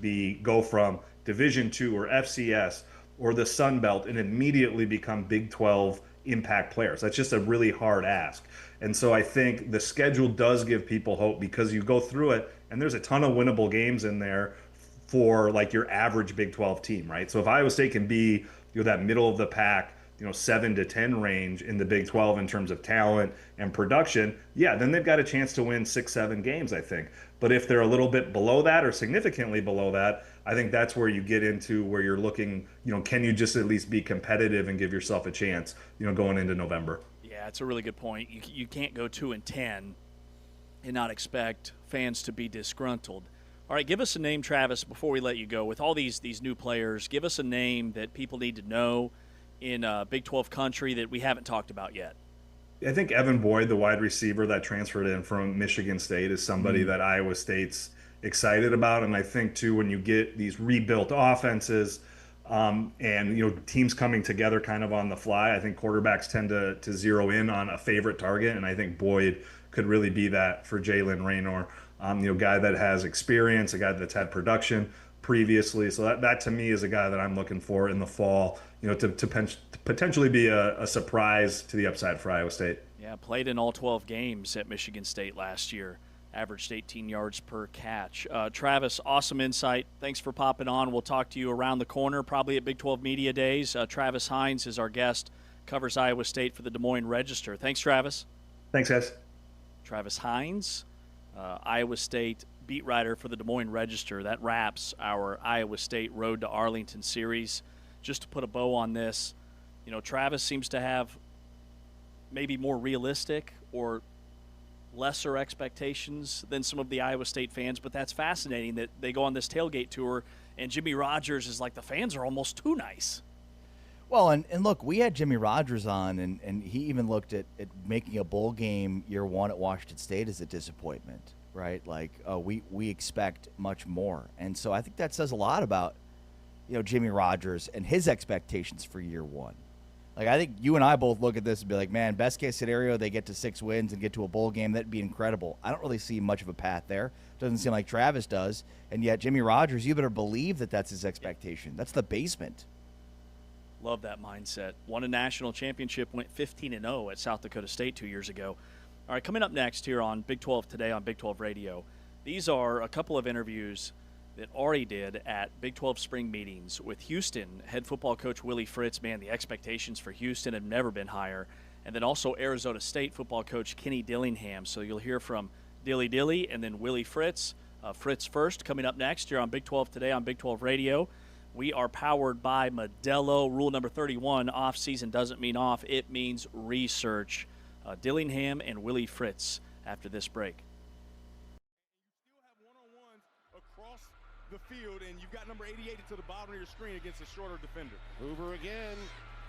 [SPEAKER 17] go from Division II or FCS or the Sun Belt and immediately become Big 12 impact players. That's just a really hard ask. And so I think the schedule does give people hope because you go through it and there's a ton of winnable games in there for like your average Big 12 team, right? So if Iowa State can be that middle of the pack, 7 to 10 range in the Big 12 in terms of talent and production, then they've got a chance to win 6-7 games, I think. But if they're a little bit below that or significantly below that, I think that's where you get into where you're looking, can you just at least be competitive and give yourself a chance, going into November?
[SPEAKER 2] Yeah, it's a really good point. You can't go 2-10 and not expect fans to be disgruntled. All right, give us a name, Travis, before we let you go. With all these new players, give us a name that people need to know in Big 12 country that we haven't talked about yet.
[SPEAKER 17] I think Evan Boyd, the wide receiver that transferred in from Michigan State, is somebody that Iowa State's excited about. And I think, too, when you get these rebuilt offenses and, teams coming together kind of on the fly, I think quarterbacks tend to zero in on a favorite target. And I think Boyd could really be that for Jalen Raynor, guy that has experience, a guy that's had production previously. So that to me is a guy that I'm looking for in the fall, to potentially be a surprise to the upside for Iowa State.
[SPEAKER 2] Yeah, played in all 12 games at Michigan State last year. Averaged 18 yards per catch. Travis, awesome insight. Thanks for popping on. We'll talk to you around the corner, probably at Big 12 Media Days. Travis Hines is our guest, covers Iowa State for the Des Moines Register. Thanks, Travis.
[SPEAKER 17] Thanks, guys.
[SPEAKER 2] Travis Hines, Iowa State beat writer for the Des Moines Register. That wraps our Iowa State Road to Arlington series. Just to put a bow on this, Travis seems to have maybe more realistic or lesser expectations than some of the Iowa State fans, but that's fascinating that they go on this tailgate tour and Jimmy Rogers is like, the fans are almost too nice.
[SPEAKER 3] Well, and look, we had Jimmy Rogers on, and he even looked at making a bowl game year one at Washington State as a disappointment, right? Like, we expect much more. And so I think that says a lot about, Jimmy Rogers and his expectations for year one. Like, I think you and I both look at this and be like, man, best case scenario, they get to 6 wins and get to a bowl game. That'd be incredible. I don't really see much of a path there. Doesn't seem like Travis does. And yet Jimmy Rogers, you better believe that that's his expectation. That's the basement.
[SPEAKER 2] Love that mindset. Won a national championship, went 15-0 at South Dakota State 2 years ago. All right, coming up next here on Big 12 Today on Big 12 Radio, these are a couple of interviews that Ari did at Big 12 spring meetings with Houston head football coach Willie Fritz. Man, the expectations for Houston have never been higher. And then also Arizona State football coach Kenny Dillingham. So you'll hear from Dilly and then Willie Fritz. Fritz first, coming up next here on Big 12 Today on Big 12 Radio. We are powered by Modelo. Rule number 31, off-season doesn't mean off. It means research. Dillingham and Willie Fritz after this break.
[SPEAKER 16] The field, and you've got number 88 to the bottom of your screen against a shorter defender.
[SPEAKER 6] Hoover again,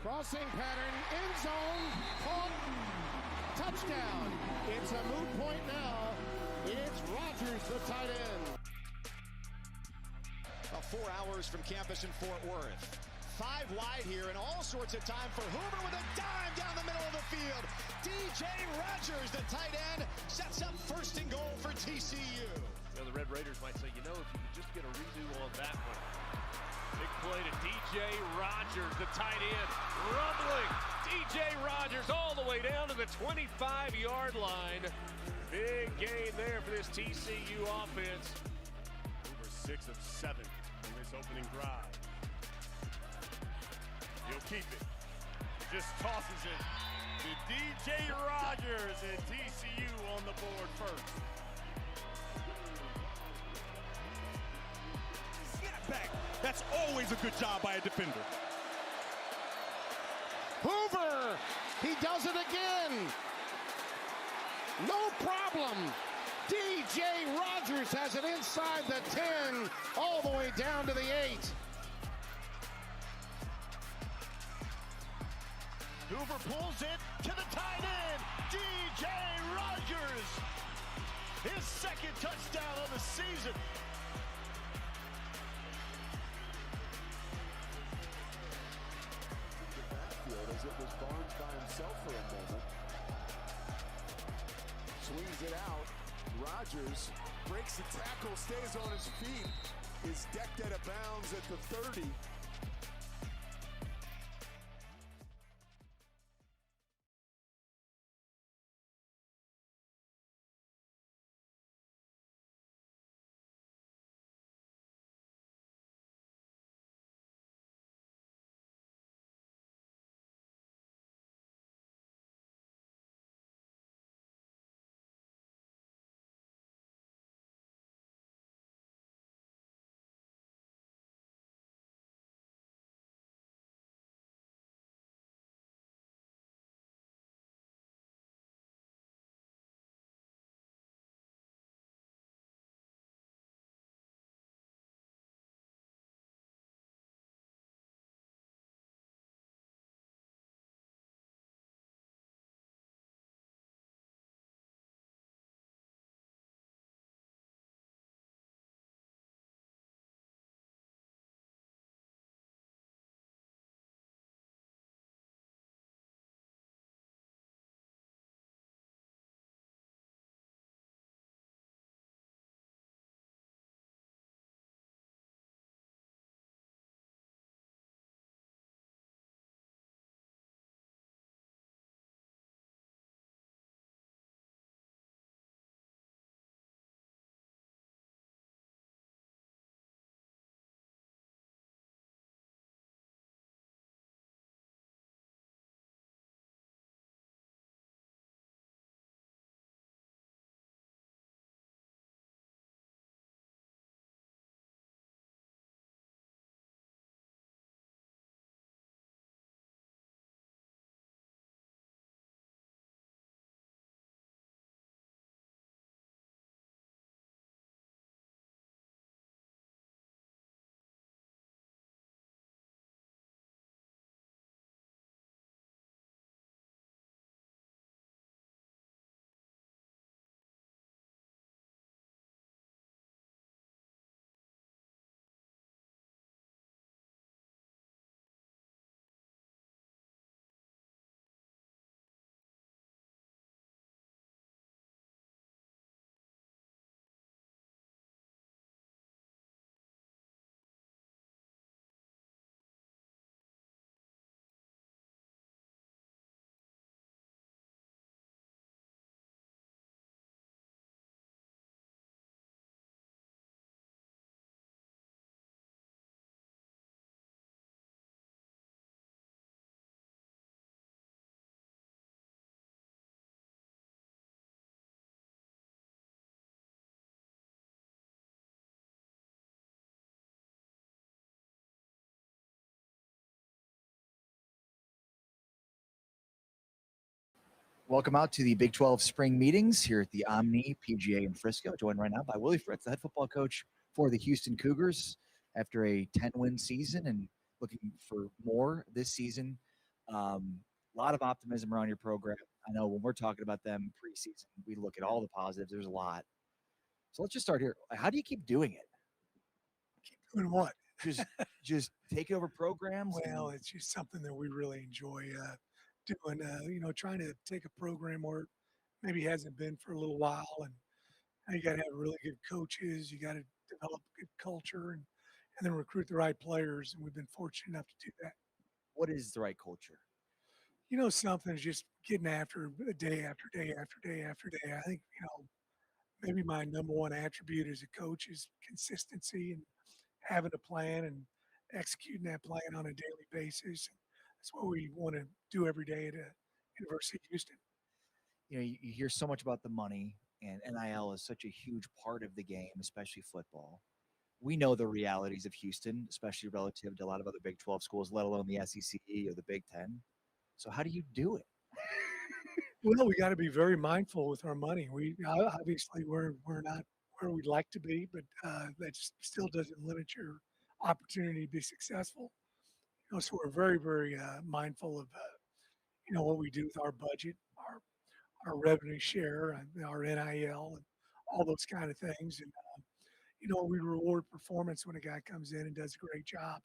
[SPEAKER 6] crossing pattern, end zone, caught, touchdown. It's a moot point now. It's Rogers, the tight end.
[SPEAKER 15] About 4 hours from campus in Fort Worth. 5 wide here, and all sorts of time for Hoover with a dime down the middle of the field. DJ Rogers, the tight end, sets up first and goal for TCU.
[SPEAKER 16] The Red Raiders might say, if you could just get a redo on that one. Big play to DJ Rogers, the tight end, rumbling. DJ Rogers all the way down to the 25-yard line. Big gain there for this TCU offense. Over 6 of 7 in this opening drive. He'll keep it. Just tosses it to DJ Rogers, and TCU on the board first. Back. That's always a good job by a defender.
[SPEAKER 6] Hoover, he does it again. No problem. DJ Rogers has it inside the 10, all the way down to the 8.
[SPEAKER 16] Hoover pulls it to the tight end. DJ Rogers. His second touchdown of the season.
[SPEAKER 6] As it was Barnes by himself for a moment. Swings it out. Rogers breaks the tackle, stays on his feet, is decked out of bounds at the 30.
[SPEAKER 3] Welcome out to the Big 12 spring meetings here at the Omni PGA in Frisco. Joined right now by Willie Fritz, the head football coach for the Houston Cougars after a 10-win season and looking for more this season. A lot of optimism around your program. I know when we're talking about them preseason, we look at all the positives. There's a lot. So let's just start here. How do you keep doing it?
[SPEAKER 18] Keep doing what?
[SPEAKER 3] Just taking over programs?
[SPEAKER 18] Well, it's just something that we really enjoy doing, trying to take a program where it maybe hasn't been for a little while. And you got to have really good coaches. You got to develop good culture and then recruit the right players. And we've been fortunate enough to do that.
[SPEAKER 3] What is the right culture?
[SPEAKER 18] Something is just getting after day after day after day after day. I think, maybe my number one attribute as a coach is consistency and having a plan and executing that plan on a daily basis. That's what we want to do every day at University of Houston.
[SPEAKER 3] You hear so much about the money, and NIL is such a huge part of the game, especially football. We know the realities of Houston, especially relative to a lot of other Big 12 schools, let alone the SEC or the Big 10. So how do you do it?
[SPEAKER 18] Well, we got to be very mindful with our money. Obviously we're not where we'd like to be, but that still doesn't limit your opportunity to be successful. So we're very, very mindful of what we do with our budget, our revenue share, and our NIL, and all those kind of things. And we reward performance when a guy comes in and does a great job.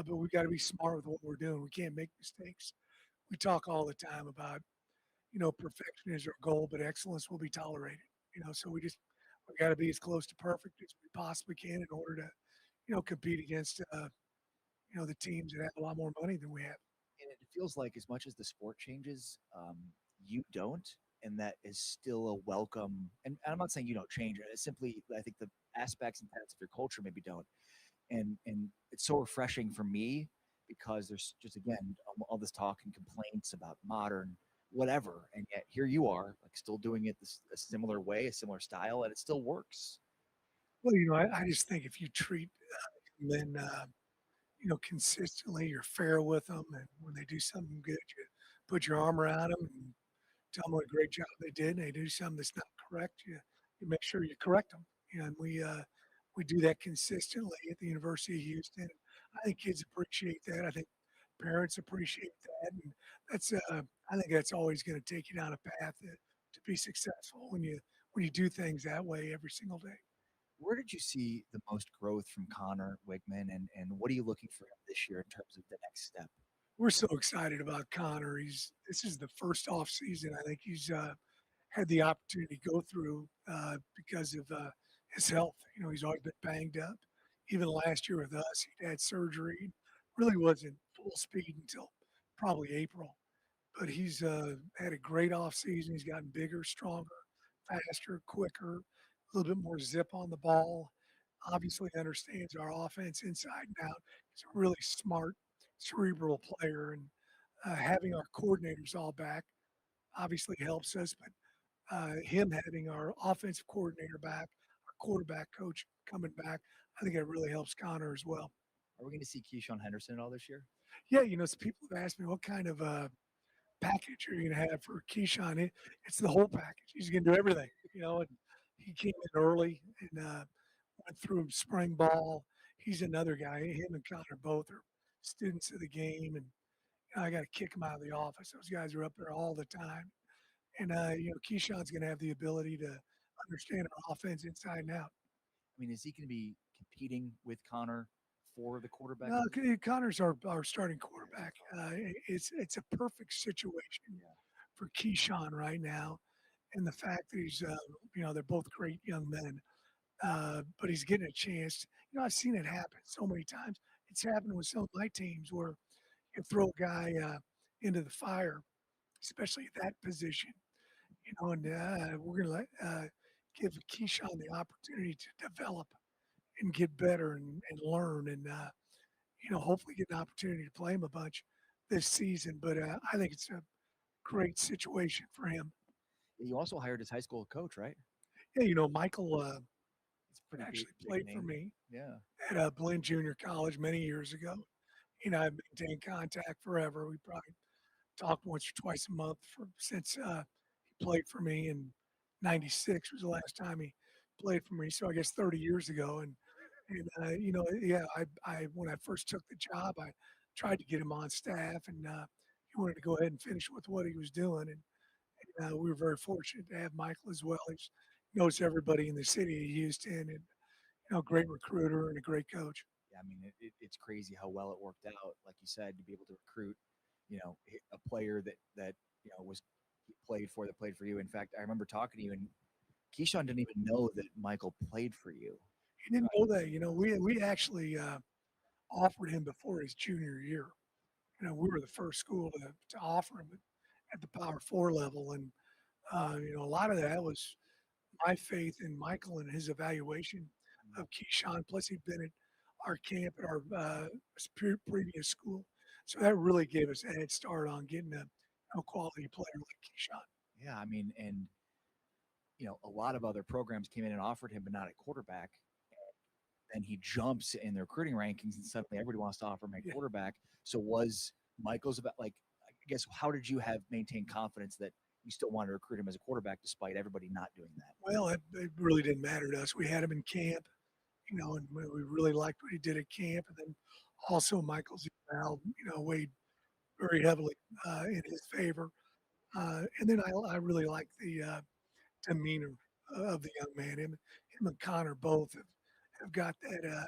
[SPEAKER 18] But we got to be smart with what we're doing. We can't make mistakes. We talk all the time about perfection is our goal, but excellence will be tolerated. So we got to be as close to perfect as we possibly can in order to, compete against, the teams that have a lot more money than we have.
[SPEAKER 3] And it feels like as much as the sport changes, you don't, and that is still a welcome. And I'm not saying you don't change it. It's simply, I think the aspects and parts of your culture maybe don't. And it's so refreshing for me because there's just, again, all this talk and complaints about modern whatever, and yet here you are, like, still doing it a similar way, a similar style, and it still works.
[SPEAKER 18] Well, I just think if you treat men, consistently, you're fair with them, and when they do something good, you put your arm around them and tell them what a great job they did. And they do something that's not correct, you make sure you correct them. And we do that consistently at the University of Houston. I think kids appreciate that. I think parents appreciate that, and that's I think that's always going to take you down a path to be successful when you do things that way every single day.
[SPEAKER 3] Where did you see the most growth from Connor Wigman, and what are you looking for him this year in terms of the next step?
[SPEAKER 18] We're so excited about Connor. This is the first off season I think he's had the opportunity to go through because of his health. He's always been banged up. Even last year with us, he'd had surgery. Really wasn't full speed until probably April. But he's had a great off season. He's gotten bigger, stronger, faster, quicker, a little bit more zip on the ball. Obviously understands our offense inside and out. He's a really smart, cerebral player, and having our coordinators all back obviously helps us. But him having our offensive coordinator back, our quarterback coach coming back, I think it really helps Connor as well.
[SPEAKER 3] Are we going to see Keyshawn Henderson at all this year?
[SPEAKER 18] Yeah, some people have asked me what kind of package are you going to have for Keyshawn. It's the whole package. He's going to do everything, and he came in early and went through spring ball. He's another guy. Him and Connor both are students of the game, and I got to kick him out of the office. Those guys are up there all the time. And, Keyshawn's going to have the ability to understand our offense inside and out.
[SPEAKER 3] I mean, is he going to be competing with Connor for the quarterback?
[SPEAKER 18] Connor's our starting quarterback. It's a perfect situation for Keyshawn right now. And the fact that he's, they're both great young men, but he's getting a chance. I've seen it happen so many times. It's happened with some of my teams where you throw a guy into the fire, especially at that position, and we're going to give Keyshawn the opportunity to develop and get better and learn and, hopefully get an opportunity to play him a bunch this season. But I think it's a great situation for him.
[SPEAKER 3] You also hired his high school coach, right?
[SPEAKER 18] Yeah, Michael actually played for me at Blinn Junior College many years ago. I've maintained contact forever. We probably talked once or twice a month since he played for me in '96 was the last time he played for me. So I guess 30 years ago. And I when I first took the job, I tried to get him on staff, and he wanted to go ahead and finish with what he was doing. And we were very fortunate to have Michael as well. He knows everybody in the city of Houston, and great recruiter and a great coach.
[SPEAKER 3] Yeah, I mean, it's crazy how well it worked out. Like you said, to be able to recruit, a player that played for you. In fact, I remember talking to you, and Keyshawn didn't even know that Michael played for you.
[SPEAKER 18] He didn't know that. We actually offered him before his junior year. We were the first school to offer him at the Power 4 level, and a lot of that was my faith in Michael and his evaluation of Keyshawn. Plus, he'd been at our camp at our previous school, so that really gave us a head start on getting a quality player like Keyshawn.
[SPEAKER 3] Yeah, I mean, and a lot of other programs came in and offered him, but not at quarterback. And he jumps in the recruiting rankings, and suddenly everybody wants to offer him a quarterback. So was Michael's about, I guess, how did you have maintained confidence that you still wanted to recruit him as a quarterback despite everybody not doing that?
[SPEAKER 18] Well, it really didn't matter to us. We had him in camp, and we really liked what he did at camp. And then also Michael Zubal, weighed very heavily in his favor. And then I really like the demeanor of the young man. Him and Connor both have got that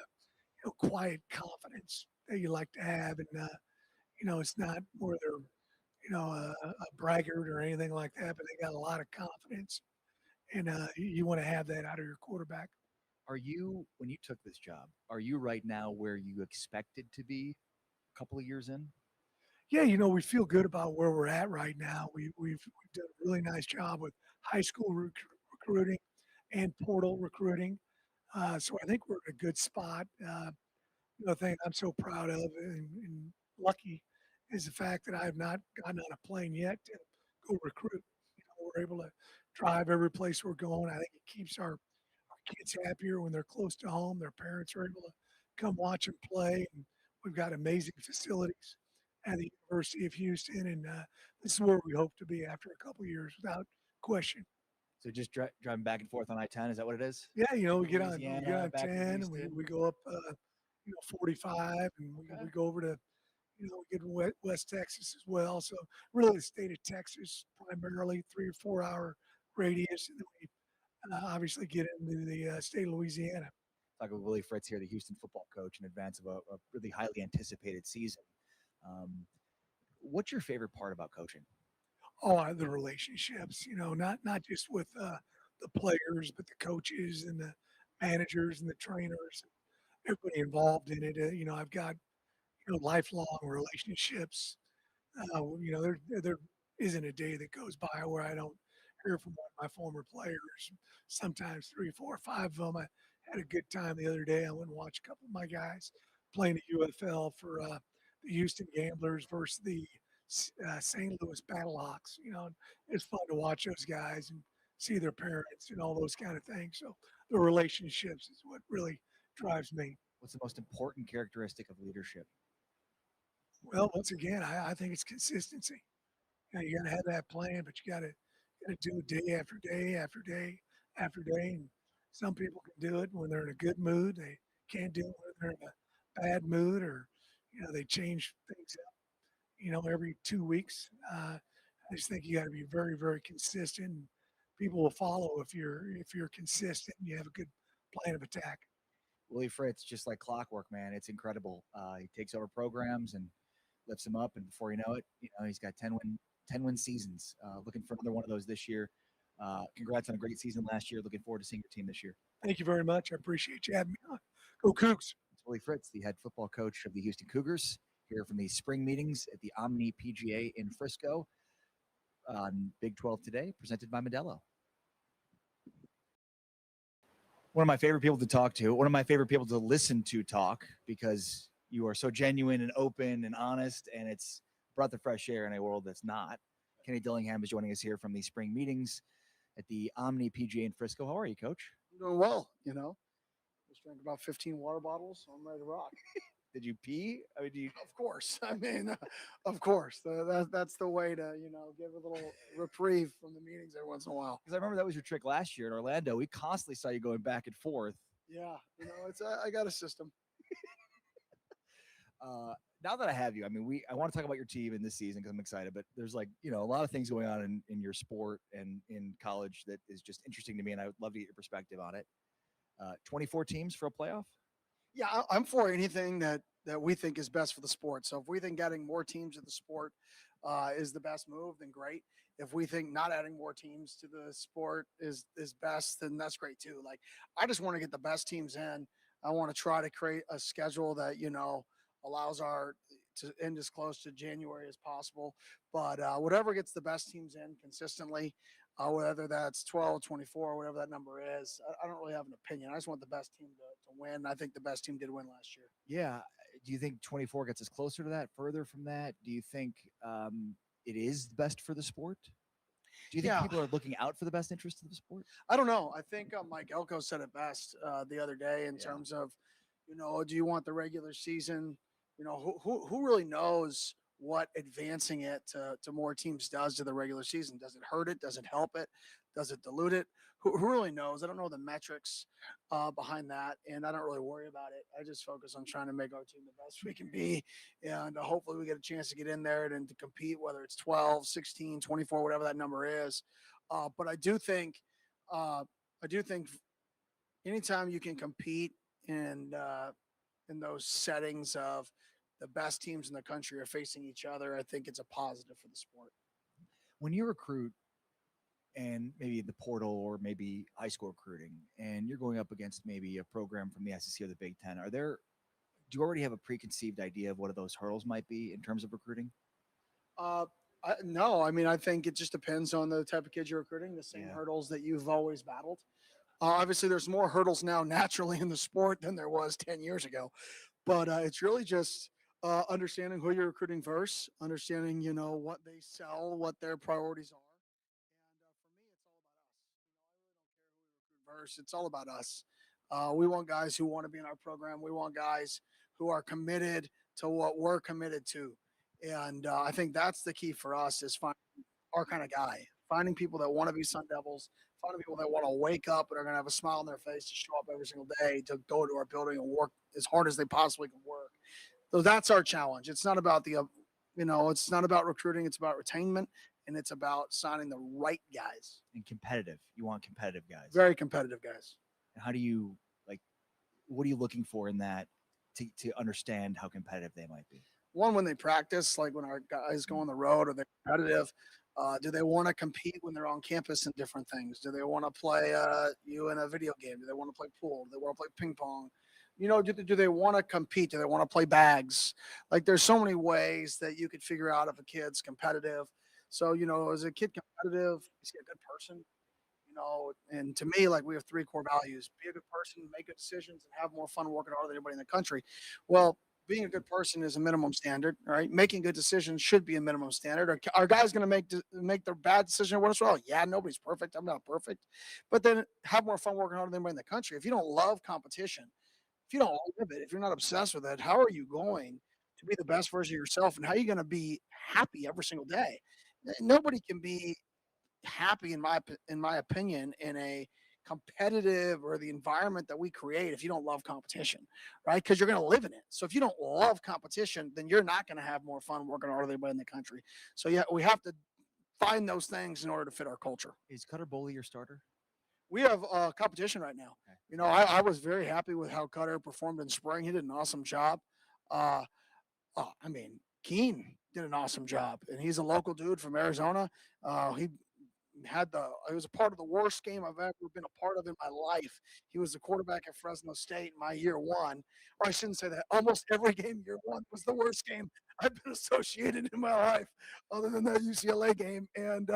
[SPEAKER 18] quiet confidence that you like to have, and it's not where they're a braggart or anything like that, but they got a lot of confidence, and you want to have that out of your quarterback.
[SPEAKER 3] Are you, when you took this job, are you right now where you expected to be a couple of years in?
[SPEAKER 18] Yeah, we feel good about where we're at right now. We've done a really nice job with high school recruiting and portal recruiting. So I think we're in a good spot. The thing I'm so proud of and lucky is the fact that I have not gotten on a plane yet to go recruit. We're able to drive every place we're going. I think it keeps our kids happier when they're close to home. Their parents are able to come watch them play. And we've got amazing facilities at the University of Houston. And this is where we hope to be after a couple of years without question.
[SPEAKER 3] So just driving back and forth on I-10, is that what it is?
[SPEAKER 18] Yeah, we get on 10 and we go up 45 and we go over to we get West Texas as well. So really the state of Texas primarily, 3 or 4 hour radius, and then we obviously get into the state of Louisiana.
[SPEAKER 3] Talking with Willie Fritz here, the Houston football coach, in advance of a really highly anticipated season. What's your favorite part about coaching?
[SPEAKER 18] Oh, the relationships, not just with the players, but the coaches and the managers and the trainers, everybody involved in it. I've got, lifelong relationships. There isn't a day that goes by where I don't hear from one of my former players, sometimes 3, 4, 5 of them. I had a good time the other day. I went and watched a couple of my guys playing the UFL for the Houston Gamblers versus the St. Louis Battlehawks. It's fun to watch those guys and see their parents and all those kind of things. So the relationships is what really drives me.
[SPEAKER 3] What's the most important characteristic of leadership?
[SPEAKER 18] Well, once again, I think it's consistency. You got to have that plan, but you got to do it day after day after day after day. And some people can do it when they're in a good mood. They can't do it when they're in a bad mood, or they change things up. Every 2 weeks. I just think you got to be very, very consistent. People will follow if you're consistent and you have a good plan of attack.
[SPEAKER 3] Willie Fritz, just like clockwork, man. It's incredible. He takes over programs and lifts them up, and before you know it, he's got 10 win seasons. Looking for another one of those this year. Congrats on a great season last year. Looking forward to seeing your team this year.
[SPEAKER 18] Thank you very much. I appreciate you having me on. Go Cougs.
[SPEAKER 3] It's Willie Fritz, the head football coach of the Houston Cougars, here from the spring meetings at the Omni PGA in Frisco on Big 12 today, presented by Modelo. One of my favorite people to talk to, one of my favorite people to listen to talk, because you are so genuine and open and honest, and it's brought the fresh air in a world that's not. Kenny Dillingham is joining us here from the spring meetings at the Omni PGA in Frisco. How are you, Coach?
[SPEAKER 19] I'm doing well, Just drank about 15 water bottles, so I'm ready to rock.
[SPEAKER 3] Did you pee? I mean,
[SPEAKER 19] Of course. Of course. That's the way to, give a little reprieve from the meetings every once in a while.
[SPEAKER 3] Because I remember that was your trick last year in Orlando. We constantly saw you going back and forth.
[SPEAKER 19] Yeah, I got a system.
[SPEAKER 3] Now that I have you, I want to talk about your team in this season because I'm excited, but there's a lot of things going on in your sport and in college that is just interesting to me, and I would love to get your perspective on it. 24 teams for a playoff?
[SPEAKER 19] Yeah, I'm for anything that we think is best for the sport. So if we think adding more teams to the sport is the best move, then great. If we think not adding more teams to the sport is best, then that's great too. I just want to get the best teams in. I want to try to create a schedule that, allows to end as close to January as possible. But whatever gets the best teams in consistently, whether that's 12, 24, whatever that number is, I don't really have an opinion. I just want the best team to win. I think the best team did win last year.
[SPEAKER 3] Yeah. Do you think 24 gets us closer to that, further from that? Do you think it is best for the sport? Do you think people are looking out for the best interest of the sport?
[SPEAKER 19] I don't know. I think Mike Elko said it best the other day in terms of, do you want the regular season? Who really knows what advancing it to more teams does to the regular season. Does it hurt it? Does it help it? Does it dilute it? Who really knows? I don't know the metrics behind that, and I don't really worry about it. I just focus on trying to make our team the best we can be, and hopefully we get a chance to get in there and to compete, whether it's 12, 16, 24, whatever that number is. But I do think anytime you can compete in those settings of the best teams in the country are facing each other, I think it's a positive for the sport.
[SPEAKER 3] When you recruit, and maybe the portal or maybe high school recruiting, and you're going up against maybe a program from the SEC or the Big Ten, do you already have a preconceived idea of what those hurdles might be in terms of recruiting?
[SPEAKER 19] No, I mean, I think it just depends on the type of kids you're recruiting, the same hurdles that you've always battled. Obviously, there's more hurdles now naturally in the sport than there was 10 years ago. But it's really just understanding who you're recruiting first, understanding, what they sell, what their priorities are. Verse. It's all about us. We want guys who want to be in our program. We want guys who are committed to what we're committed to. And I think that's the key for us is finding our kind of guy, finding people that want to be Sun Devils, finding people that want to wake up and are going to have a smile on their face to show up every single day to go to our building and work as hard as they possibly can work. So that's our challenge. It's not about it's not about recruiting. It's about retainment. And it's about signing the right guys.
[SPEAKER 3] And competitive. You want competitive guys.
[SPEAKER 19] Very competitive guys.
[SPEAKER 3] And how do you, what are you looking for in that to understand how competitive they might be?
[SPEAKER 19] One, when they practice, like when our guys go on the road, are they competitive? Do they want to compete when they're on campus in different things? Do they want to play you in a video game? Do they want to play pool? Do they want to play ping pong? Do they want to compete? Do they want to play bags? There's so many ways that you could figure out if a kid's competitive. So, is a kid competitive? Is he a good person? And to me, we have 3 core values: be a good person, make good decisions, and have more fun working harder than anybody in the country. Well, being a good person is a minimum standard, right? Making good decisions should be a minimum standard. Are guys going to make their bad decision once in a while? Yeah, nobody's perfect. I'm not perfect. But then have more fun working harder than anybody in the country. If you don't love competition, if you don't live it, if you're not obsessed with it, how are you going to be the best version of yourself? And how are you going to be happy every single day? Nobody can be happy, in my opinion, in a competitive or the environment that we create if you don't love competition, right? Because you're going to live in it. So if you don't love competition, then you're not going to have more fun working harder than anybody in the country. So yeah, we have to find those things in order to fit our culture.
[SPEAKER 3] Is Cutter Boley your starter?
[SPEAKER 19] We have competition right now. Okay. I was very happy with how Cutter performed in spring. He did an awesome job. Keene did an awesome job, and he's a local dude from Arizona. He was a part of the worst game I've ever been a part of in my life. He was the quarterback at Fresno State in my year 1. Or I shouldn't say that. Almost every game year 1 was the worst game I've been associated in my life, other than the UCLA game. And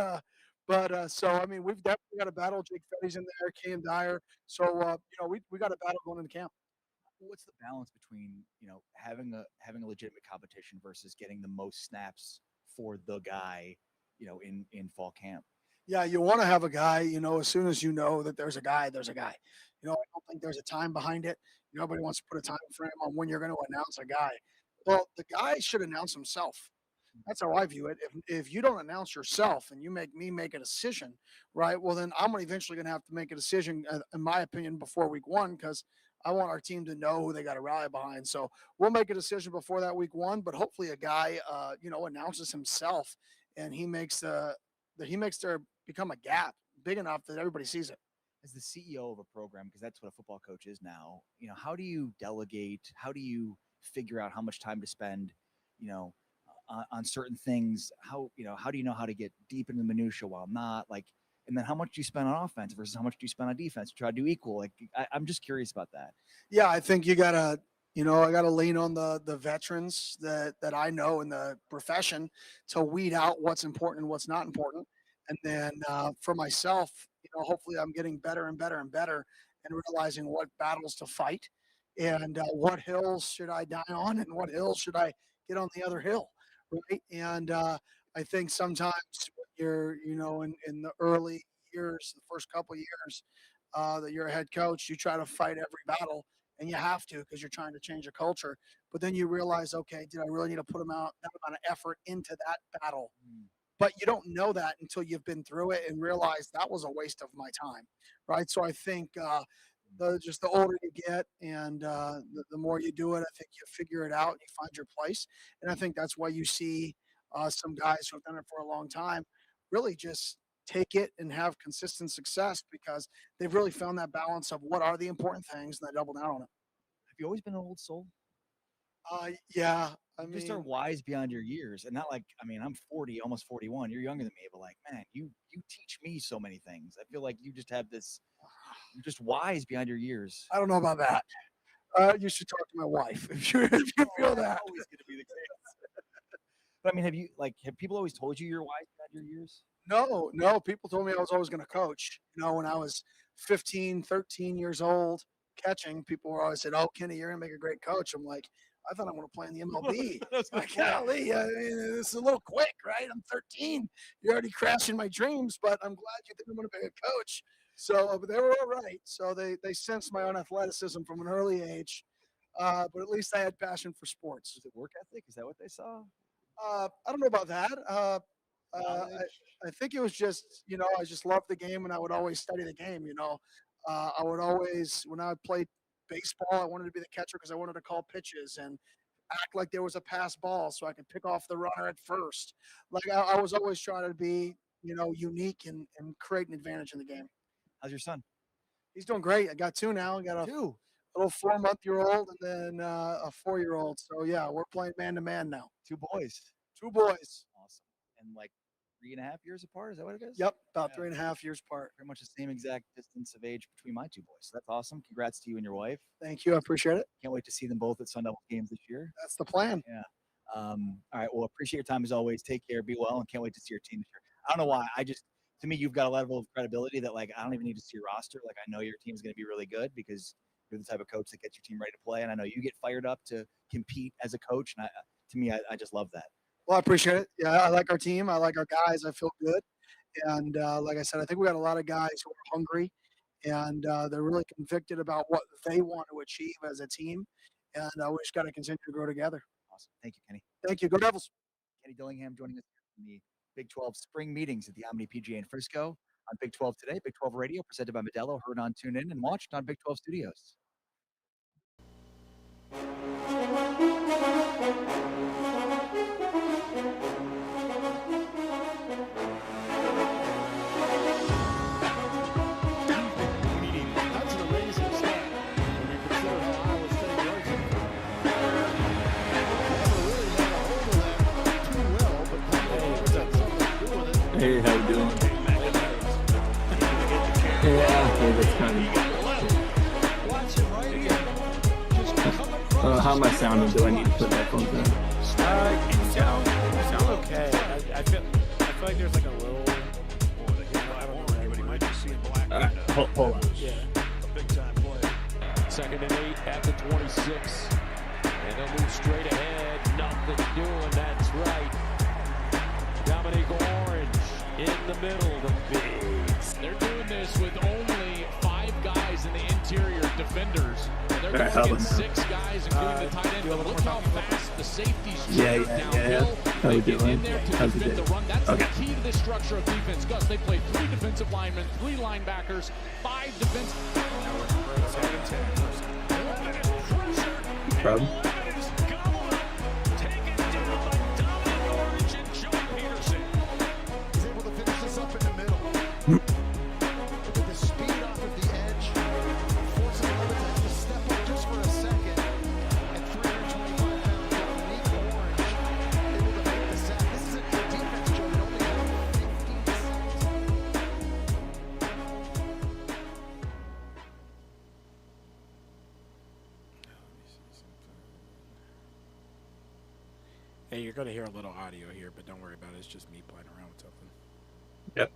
[SPEAKER 19] we've definitely got a battle. Jake Fetty's in there, Cam Dyer. So we got a battle going into camp.
[SPEAKER 3] What's the balance between having a legitimate competition versus getting the most snaps for the guy in fall camp?
[SPEAKER 19] Yeah, you want to have a guy, as soon as you know that there's a guy, there's a guy. I don't think there's a time behind it. Nobody wants to put a time frame on when you're going to announce a guy. Well, the guy should announce himself. That's how I view it. If you don't announce yourself and you make me make a decision, right, well, then I'm eventually going to have to make a decision, in my opinion, before week 1, because I want our team to know who they got to rally behind. So we'll make a decision before that week 1, but hopefully a guy, announces himself and he makes there become a gap big enough that everybody sees it.
[SPEAKER 3] As the CEO of a program, because that's what a football coach is now, how do you delegate? How do you figure out how much time to spend, on certain things? How do you know how to get deep into the minutia while not and then how much do you spend on offense versus how much do you spend on defense? Try to do equal. I'm just curious about that.
[SPEAKER 19] Yeah, I think you gotta, I gotta lean on the veterans that I know in the profession to weed out what's important and what's not important. And then for myself, hopefully I'm getting better and better and better and realizing what battles to fight and what hills should I die on and what hills should I get on the other hill, right? And I think sometimes when you're, in the early years, the first couple of years that you're a head coach, you try to fight every battle and you have to because you're trying to change a culture. But then you realize, okay, did I really need to put that amount of effort into that battle? But you don't know that until you've been through it and realize that was a waste of my time, right? So I think just the older you get and the more you do it, I think you figure it out and you find your place. And I think that's why you see some guys who have done it for a long time really just take it and have consistent success because they've really found that balance of what are the important things and they double down on it.
[SPEAKER 3] Have you always been an old soul?
[SPEAKER 19] Yeah.
[SPEAKER 3] You just are wise beyond your years, and not like I'm 40, almost 41. You're younger than me, but like, man, you teach me so many things. I feel like you just have this. You're just wise beyond your years.
[SPEAKER 19] I don't know about that. You should talk to my wife if you feel that.
[SPEAKER 3] Always going to be the case. But have people always told you you're wise beyond your years?
[SPEAKER 19] No. People told me I was always going to coach. When I was 15, 13 years old, catching, people were always said, "Oh, Kenny, you're going to make a great coach." I'm like, I thought I want to play in the MLB. Like, golly, I mean, this is a little quick, right? I'm 13. You're already crashing my dreams, but I'm glad you think I'm going to be a coach. So, but they were all right. So they sensed my own athleticism from an early age. But at least I had passion for sports.
[SPEAKER 3] Was it work ethic? Is that what they saw?
[SPEAKER 19] I don't know about that. I think it was just, I just loved the game and I would always study the game, I would always, when I played baseball, I wanted to be the catcher because I wanted to call pitches and act like there was a pass ball so I could pick off the runner at first. Like I was always trying to be, unique and create an advantage in the game.
[SPEAKER 3] How's your son?
[SPEAKER 19] He's doing great. I got two now. I got a little 4-month-old and then a 4-year-old. So yeah, we're playing man-to-man now.
[SPEAKER 3] Two boys.
[SPEAKER 19] Awesome.
[SPEAKER 3] And like 3.5 years apart. Is that what it is?
[SPEAKER 19] Yep, about 3.5 years apart.
[SPEAKER 3] Pretty much the same exact distance of age between my two boys. So that's awesome. Congrats to you and your wife.
[SPEAKER 19] Thank you. I appreciate it.
[SPEAKER 3] Can't wait to see them both at Sun Devils games this year.
[SPEAKER 19] That's the plan.
[SPEAKER 3] Yeah. All right. Well, appreciate your time as always. Take care. Be well, and can't wait to see your team this year. I don't know why. To me, you've got a level of credibility that like I don't even need to see your roster. Like I know your team's going to be really good because you're the type of coach that gets your team ready to play, and I know you get fired up to compete as a coach. And to me, I just love that.
[SPEAKER 19] Well, I appreciate it. Yeah, I like our team. I like our guys. I feel good. And like I said, I think we got a lot of guys who are hungry and they're really convicted about what they want to achieve as a team. And we just got to continue to grow together.
[SPEAKER 3] Awesome. Thank you, Kenny.
[SPEAKER 19] Thank you. Go Devils.
[SPEAKER 3] Kenny Dillingham joining us in the Big 12 spring meetings at the Omni PGA in Frisco on Big 12 today. Big 12 Radio presented by Modelo, heard on TuneIn and watched on Big 12 Studios.
[SPEAKER 6] That's an amazing stat when you consider how Iowa State was. Never really had a hold of that too well, but always had something to do with it.
[SPEAKER 20] Hey, how you doing? Yeah, that's kind of. How am I sounding? Do I need to put headphones in?
[SPEAKER 4] You sound okay. I feel like there's like a little. I don't know. Everybody might be seeing black.
[SPEAKER 20] Hold on.
[SPEAKER 4] Yeah. A big time play.
[SPEAKER 11] 2nd and 8 at the 26. And they'll move straight ahead. Nothing doing. That's right. Dominic Orange in the middle. The bigs. They're doing this with only 5 guys in the interior defenders. And they're going against 6 guys, including the tight end. But look how fast the safeties downhill.
[SPEAKER 20] How we
[SPEAKER 11] They get
[SPEAKER 20] doing?
[SPEAKER 11] in there to
[SPEAKER 20] How's it
[SPEAKER 11] defend the
[SPEAKER 20] going?
[SPEAKER 11] run. That's
[SPEAKER 20] Okay.
[SPEAKER 11] the key to this structure of defense. Gus, they play 3 defensive linemen, 3 linebackers, 5 defense.
[SPEAKER 20] Problem?
[SPEAKER 6] He's able to finish this up in the middle. Look at the speed off of the edge. Forcing the other to have to step up just for a second. At 325 pounds, Dominique Orange able to make the sack. This is a good defense, Joe. They only have 15 sacks.
[SPEAKER 4] Hey, you're going to hear a little audio here, but don't worry about it. It's just me playing around with something.
[SPEAKER 20] Yep.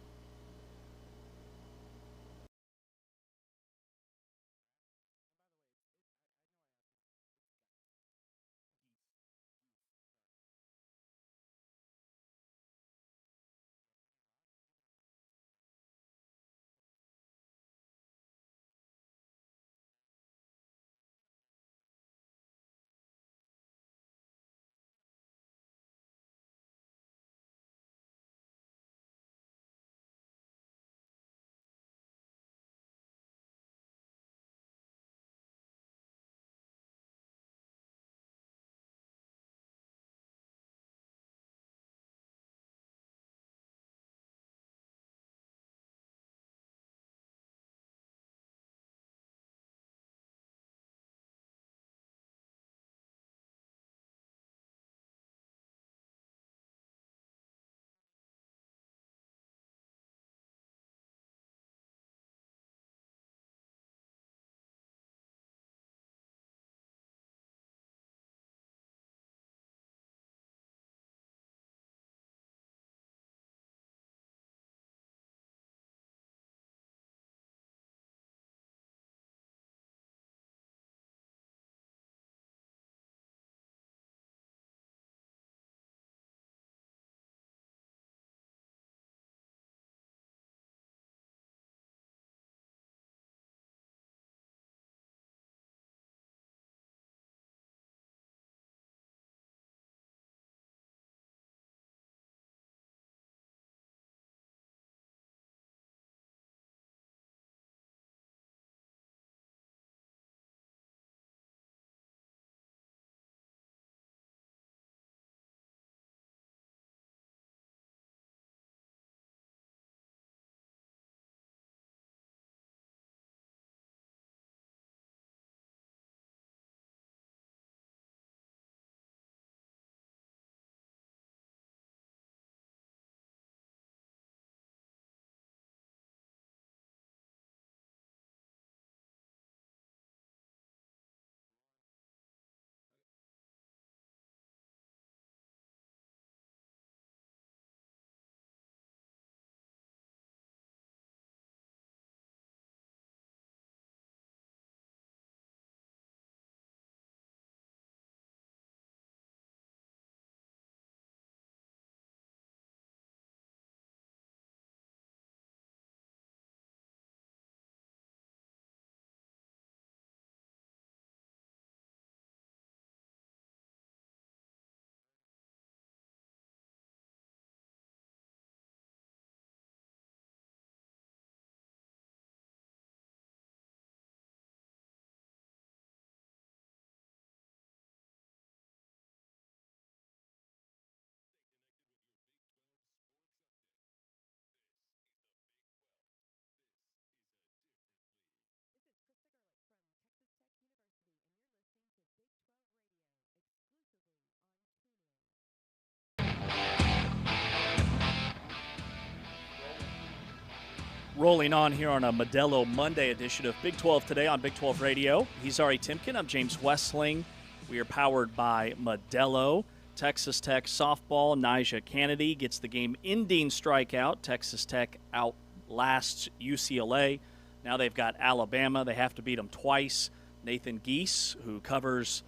[SPEAKER 2] Rolling on here on a Modelo Monday edition of Big 12 Today on Big 12 Radio. He's Ari Timken. I'm James Westling. We are powered by Modelo. Texas Tech softball, Nyjah Kennedy gets the game-ending strikeout. Texas Tech outlasts UCLA. Now they've got Alabama. They have to beat them twice. Nathan Geese, who covers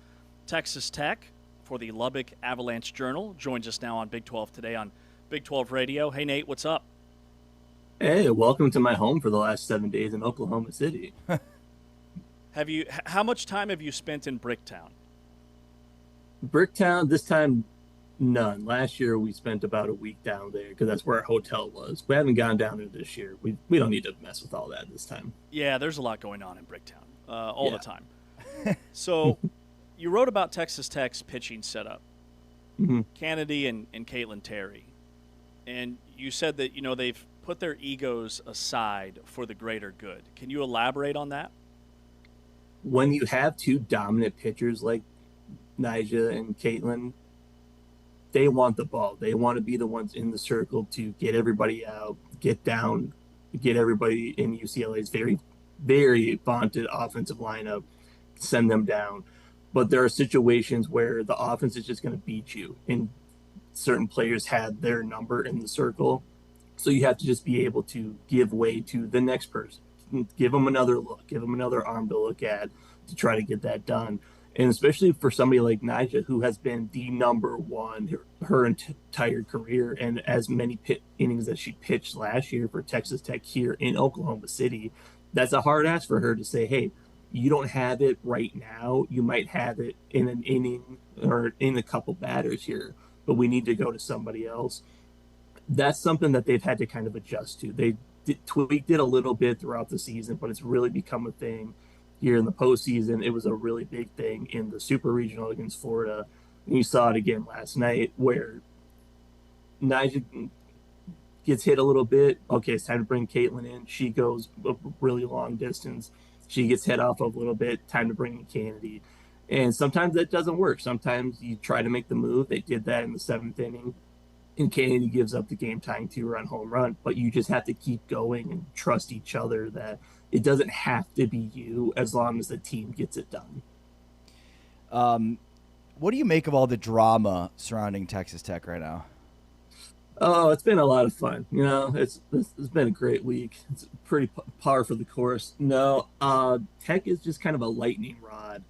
[SPEAKER 2] Texas Tech for the Lubbock Avalanche Journal, joins us now on Big 12 Today on Big 12 Radio. Hey, Nate, what's up?
[SPEAKER 20] Hey, welcome to my home for the last 7 days in Oklahoma City.
[SPEAKER 2] How much time have you spent in Bricktown?
[SPEAKER 20] Bricktown, this time, none. Last year, we spent about a week down there because that's where our hotel was. We haven't gone down there this year. We don't need to mess with all that this time.
[SPEAKER 2] Yeah, there's a lot going on in Bricktown all the time. So you wrote about Texas Tech's pitching setup, Kennedy and Caitlin Terry. And you said that, they've put their egos aside for the greater good. Can you elaborate on that?
[SPEAKER 20] When you have two dominant pitchers like Nyjah and Caitlin, they want the ball. They want to be the ones in the circle to get everybody out, get down, get everybody in UCLA's very, very vaunted offensive lineup, send them down. But there are situations where the offense is just going to beat you, and certain players had their number in the circle. So you have to just be able to give way to the next person, give them another look, give them another arm to look at to try to get that done. And especially for somebody like Nyjah, who has been the number one her entire career, and as many innings as she pitched last year for Texas Tech here in Oklahoma City, that's a hard ask for her to say, hey, you don't have it right now. You might have it in an inning or in a couple batters here, but we need to go to somebody else. That's something that they've had to kind of adjust to. They tweaked it a little bit throughout the season, but it's really become a thing here in the postseason. It was a really big thing in the Super Regional against Florida. And you saw it again last night where Nyjah gets hit a little bit. Okay, it's time to bring Caitlin in. She goes a really long distance. She gets hit off a little bit. Time to bring in Kennedy. And sometimes that doesn't work. Sometimes you try to make the move. They did that in the 7th inning. And Kennedy gives up the game-tying 2-run home run. But you just have to keep going and trust each other that it doesn't have to be you as long as the team gets it done.
[SPEAKER 3] What do you make of all the drama surrounding Texas Tech right now?
[SPEAKER 20] Oh, it's been a lot of fun. It's been a great week. It's pretty par for the course. No, Tech is just kind of a lightning rod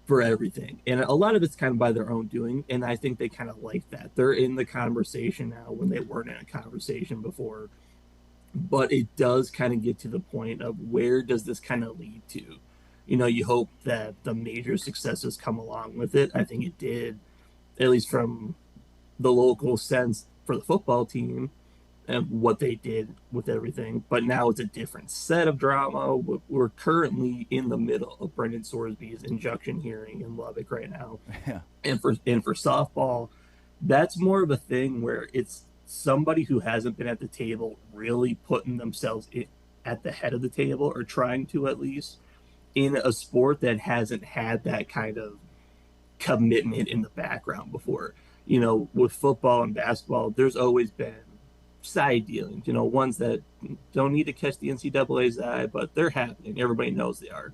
[SPEAKER 20] for everything. And a lot of it's kind of by their own doing, and I think they kind of like that. They're in the conversation now when they weren't in a conversation before. But it does kind of get to the point of where does this kind of lead to? You hope that the major successes come along with it. I think it did, at least from the local sense for the football team and what they did with everything. But now it's a different set of drama. We're currently in the middle of Brendan Sorsby's injunction hearing in Lubbock right now.
[SPEAKER 3] Yeah.
[SPEAKER 20] And for softball, that's more of a thing where it's somebody who hasn't been at the table really putting themselves at the head of the table, or trying to at least, in a sport that hasn't had that kind of commitment in the background before. With football and basketball, there's always been side dealings, ones that don't need to catch the NCAA's eye, but they're happening. Everybody knows they are.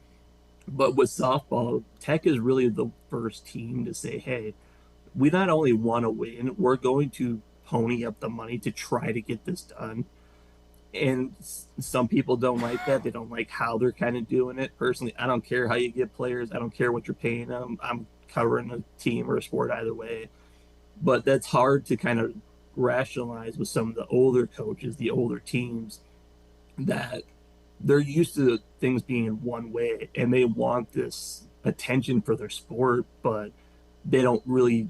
[SPEAKER 20] But with softball, Tech is really the first team to say, hey, we not only want to win, we're going to pony up the money to try to get this done. And some people don't like that. They don't like how they're kind of doing it. Personally, I don't care how you get players. I don't care what you're paying them. I'm covering a team or a sport either way. But that's hard to kind of rationalize with some of the older coaches, the older teams, that they're used to things being one way and they want this attention for their sport, but they don't really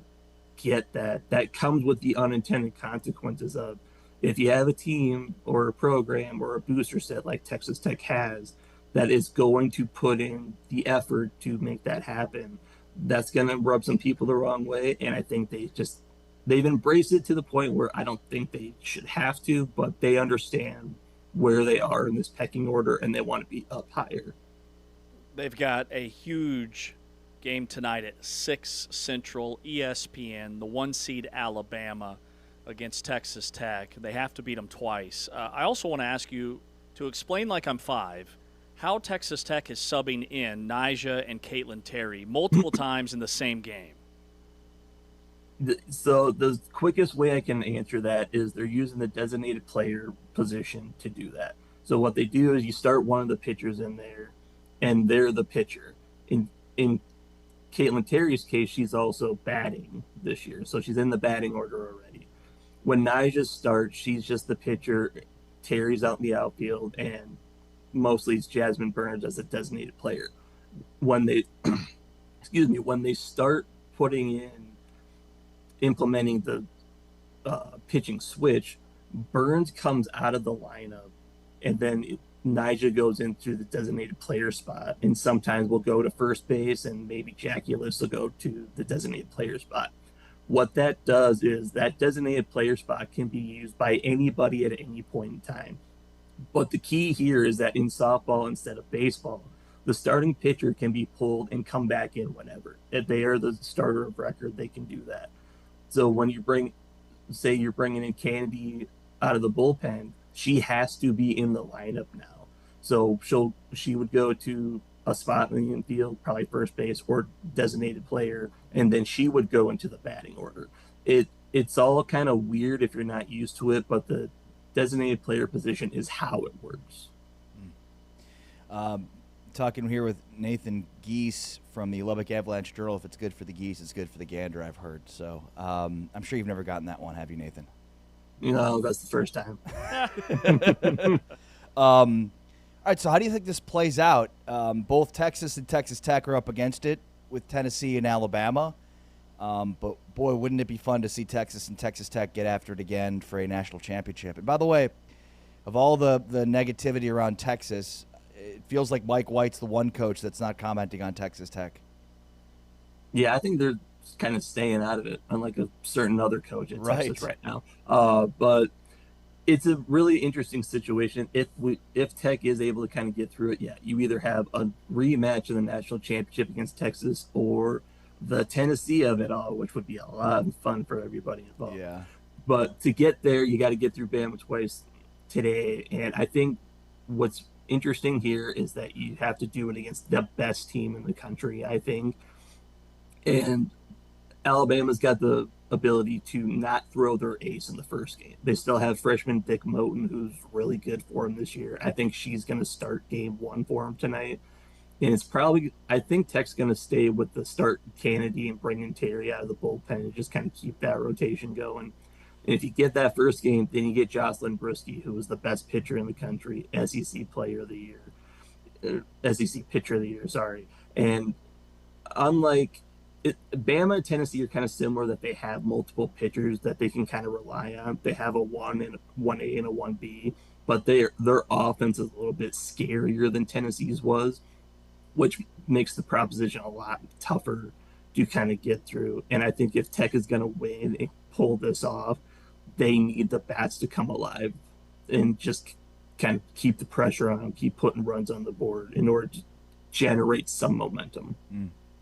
[SPEAKER 20] get that comes with the unintended consequences of, if you have a team or a program or a booster set like Texas Tech has that is going to put in the effort to make that happen, that's going to rub some people the wrong way. And I think they've embraced it to the point where I don't think they should have to, but they understand where they are in this pecking order and they want to be up higher.
[SPEAKER 2] They've got a huge game tonight at 6 Central, ESPN, the 1 seed Alabama against Texas Tech. They have to beat them twice. I also want to ask you to explain like I'm 5 how Texas Tech is subbing in Nyjah and Caitlin Terry multiple times in the same game.
[SPEAKER 20] So the quickest way I can answer that is they're using the designated player position to do that. So what they do is you start one of the pitchers in there, and they're the pitcher. In Caitlin Terry's case, she's also batting this year, so she's in the batting order already. When Nyjah starts, she's just the pitcher. Terry's out in the outfield, and mostly it's Jasmine Burns as a designated player. When they, when they start implementing the pitching switch, Burns comes out of the lineup, and then Nyjah goes into the designated player spot, and sometimes we'll go to first base, and maybe Jackie List will go to the designated player spot. What that does is that designated player spot can be used by anybody at any point in time. But the key here is that in softball instead of baseball, the starting pitcher can be pulled and come back in whenever. If they are the starter of record, they can do that. So when you're bringing in Kennedy out of the bullpen, she has to be in the lineup now. So she would go to a spot in the infield, probably first base or designated player, and then she would go into the batting order. It's all kind of weird if you're not used to it, but the designated player position is how it works.
[SPEAKER 3] Talking here with Nathan Geese from the Lubbock Avalanche Journal. If it's good for the geese, it's good for the gander, I've heard. So I'm sure you've never gotten that one, have you, Nathan?
[SPEAKER 20] No, that's the first time.
[SPEAKER 3] All right, so how do you think this plays out? Both Texas and Texas Tech are up against it with Tennessee and Alabama. But, boy, wouldn't it be fun to see Texas and Texas Tech get after it again for a national championship. And, by the way, of all the negativity around Texas, it feels like Mike White's the one coach that's not commenting on Texas Tech.
[SPEAKER 20] Yeah, I think they're kind of staying out of it, unlike a certain other coach at Texas right now. But it's a really interesting situation. If Tech is able to kind of get through it, you either have a rematch of the national championship against Texas or the Tennessee of it all, which would be a lot of fun for everybody involved.
[SPEAKER 3] Yeah.
[SPEAKER 20] But to get there, you got to get through Bama twice today. And I think what's interesting here is that you have to do it against the best team in the country, I think. And Alabama's got the ability to not throw their ace in the first game. They still have freshman Dick Moten, who's really good for them this year. I think she's going to start game 1 for him tonight. And I think Tech's going to stay with the start Kennedy and bring in Terry out of the bullpen and just kind of keep that rotation going. And if you get that first game, then you get Jocelyn Brisky, who was the best pitcher in the country, SEC Pitcher of the Year, sorry. And unlike Bama and Tennessee are kind of similar, that they have multiple pitchers that they can kind of rely on. They have a 1 and a 1A and a 1B, but their offense is a little bit scarier than Tennessee's was, which makes the proposition a lot tougher to kind of get through. And I think if Tech is going to win and pull this off, they need the bats to come alive and just kind of keep the pressure on them, keep putting runs on the board in order to generate some momentum.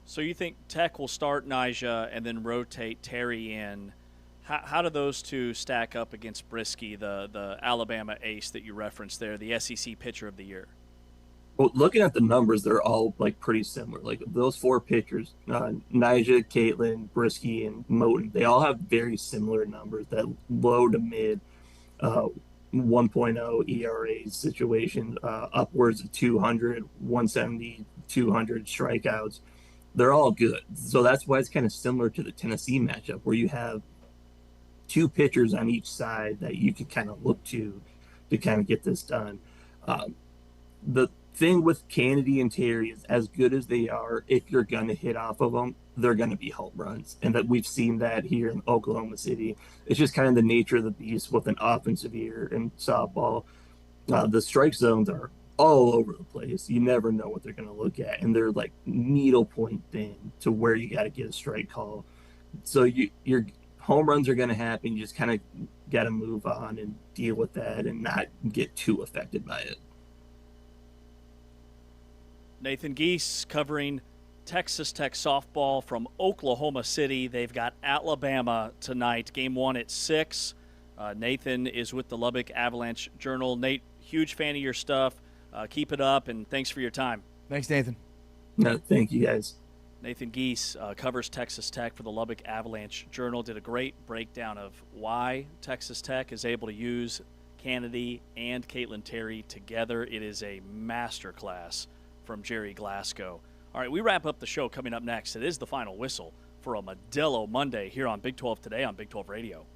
[SPEAKER 2] So you think Tech will start Nyjah and then rotate Terry in. How do those two stack up against Brisky, the Alabama ace that you referenced there, the SEC Pitcher of the Year?
[SPEAKER 20] Well, looking at the numbers, they're all pretty similar. Like those 4 pitchers, Nyjah, Caitlin, Brisky, and Moten, they all have very similar numbers. That low to mid 1.0 ERA situation, upwards of 200, 170, 200 strikeouts. They're all good. So that's why it's kind of similar to the Tennessee matchup, where you have 2 pitchers on each side that you can kind of look to kind of get this done. The thing with Kennedy and Terry is, as good as they are, if you're going to hit off of them, they're going to be home runs. And that we've seen that here in Oklahoma City. It's just kind of the nature of the beast with an offensive year in softball. The strike zones are all over the place. You never know what they're going to look at. And they're like needle point thin to where you got to get a strike call. So your home runs are going to happen. You just kind of got to move on and deal with that and not get too affected by it.
[SPEAKER 2] Nathan Geese covering Texas Tech softball from Oklahoma City. They've got Alabama tonight, game 1 at 6. Nathan is with the Lubbock Avalanche Journal. Nate, Huge fan of your stuff. Keep it up, and thanks for your time.
[SPEAKER 3] Thanks, Nathan.
[SPEAKER 20] No, thank you guys.
[SPEAKER 2] Nathan Geese covers Texas Tech for the Lubbock Avalanche Journal. Did a great breakdown of why Texas Tech is able to use Kennedy and Caitlin Terry together. It is a masterclass from Jerry Glasgow. All right, we wrap up the show. Coming up next, it is the final whistle for a Modelo Monday here on Big 12 Today on Big 12 Radio.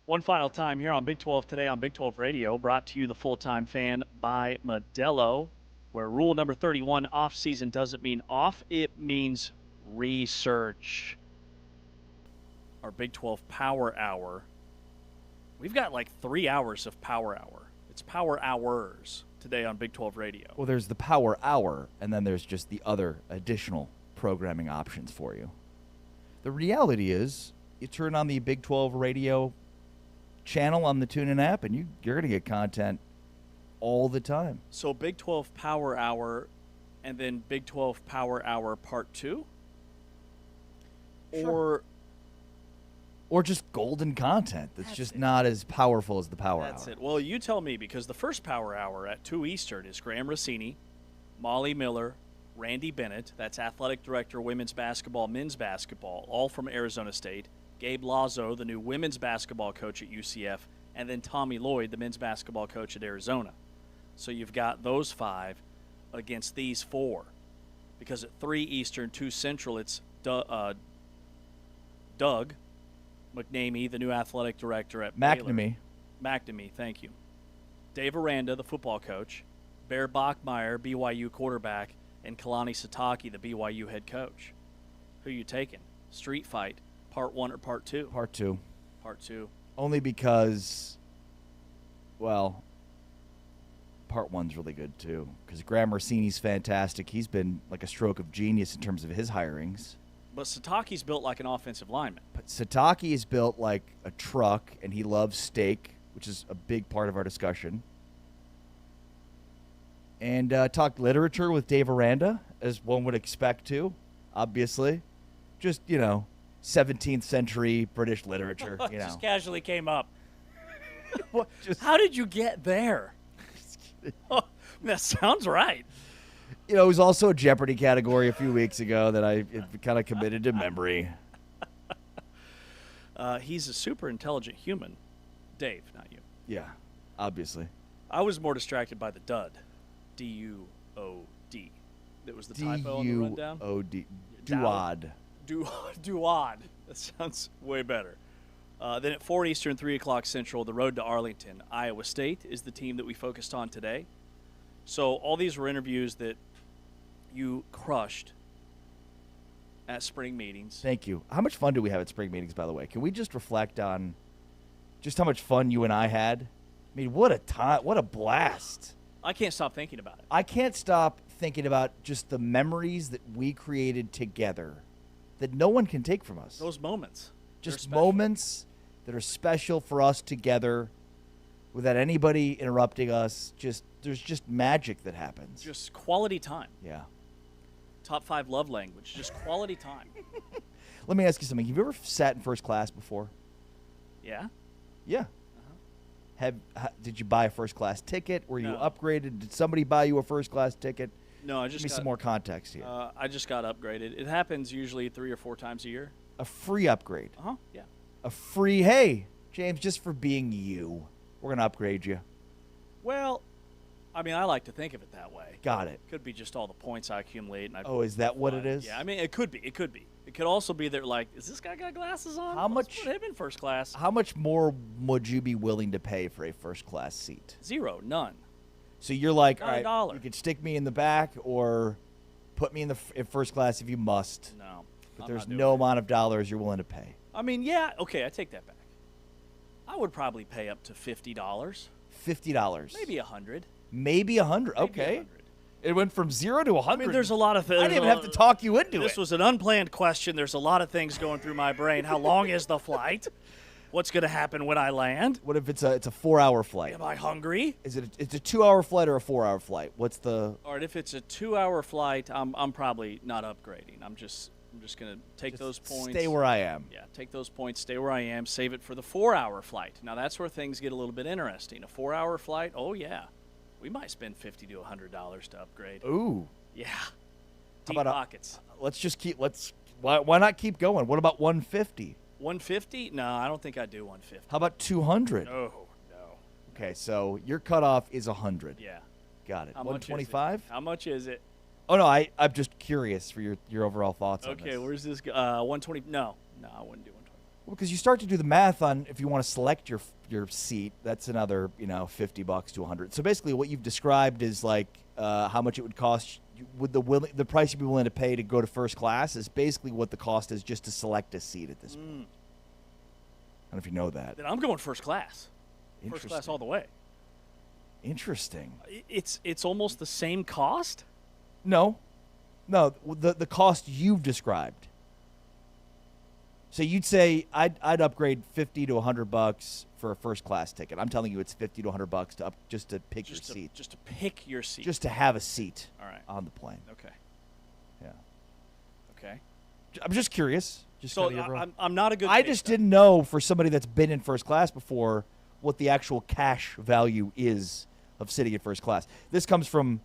[SPEAKER 2] One final time here on Big 12 Today on Big 12 Radio, brought to you, the full-time fan, by Modelo, where rule number 31, off-season doesn't mean off, it means research. Our Big 12 Power Hour. We've got like 3 hours of Power Hour. It's Power Hours today on Big 12 Radio.
[SPEAKER 3] Well, there's the Power Hour, and then there's just the other additional programming options for you. The reality is, you turn on the Big 12 Radio channel on the TuneIn app, and you're going to get content all the time.
[SPEAKER 2] So Big 12 Power Hour and then Big 12 Power Hour Part 2?
[SPEAKER 3] Sure. Or just golden content that's just not as powerful as the Power Hour.
[SPEAKER 2] That's it. Well, you tell me, because the first Power Hour at 2 Eastern is Graham Rossini, Molly Miller, Randy Bennett, that's Athletic Director, Women's Basketball, Men's Basketball, all from Arizona State, Gabe Lazo, the new women's basketball coach at UCF, and then Tommy Lloyd, the men's basketball coach at Arizona. So you've got those 5 against these 4. Because at 3 Eastern, 2 Central, it's Doug McNamee, the new athletic director at
[SPEAKER 3] McNamee.
[SPEAKER 2] Baylor. McNamee, thank you. Dave Aranda, the football coach, Bear Bachmeyer, BYU quarterback, and Kalani Sitake, the BYU head coach. Who you taking? Street fight, Part 1 or Part 2?
[SPEAKER 3] Part 2.
[SPEAKER 2] Part 2.
[SPEAKER 3] Only because, well, Part 1's really good too. Because Graham Rossini's fantastic. He's been like a stroke of genius in terms of his hirings.
[SPEAKER 2] But Sitake's built like an offensive lineman.
[SPEAKER 3] But Sitake is built like a truck, and he loves steak, which is a big part of our discussion. And talk literature with Dave Aranda, as one would expect to, obviously. Just, 17th century British literature,
[SPEAKER 2] Just casually came up. How did you get there? That sounds right.
[SPEAKER 3] It was also a Jeopardy category a few weeks ago that I kind of committed to memory.
[SPEAKER 2] He's a super intelligent human. Dave, not you.
[SPEAKER 3] Yeah, obviously.
[SPEAKER 2] I was more distracted by the dud. D-U-O-D. That was the typo on the rundown.
[SPEAKER 3] D-U-O-D. Duod.
[SPEAKER 2] Duod. That sounds way better. Then at 4 Eastern, 3 o'clock Central, the road to Arlington. Iowa State is the team that we focused on today. So all these were interviews that you crushed at spring meetings.
[SPEAKER 3] Thank you. How much fun do we have at spring meetings, by the way? Can we just reflect on just how much fun you and I had? I mean, what a time, what a blast.
[SPEAKER 2] I can't stop thinking about it.
[SPEAKER 3] I can't stop thinking about just the memories that we created together that no one can take from us.
[SPEAKER 2] Those moments.
[SPEAKER 3] Just moments that are special for us together without anybody interrupting us. There's just magic that happens.
[SPEAKER 2] Just quality time.
[SPEAKER 3] Yeah.
[SPEAKER 2] Top 5 love language. Just quality time.
[SPEAKER 3] Let me ask you something. Have you ever sat in first class before?
[SPEAKER 2] Yeah.
[SPEAKER 3] Yeah. Did you buy a first class ticket? Were you upgraded? Did somebody buy you a first class ticket?
[SPEAKER 2] No, I just
[SPEAKER 3] Give me some more context here.
[SPEAKER 2] I just got upgraded. It happens usually 3 or 4 times a year.
[SPEAKER 3] A free upgrade.
[SPEAKER 2] Yeah.
[SPEAKER 3] A free, hey, James, just for being you, we're going to upgrade you.
[SPEAKER 2] Well, I mean, I like to think of it that way.
[SPEAKER 3] Got it.
[SPEAKER 2] Could be just all the points I accumulate. And
[SPEAKER 3] is that what it is?
[SPEAKER 2] Yeah, I mean, it could be. It could be. It could also be that, like, is this guy got glasses on? Let's put him in first class.
[SPEAKER 3] How much more would you be willing to pay for a first class seat?
[SPEAKER 2] 0, none.
[SPEAKER 3] So you're like,
[SPEAKER 2] Not
[SPEAKER 3] all
[SPEAKER 2] $1.
[SPEAKER 3] right, you could stick me in the back or put me in first class if you must.
[SPEAKER 2] No.
[SPEAKER 3] But there's no amount of dollars you're willing to pay.
[SPEAKER 2] I mean, yeah, okay, I take that back. I would probably pay up to $50.
[SPEAKER 3] $50.
[SPEAKER 2] Maybe $100.
[SPEAKER 3] Maybe $100. Okay. It went from 0 to 100.
[SPEAKER 2] I mean, there's a lot of things.
[SPEAKER 3] I didn't even have to talk you into it.
[SPEAKER 2] This was an unplanned question. There's a lot of things going through my brain. How long is the flight? What's going to happen when I land?
[SPEAKER 3] What if it's a 4-hour flight?
[SPEAKER 2] Am I hungry?
[SPEAKER 3] It's a 2-hour flight or a 4-hour flight? What's the?
[SPEAKER 2] All right, if it's a 2-hour flight, I'm probably not upgrading. I'm just going to take those points.
[SPEAKER 3] Stay where I am.
[SPEAKER 2] Yeah, take those points, stay where I am, save it for the 4-hour flight. Now that's where things get a little bit interesting. A 4-hour flight, oh yeah. We might spend $50 to $100 to upgrade.
[SPEAKER 3] Ooh.
[SPEAKER 2] Yeah.
[SPEAKER 3] Deep
[SPEAKER 2] pockets.
[SPEAKER 3] Why not keep going? What about 150?
[SPEAKER 2] 150? No, I don't think I'd do 150.
[SPEAKER 3] How about 200?
[SPEAKER 2] No.
[SPEAKER 3] Okay, so your cutoff is 100.
[SPEAKER 2] Yeah.
[SPEAKER 3] Got it.
[SPEAKER 2] How
[SPEAKER 3] 125?
[SPEAKER 2] How much is it?
[SPEAKER 3] Oh, no, I'm just curious for your overall thoughts on this.
[SPEAKER 2] Okay, where's this? 120? No, I wouldn't do 120.
[SPEAKER 3] Well, because you start to do the math on if you want to select your seat, that's another $50 to $100. So basically, what you've described is like how much it would cost. Would the price you'd be willing to pay to go to first class is basically what the cost is just to select a seat at this point. I don't know if you know that.
[SPEAKER 2] Then I'm going first class. First class all the way.
[SPEAKER 3] Interesting.
[SPEAKER 2] It's almost the same cost?
[SPEAKER 3] No, the cost you've described. So you'd say I'd upgrade $50 to $100 for a first class ticket. I'm telling you, it's $50 to $100 just to pick your seat.
[SPEAKER 2] Just to pick your seat.
[SPEAKER 3] Just to have a seat.
[SPEAKER 2] All right.
[SPEAKER 3] On the plane.
[SPEAKER 2] Okay.
[SPEAKER 3] Yeah.
[SPEAKER 2] Okay.
[SPEAKER 3] I'm just curious.
[SPEAKER 2] So I'm not a good.
[SPEAKER 3] I just didn't know for somebody that's been in first class before what the actual cash value is of sitting in first class. This comes from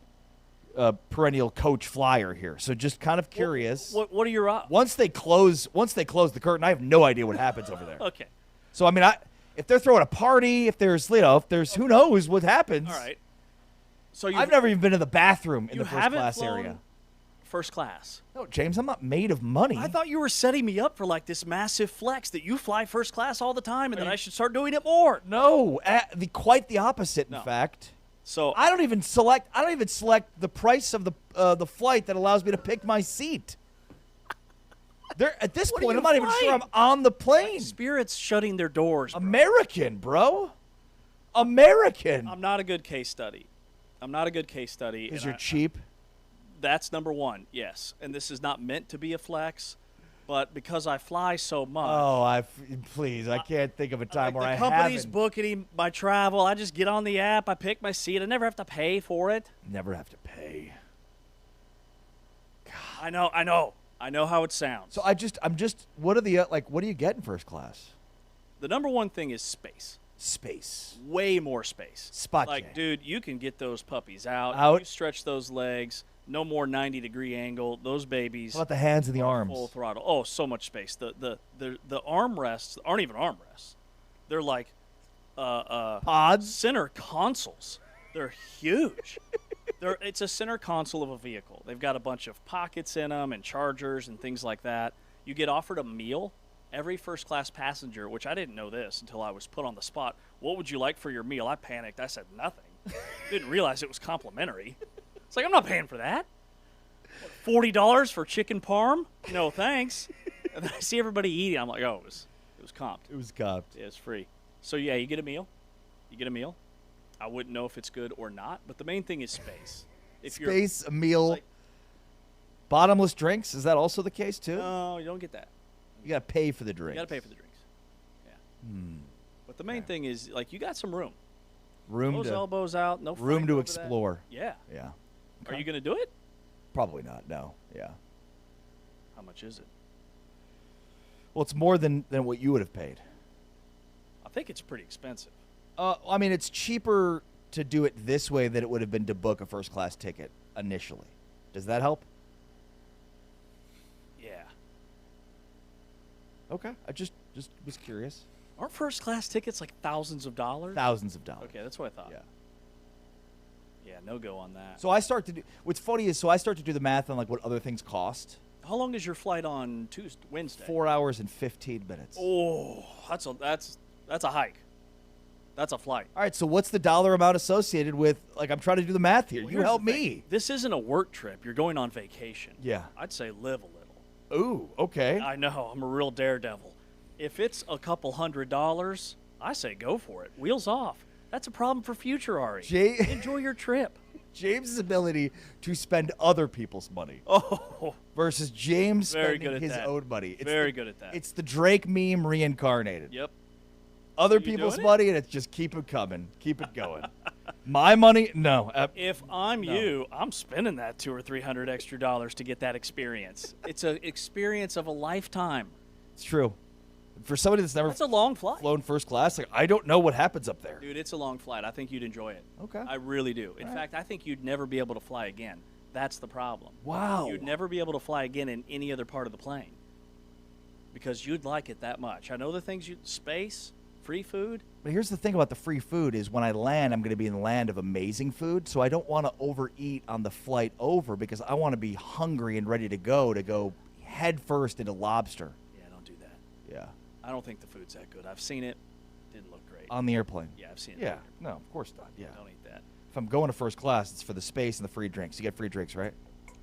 [SPEAKER 3] perennial coach flyer here, so just kind of curious.
[SPEAKER 2] What are your odds?
[SPEAKER 3] Once they close the curtain, I have no idea what happens over there.
[SPEAKER 2] Okay.
[SPEAKER 3] So I mean, if they're throwing a party, if there's who knows what happens.
[SPEAKER 2] All right. So
[SPEAKER 3] I've never even been in the bathroom in the first class
[SPEAKER 2] flown
[SPEAKER 3] area.
[SPEAKER 2] First class.
[SPEAKER 3] No, James, I'm not made of money.
[SPEAKER 2] I thought you were setting me up for like this massive flex that you fly first class all the time, and that I should start doing it more.
[SPEAKER 3] No, quite the opposite. In fact.
[SPEAKER 2] So
[SPEAKER 3] I don't even select the price of the flight that allows me to pick my seat. At this point, I'm not even sure I'm on the plane.
[SPEAKER 2] Spirit's shutting their doors. Bro.
[SPEAKER 3] American, bro. American.
[SPEAKER 2] I'm not a good case study. Because
[SPEAKER 3] you're cheap.
[SPEAKER 2] That's number one, yes. And this is not meant to be a flex, but because I fly so much.
[SPEAKER 3] Oh, please, I can't think of a time where I haven't.
[SPEAKER 2] The company's booking my travel. I just get on the app. I pick my seat. I never have to pay for it.
[SPEAKER 3] Never have to pay.
[SPEAKER 2] God. I know how it sounds.
[SPEAKER 3] So I'm just. What do you get in first class?
[SPEAKER 2] The number one thing is space.
[SPEAKER 3] Space.
[SPEAKER 2] Way more space.
[SPEAKER 3] Spot.
[SPEAKER 2] Like, dude, you can get those puppies out. You stretch those legs. No more 90-degree angle. Those babies.
[SPEAKER 3] What about the hands and the arms?
[SPEAKER 2] Full throttle. Oh, so much space. The armrests aren't even armrests. They're like
[SPEAKER 3] pods.
[SPEAKER 2] Center consoles. They're huge. It's a center console of a vehicle. They've got a bunch of pockets in them and chargers and things like that. You get offered a meal. Every first-class passenger, which I didn't know this until I was put on the spot, what would you like for your meal? I panicked. I said nothing. Didn't realize it was complimentary. It's like, I'm not paying for that. $40 for chicken parm? No, thanks. And then I see everybody eating. I'm like, oh, it was comped.
[SPEAKER 3] It was comped.
[SPEAKER 2] Yeah, it's free. So, yeah, you get a meal. I wouldn't know if it's good or not, but the main thing is space.
[SPEAKER 3] A meal, bottomless drinks. Is that also the case, too?
[SPEAKER 2] No, you don't get that.
[SPEAKER 3] You got to pay for the drinks.
[SPEAKER 2] You got to pay for the drinks. Yeah. But the main thing is, like, you got some room. Those elbows out. No
[SPEAKER 3] room to explore.
[SPEAKER 2] That. Yeah.
[SPEAKER 3] Yeah.
[SPEAKER 2] Okay. Are you going to do it?
[SPEAKER 3] Probably not. No. Yeah.
[SPEAKER 2] How much is it?
[SPEAKER 3] Well, it's more than what you would have paid.
[SPEAKER 2] I think it's pretty expensive.
[SPEAKER 3] I mean, it's cheaper to do it this way than it would have been to book a first-class ticket initially. Does that help?
[SPEAKER 2] Yeah.
[SPEAKER 3] Okay. I just was curious.
[SPEAKER 2] Aren't first-class tickets like thousands of dollars?
[SPEAKER 3] Thousands of dollars.
[SPEAKER 2] Okay, that's what I thought.
[SPEAKER 3] Yeah.
[SPEAKER 2] Yeah, no go on that.
[SPEAKER 3] So what's funny is I start to do the math on like what other things cost.
[SPEAKER 2] How long is your flight on Wednesday?
[SPEAKER 3] 4 hours and 15 minutes.
[SPEAKER 2] Oh, that's a hike. That's a flight.
[SPEAKER 3] All right, so what's the dollar amount associated with, like, I'm trying to do the math here. You help me.
[SPEAKER 2] This isn't a work trip. You're going on vacation.
[SPEAKER 3] Yeah.
[SPEAKER 2] I'd say live a little.
[SPEAKER 3] Ooh, okay.
[SPEAKER 2] I know. I'm a real daredevil. If it's a couple $100, I say go for it. Wheels off. That's a problem for future Ari. Enjoy your trip.
[SPEAKER 3] James' ability to spend other people's money.
[SPEAKER 2] Oh.
[SPEAKER 3] Versus James spending his own money.
[SPEAKER 2] Very good at that.
[SPEAKER 3] It's the Drake meme reincarnated.
[SPEAKER 2] Yep.
[SPEAKER 3] Other people's money, and it's just keep it coming. Keep it going. My money? No.
[SPEAKER 2] If I'm you, I'm spending that $200 or $300 extra dollars to get that experience. It's an experience of a lifetime.
[SPEAKER 3] It's true. For somebody that's never
[SPEAKER 2] a long flight.
[SPEAKER 3] Flown first class, like, I don't know what happens up there.
[SPEAKER 2] Dude, it's a long flight. I think you'd enjoy it.
[SPEAKER 3] Okay.
[SPEAKER 2] I really do. In fact, I think you'd never be able to fly again. That's the problem.
[SPEAKER 3] Wow.
[SPEAKER 2] You'd never be able to fly again in any other part of the plane because you'd like it that much. I know the things space, free food.
[SPEAKER 3] But here's the thing about the free food is when I land, I'm going to be in the land of amazing food, so I don't want to overeat on the flight over because I want to be hungry and ready to go head first into lobster.
[SPEAKER 2] Yeah, don't do that.
[SPEAKER 3] Yeah.
[SPEAKER 2] I don't think the food's that good. I've seen it. Didn't look great.
[SPEAKER 3] On the airplane?
[SPEAKER 2] Yeah, I've seen it.
[SPEAKER 3] Yeah. No, of course not. Yeah.
[SPEAKER 2] Don't eat that.
[SPEAKER 3] If I'm going to first class, it's for the space and the free drinks. You get free drinks, right?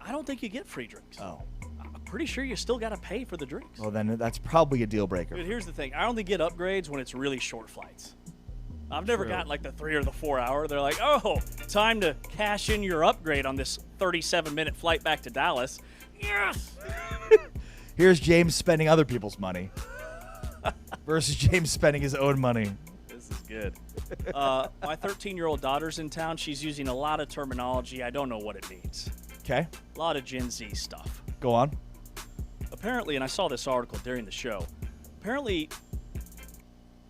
[SPEAKER 2] I don't think you get free drinks.
[SPEAKER 3] Oh.
[SPEAKER 2] I'm pretty sure you still got to pay for the drinks.
[SPEAKER 3] Well, then that's probably a deal breaker.
[SPEAKER 2] Dude, here's the thing. I only get upgrades when it's really short flights. I've never gotten like the 3 or the 4 hour. They're like, oh, time to cash in your upgrade on this 37-minute flight back to Dallas. Yes!
[SPEAKER 3] Here's James spending other people's money versus James spending his own money.
[SPEAKER 2] This is good. My 13-year-old daughter's in town. She's using a lot of terminology. I don't know what it means.
[SPEAKER 3] Okay.
[SPEAKER 2] A lot of Gen Z stuff.
[SPEAKER 3] Go on.
[SPEAKER 2] Apparently, and I saw this article during the show, apparently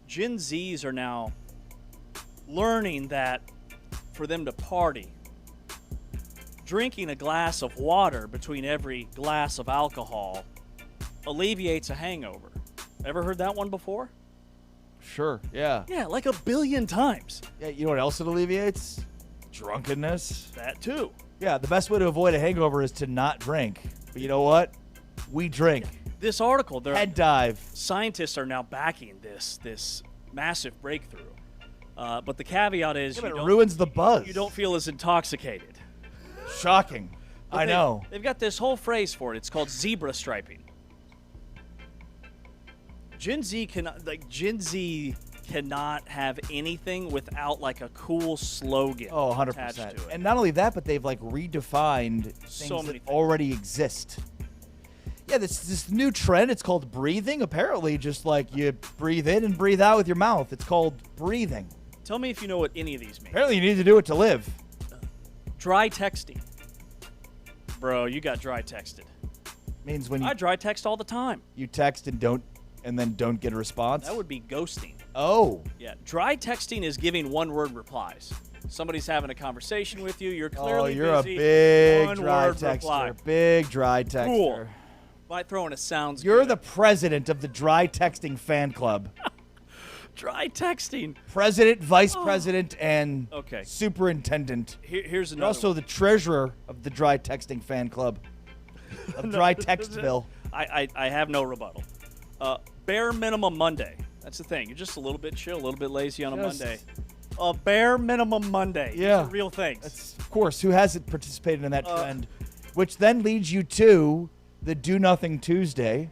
[SPEAKER 2] Gen Zs are now learning that for them to party, drinking a glass of water between every glass of alcohol alleviates a hangover. Ever heard that one before?
[SPEAKER 3] Sure, yeah.
[SPEAKER 2] Yeah, like a billion times.
[SPEAKER 3] Yeah, you know what else it alleviates? Drunkenness.
[SPEAKER 2] That too.
[SPEAKER 3] Yeah, the best way to avoid a hangover is to not drink. But you know what? We drink.
[SPEAKER 2] This article,
[SPEAKER 3] head dive.
[SPEAKER 2] Scientists are now backing this massive breakthrough. But the caveat is
[SPEAKER 3] it ruins the buzz.
[SPEAKER 2] You don't feel as intoxicated.
[SPEAKER 3] Shocking.
[SPEAKER 2] But
[SPEAKER 3] I know.
[SPEAKER 2] They've got this whole phrase for it. It's called zebra striping. Gen Z cannot have anything without like a cool slogan.
[SPEAKER 3] Oh, 100%.
[SPEAKER 2] attached to it.
[SPEAKER 3] And not only that, but they've like redefined
[SPEAKER 2] So
[SPEAKER 3] things
[SPEAKER 2] many
[SPEAKER 3] that already exist. Yeah, this new trend, it's called breathing. Apparently, just like you breathe in and breathe out with your mouth. It's called breathing.
[SPEAKER 2] Tell me if you know what any of these mean.
[SPEAKER 3] Apparently, you need to do it to live.
[SPEAKER 2] Dry texting. Bro, you got dry texted.
[SPEAKER 3] Means when you
[SPEAKER 2] I dry text all the time.
[SPEAKER 3] you text and then don't get a response.
[SPEAKER 2] That would be ghosting.
[SPEAKER 3] Oh.
[SPEAKER 2] Yeah, dry texting is giving one-word replies. Somebody's having a conversation with you. You're clearly
[SPEAKER 3] you're
[SPEAKER 2] busy.
[SPEAKER 3] a big
[SPEAKER 2] One
[SPEAKER 3] dry
[SPEAKER 2] word
[SPEAKER 3] texter.
[SPEAKER 2] reply.
[SPEAKER 3] Big dry texter.
[SPEAKER 2] Cool. Might throw in a sounds.
[SPEAKER 3] You're
[SPEAKER 2] good.
[SPEAKER 3] the president of the dry texting fan club.
[SPEAKER 2] Dry texting.
[SPEAKER 3] President, vice president, and
[SPEAKER 2] Okay.
[SPEAKER 3] superintendent.
[SPEAKER 2] Here's
[SPEAKER 3] You're
[SPEAKER 2] another.
[SPEAKER 3] also the treasurer of the dry texting fan club of Dry Textville.
[SPEAKER 2] I have no rebuttal. Bare minimum Monday. That's the thing. You're just a little bit chill, a little bit lazy on a
[SPEAKER 3] Just-
[SPEAKER 2] Monday. A bare minimum Monday. These
[SPEAKER 3] Yeah.
[SPEAKER 2] are real things.
[SPEAKER 3] That's, of course, who hasn't participated in that trend? Which then leads you to the Do Nothing Tuesday.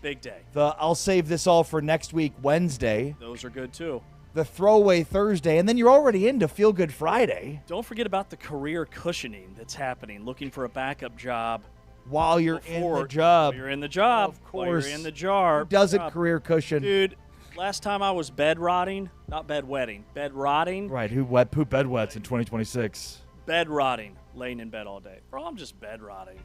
[SPEAKER 2] Big day.
[SPEAKER 3] The I'll save this all for next week Wednesday.
[SPEAKER 2] Those are good too.
[SPEAKER 3] The Throwaway Thursday. And then you're already into Feel Good Friday.
[SPEAKER 2] Don't forget about the career cushioning that's happening. Looking for a backup job.
[SPEAKER 3] While you're in the
[SPEAKER 2] Before-
[SPEAKER 3] job.
[SPEAKER 2] While you're in the job.
[SPEAKER 3] Of
[SPEAKER 2] While
[SPEAKER 3] course.
[SPEAKER 2] you're in the jar.
[SPEAKER 3] Who doesn't
[SPEAKER 2] job.
[SPEAKER 3] career cushion?
[SPEAKER 2] Dude, last time I was bed rotting, not bed wetting, bed rotting.
[SPEAKER 3] Right, who bedwets in 2026?
[SPEAKER 2] Bed rotting, laying in bed all day. Bro, I'm just bed rotting.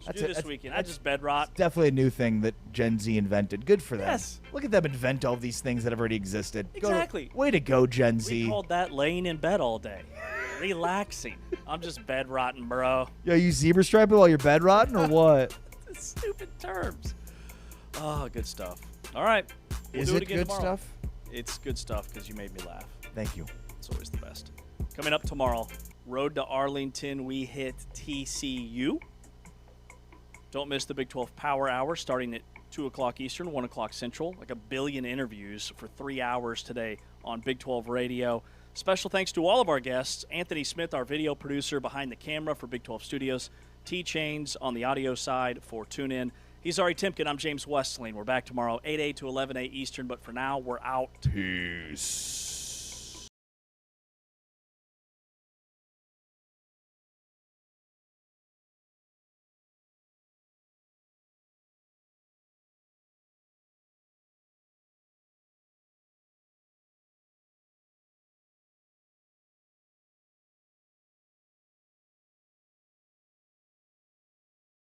[SPEAKER 3] That's
[SPEAKER 2] Do this weekend. I just bed rot.
[SPEAKER 3] Definitely a new thing that Gen Z invented. Good for them.
[SPEAKER 2] Yes.
[SPEAKER 3] Look at them invent all these things that have already existed.
[SPEAKER 2] Exactly.
[SPEAKER 3] Way to go, Gen
[SPEAKER 2] We
[SPEAKER 3] Z.
[SPEAKER 2] called that laying in bed all day. Relaxing. I'm just bed rotting, bro.
[SPEAKER 3] Yo, you zebra striping while you're bed rotting or what?
[SPEAKER 2] Stupid terms. Oh, good stuff. All right. We'll
[SPEAKER 3] Is
[SPEAKER 2] do
[SPEAKER 3] it
[SPEAKER 2] again
[SPEAKER 3] good
[SPEAKER 2] tomorrow.
[SPEAKER 3] stuff?
[SPEAKER 2] It's good stuff because you made me laugh.
[SPEAKER 3] Thank you.
[SPEAKER 2] It's always the best. Coming up tomorrow, road to Arlington, we hit TCU. Don't miss the Big 12 Power Hour starting at 2 o'clock Eastern, 1 o'clock Central. Like a billion interviews for 3 hours today on Big 12 Radio. Special thanks to all of our guests. Anthony Smith, our video producer behind the camera for Big 12 Studios. T-Chains on the audio side for TuneIn. He's Ari Timken. I'm James Westling. We're back tomorrow, 8 to 11 Eastern. But for now, we're out.
[SPEAKER 3] Peace.